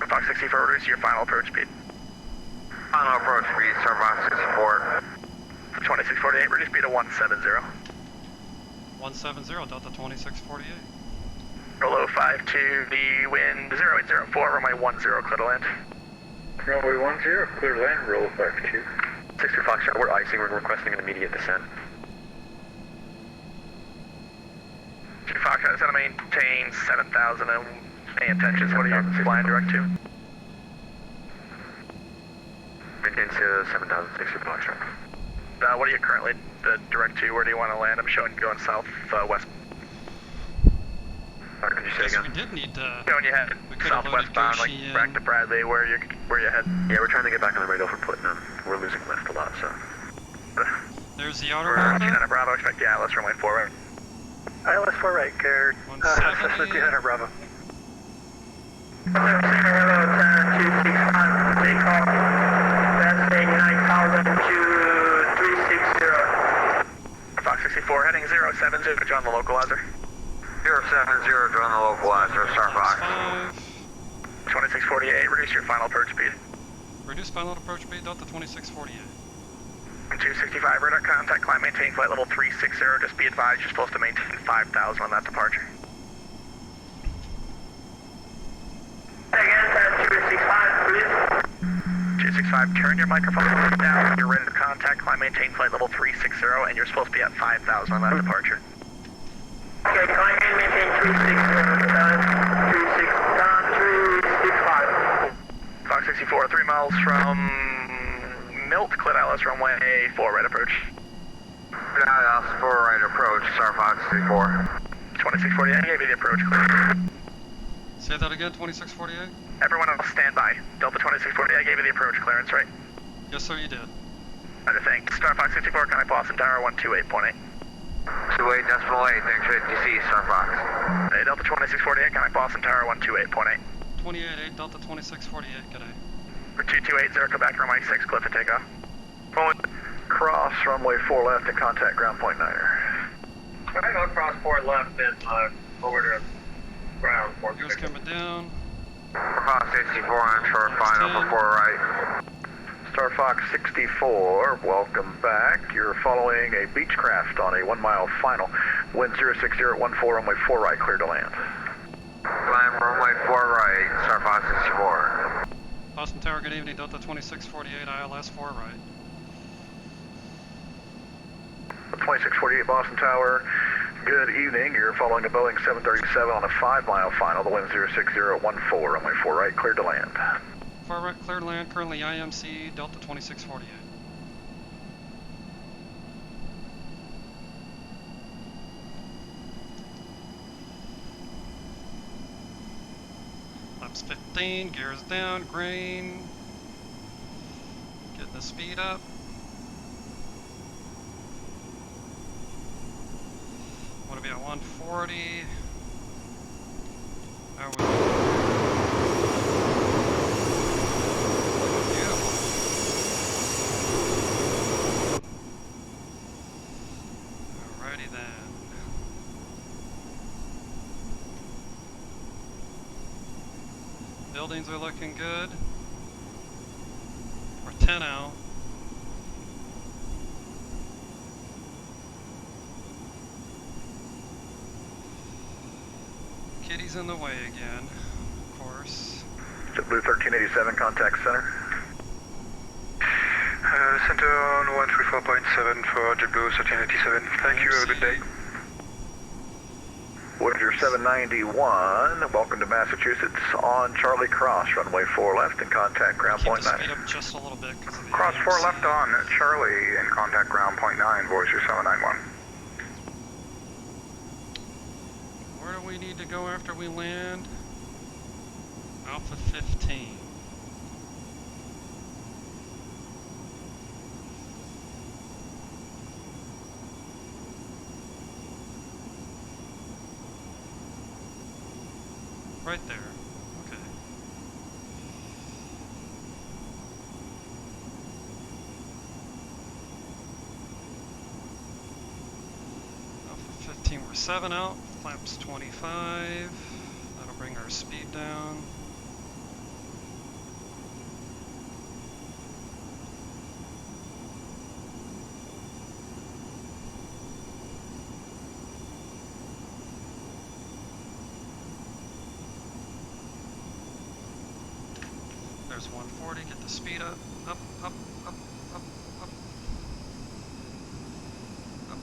Fox 64, reduce your final approach speed. Final approach speed, Star Fox 64. 2648, reduce speed to 170. 170, Delta 2648. Roll 52, the wind 0804, runway 10, clear to land. Runway 10, clear to land, roll 52. 60 Foxtrot, we're icing, we're requesting an immediate descent. 2 Foxtrot is going to maintain 7,000 and pay attention. What are you flying direct to? Maintain to 7,060 Foxtrot. What are you currently direct to? Where do you want to land? I'm showing you going southwest. Could you say again? We did need to. Showing you head southwestbound, like back to Bradley. Where you head? Yeah, we're trying to get back on the radio for putting them. We're losing lift a lot, so. There's the outer one. one. Bravo, expect the ILS runway 4 right. ILS 4 right, cleared. Cessna 200 Bravo. 010, 265, takeoff. Passing 9,000 to 360. Fox 64, heading 070, John the localizer. 070, join the localizer, Star Fox. 2648, reduce your final approach speed. Reduce final approach speed, Delta 2648. 265, radar contact, climb, maintain flight level 360, just be advised you're supposed to maintain 5,000 on that departure. Again, 265, please. 265, turn your microphone down, you're ready to contact, climb, maintain flight level 360, and you're supposed to be at 5,000 on that departure. Okay, climb and maintain 360, done, 365. Fox 64, 3 miles from Milt, clear ILS runway 4 right approach. ILS 4 right approach, Star Fox 64. 2648, I gave you the approach clear. Say that again, 2648? Everyone else stand by. Delta 2648, I gave you the approach clearance, right? Yes, sir, you did. Roger, thanks. Star Fox 64, Connect Boston Tower 128.8. 28.8, thanks for ATC, Star Fox. Hey, Delta 2648, Connect Boston Tower 128.8. 28.8, Delta 2648, good day. For 2280, Quebec, runway 6, clear for takeoff. Cross, runway 4 left and contact ground point 9er. Alright, I'll cross 4 left and over to ground 4. Just coming down. Fox 64 on short final for 4 right. Star Fox 64, welcome back. You're following a Beechcraft on a 1 mile final. Wind 06014, runway 4 right, clear to land. Climb runway 4 right, Star Fox 64. Boston Tower, good evening, Delta 2648, ILS 4 right. 2648 Boston Tower, good evening. You're following a Boeing 737 on a 5 mile final. The wind 06014, runway 4 right, cleared to land. 4 right, cleared to land, currently IMC, Delta 2648. Laps 15, gears down, green. Getting the speed up. Want to be at 140. There we go. Beautiful. Alrighty then. Buildings are looking good. We're 10 out. Kitty's in the way again, of course. JetBlue 1387, contact center. Center on 134.7 for JetBlue 1387. Thank you, have a good day. Voyager 791, welcome to Massachusetts on Charlie Cross, runway 4 left and contact ground point 9. Speed up just a little bit. Cross 4 left on Charlie and contact ground point 9, Voyager 791. Where do we need to go after we land? Alpha 15. Right there. Okay. Alpha 15, we're 7 out. Flaps 25. That'll bring our speed down. There's 140, get the speed up, up, up, up, up, up, up.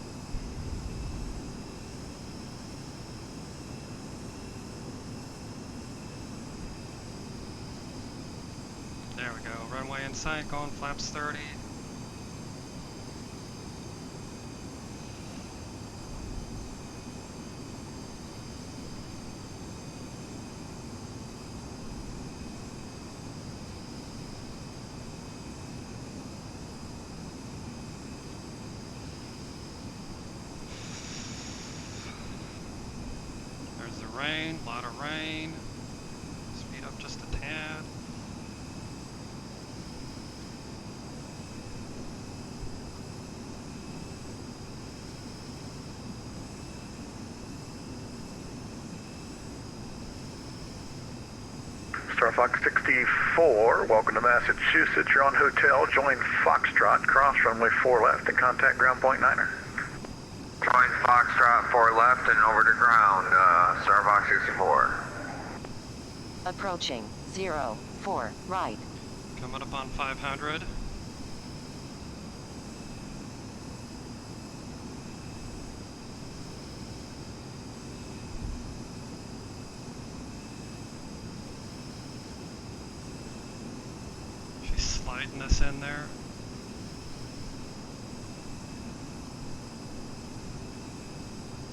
There we go, runway in sight, going flaps 30. Rain, a lot of rain. Speed up just a tad. Star Fox 64, welcome to Massachusetts. You're on hotel, join Foxtrot, cross runway 4 left and contact ground point 9er. Join Foxtrot 4 left and over to ground, Star Fox 64. Approaching 04 right. Coming up on 500. She's sliding us in there.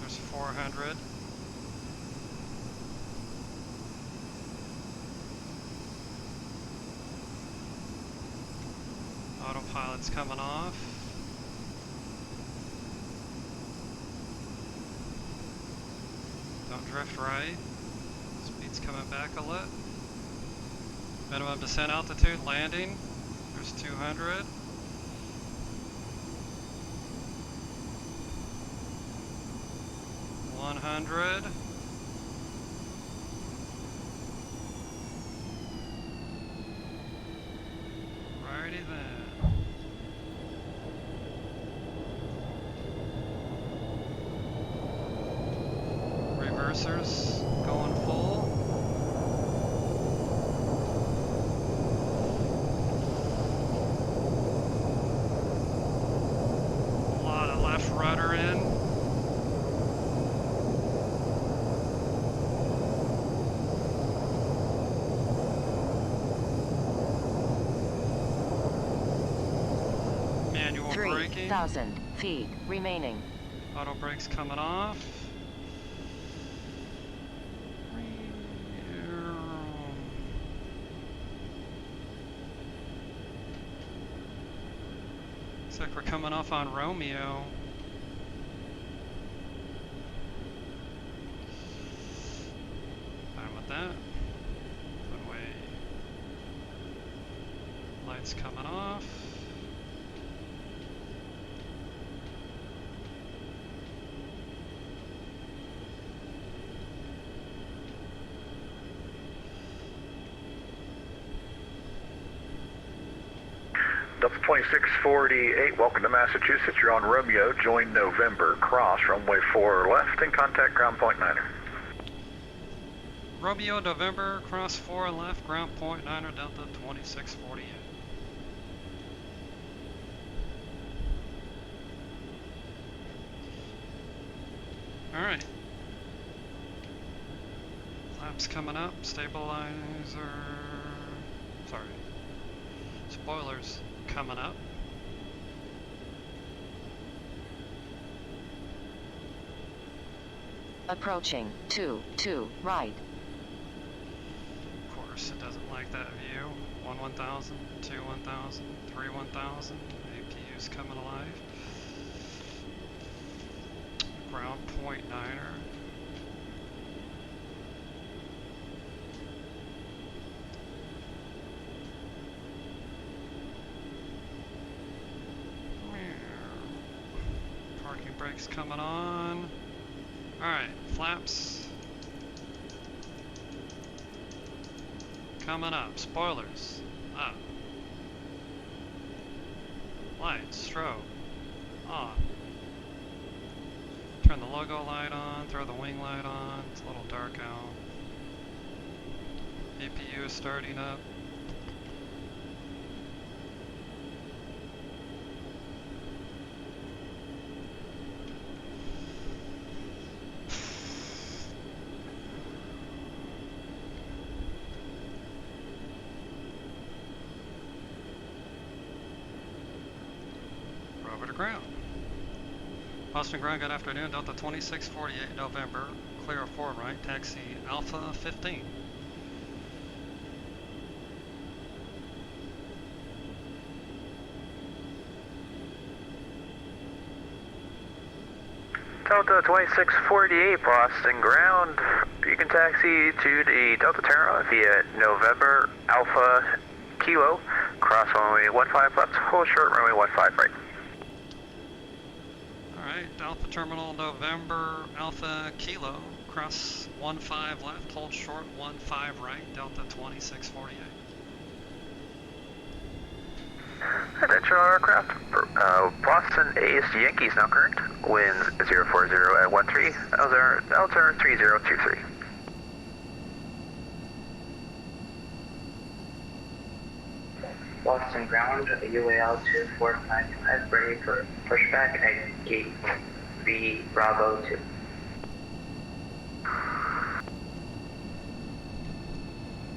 There's 400. Autopilot's coming off. Don't drift right. Speed's coming back a lit. Minimum descent altitude, landing. There's 200. $100. Righty then. Reversers going full. A lot of left rudder in. Manual braking. 3,000 feet remaining. Auto brakes coming off. Looks like we're coming off on Romeo. Fine with that. Runway. Lights coming off. Delta 2648, welcome to Massachusetts. You're on Romeo, join November, cross runway 4 left and contact ground point 9er. Romeo November, cross 4 left, ground point 9er Delta 2648. Alright. Flaps coming up, stabilizer, sorry, spoilers coming up. Approaching, 2, right. Of course, it doesn't like that view. 1 1000, 2 1000, 3 1000, APU's coming alive. Ground point 9er. Parking brakes coming on. Alright, flaps. Coming up, spoilers. Up. Lights, strobe. On. Turn the logo light on, throw the wing light on. It's a little dark out. APU is starting up. We're over to ground. Boston ground, good afternoon. Delta 2648 November. Clear 4 right. Taxi Alpha 15. Delta 2648 Boston ground. You can taxi to the Delta Terra via November Alpha Kilo. Cross runway 15 left, hold short runway 15 right. Alright, Alpha Terminal November Alpha Kilo. Cross 15 left, hold short 15 right, Delta 2648. Attention all aircraft. Boston AST Yankees now current. Winds 040 at 13. Alter 3023. Boston ground, UAL 2455, ready for pushback at gate B Bravo 2.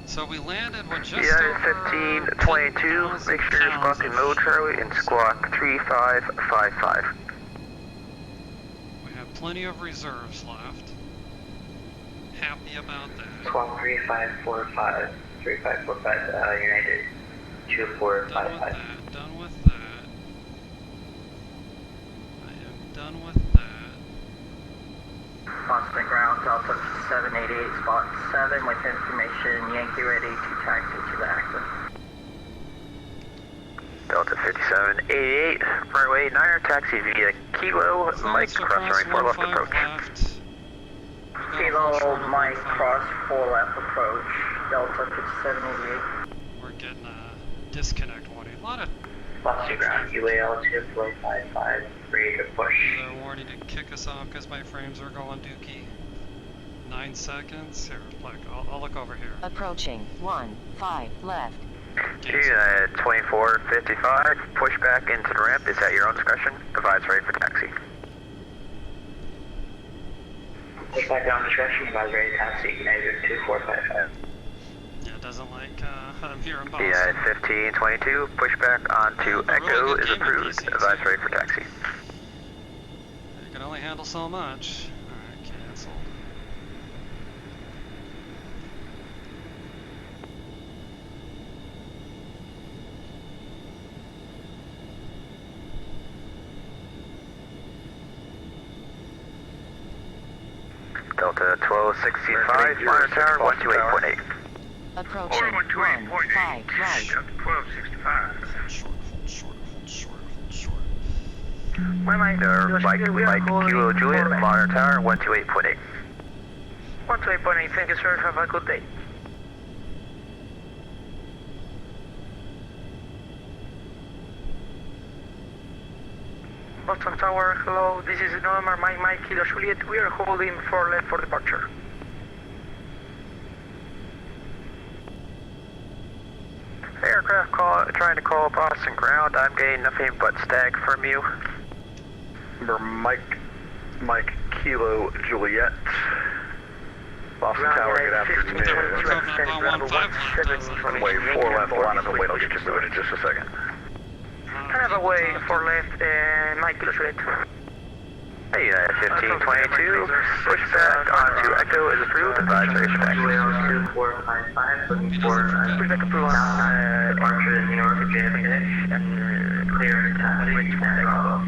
So we landed with just Yeah, 1522, make sure you're squawking low Charlie and squawk 3555. We have plenty of reserves left. Happy about that. Squawk 3545, 3545, United 2455. Done with that. I am done with that. Boston ground, Delta 788, spot 7 with information, Yankee ready to taxi to the axis. Delta 5788, runway 9er, taxi via Kilo, Mike, cross runway 4 left approach. Kilo, Mike, cross 4 left approach, Delta 5788. We're getting a disconnect warning. A lot of Boston ground, UAL 2455, ready to push. another warning to kick us off because my frames are going dookie. 9 seconds. Here, like, I'll look over here. Approaching, 15 left. G 2455, push back into the ramp is at your own discretion. Advise ready for taxi. Push back down discretion, advise ready to taxi, United 2455. Yeah, it doesn't like I'm here in Boston. Yeah, 1522, push back onto Echo is approved. Advise ready for taxi. You can only handle so much. Alright, canceled. Delta 1265, Monitor Tower 128.8. Approaching, 15 right. Delta 1265. Mike Kilo Juliet, Monitor Tower 128.8. 128.8, thank you sir, have a good day. Boston Tower, hello, this is November Mike Kilo Juliet, we are holding 4 left for departure. aircraft trying to call Boston ground. I'm getting nothing but stag from you. Number Mike Kilo Juliet. Boston Tower, good afternoon. Runway 4 left, line up and wait, I'll get you moving in just a second. Runway 4 left, Mike Kilo Juliet. Hey, 1522, push back onto Echo is approved, advisory taxi. 2455, looking for departure in New York at JFK, and clear taxi, takeoff.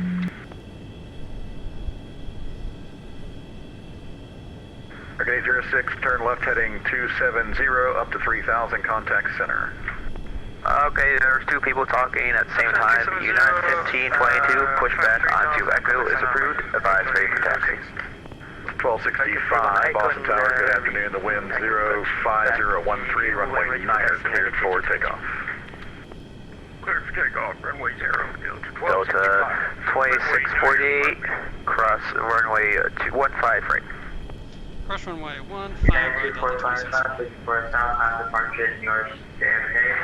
Okay, 06, turn left heading 270 up to 3000, contact center. Okay, there's two people talking at the same time. United 1522, push back onto Echo is approved, advisory for taxi. 1265, Boston Tower, good afternoon. The wind 05013, runway 9er, cleared for takeoff. Cleared for takeoff, runway 0, Delta 2648, cross runway 15 right. Cross runway 15 right, Delta 26. Looking for a southbound departure in New York, JFK.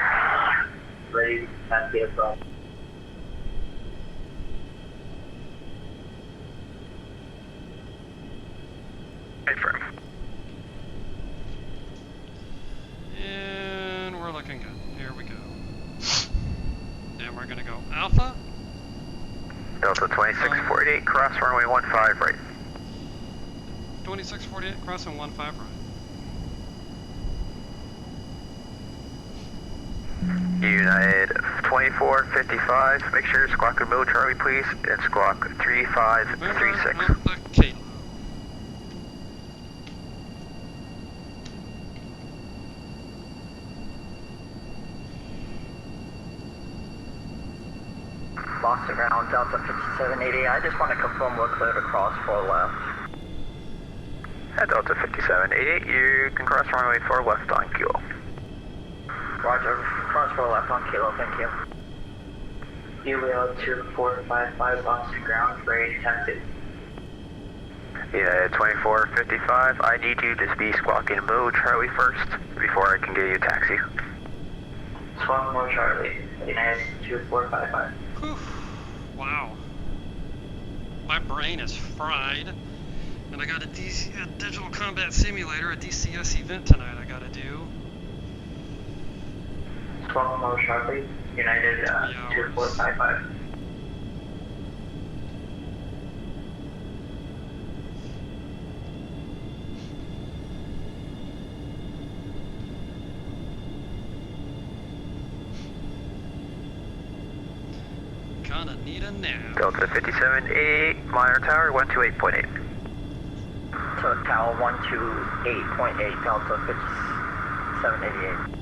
Ready, taxi above. Affirm. And we're looking good. Here we go. And we're gonna go Alpha. Delta 2648, cross runway 15 right. 2648, crossing 15 right. United 2455, make sure squawk a Mill Charlie please, and squawk 3536. Kilo. Boston ground, Delta 5780. I just want to confirm we're clear to cross 4 left. At Delta 5788, you can cross runway 4 left on Kilo. Roger, cross 4 left on Kilo, thank you. UL 2455, Boston ground, ready, taxi. Yeah, 2455, I need you to be squawking Mo Charlie first before I can get you a taxi. Squawk Mo Charlie, United 2455. Whew. Wow. My brain is fried. And I got a digital combat simulator, a DCS event tonight I gotta do. Squawk Mo Charlie, United 2455. Kinda need a nap. Delta 5788, Minor Tower 128.8. Tower 128.8, Delta 5788.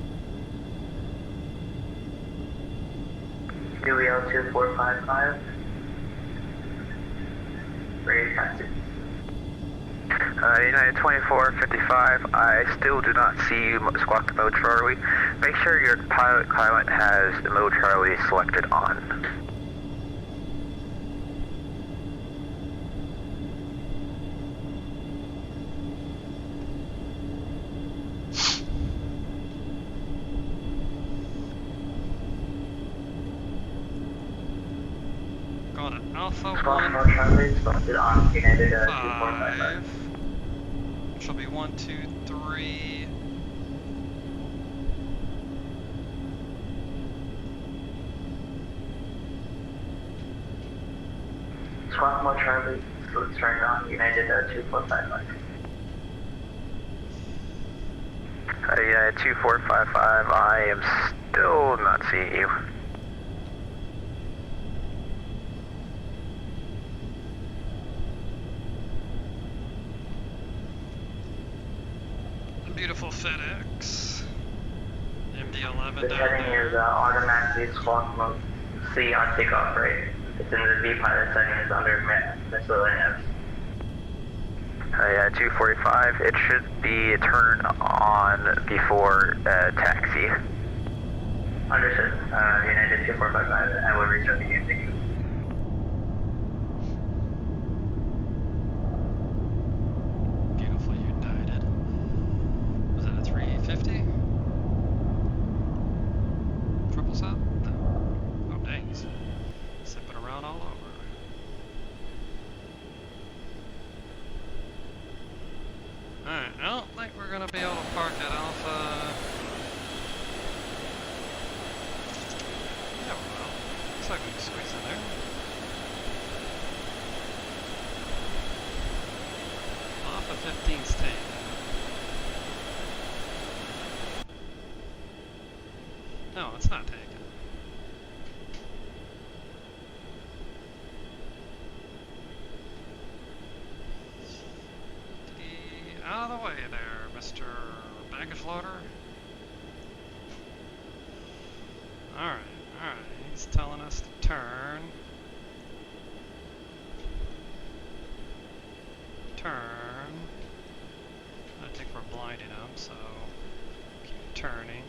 UL 2455. Ready, taxi. United 2455, I still do not see you squawk Mo Charlie. Make sure your pilot has Mo Charlie selected on. Got an Alpha Squawk Mo Charlie, selected on United 2455. Which will be 1, 2, 3. Squawk Mo Charlie, starting on United 2455. United 2455, I am still not seeing you. Beautiful FedEx. MD-11 The down heading there. is automatically squawk mode C on takeoff, right? It's in the V pilot settings under miscellaneous. Yeah, 245, it should be turned on before taxi. Understood. United 2455, I will restart the game. Thank you. Beautiful United. Was that a 350? What's up? No. Oh, dang. He's zipping around all over. Alright, I don't think we're gonna be able to park at Alpha. Yeah, we will. Looks like we can squeeze in there. Alpha 15's taken. No, it's not taken. Out of the way there, Mr. Baggage Loader. Alright, he's telling us to turn. Turn. I think we're blinding him, so keep turning.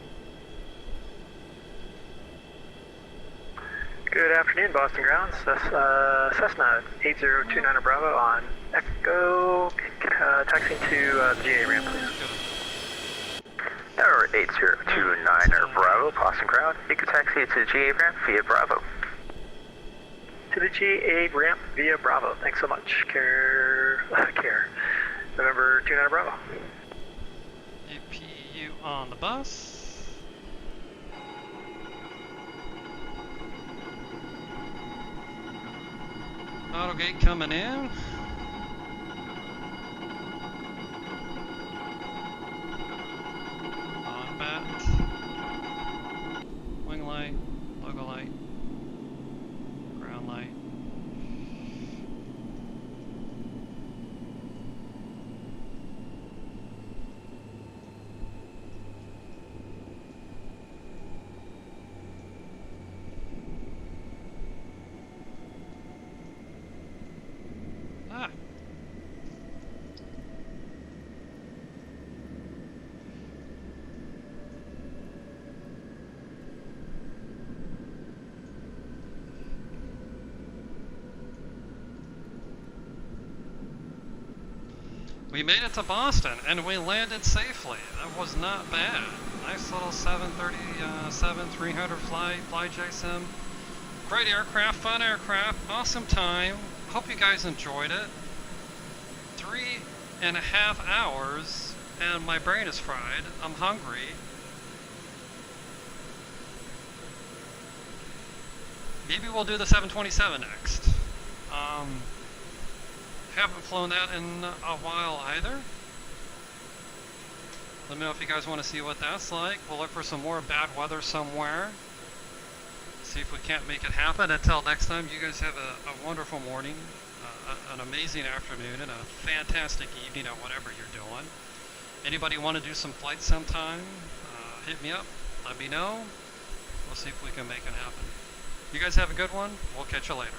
Good afternoon, Boston Grounds. Cessna 8029 Bravo on Echo, taxiing to the GA ramp, please. Tower 8029 Bravo, Boston Ground. You can taxi to the GA ramp via Bravo. To the GA ramp via Bravo. Thanks so much. Care. November 29 Bravo. APU on the bus. Auto gate coming in. On bat. Wing light, logo light, ground light. We made it to Boston and we landed safely. That was not bad. Nice little 737-300 fly JSIM. Great aircraft, fun aircraft, awesome time. Hope you guys enjoyed it. 3.5 hours and my brain is fried. I'm hungry. Maybe we'll do the 727 next. Haven't flown that in a while either. Let me know if you guys want to see what that's like. We'll look for some more bad weather somewhere. See if we can't make it happen. Until next time, you guys have a wonderful morning, an amazing afternoon, and a fantastic evening at whatever you're doing. Anybody want to do some flights sometime? Hit me up. Let me know. We'll see if we can make it happen. You guys have a good one. We'll catch you later.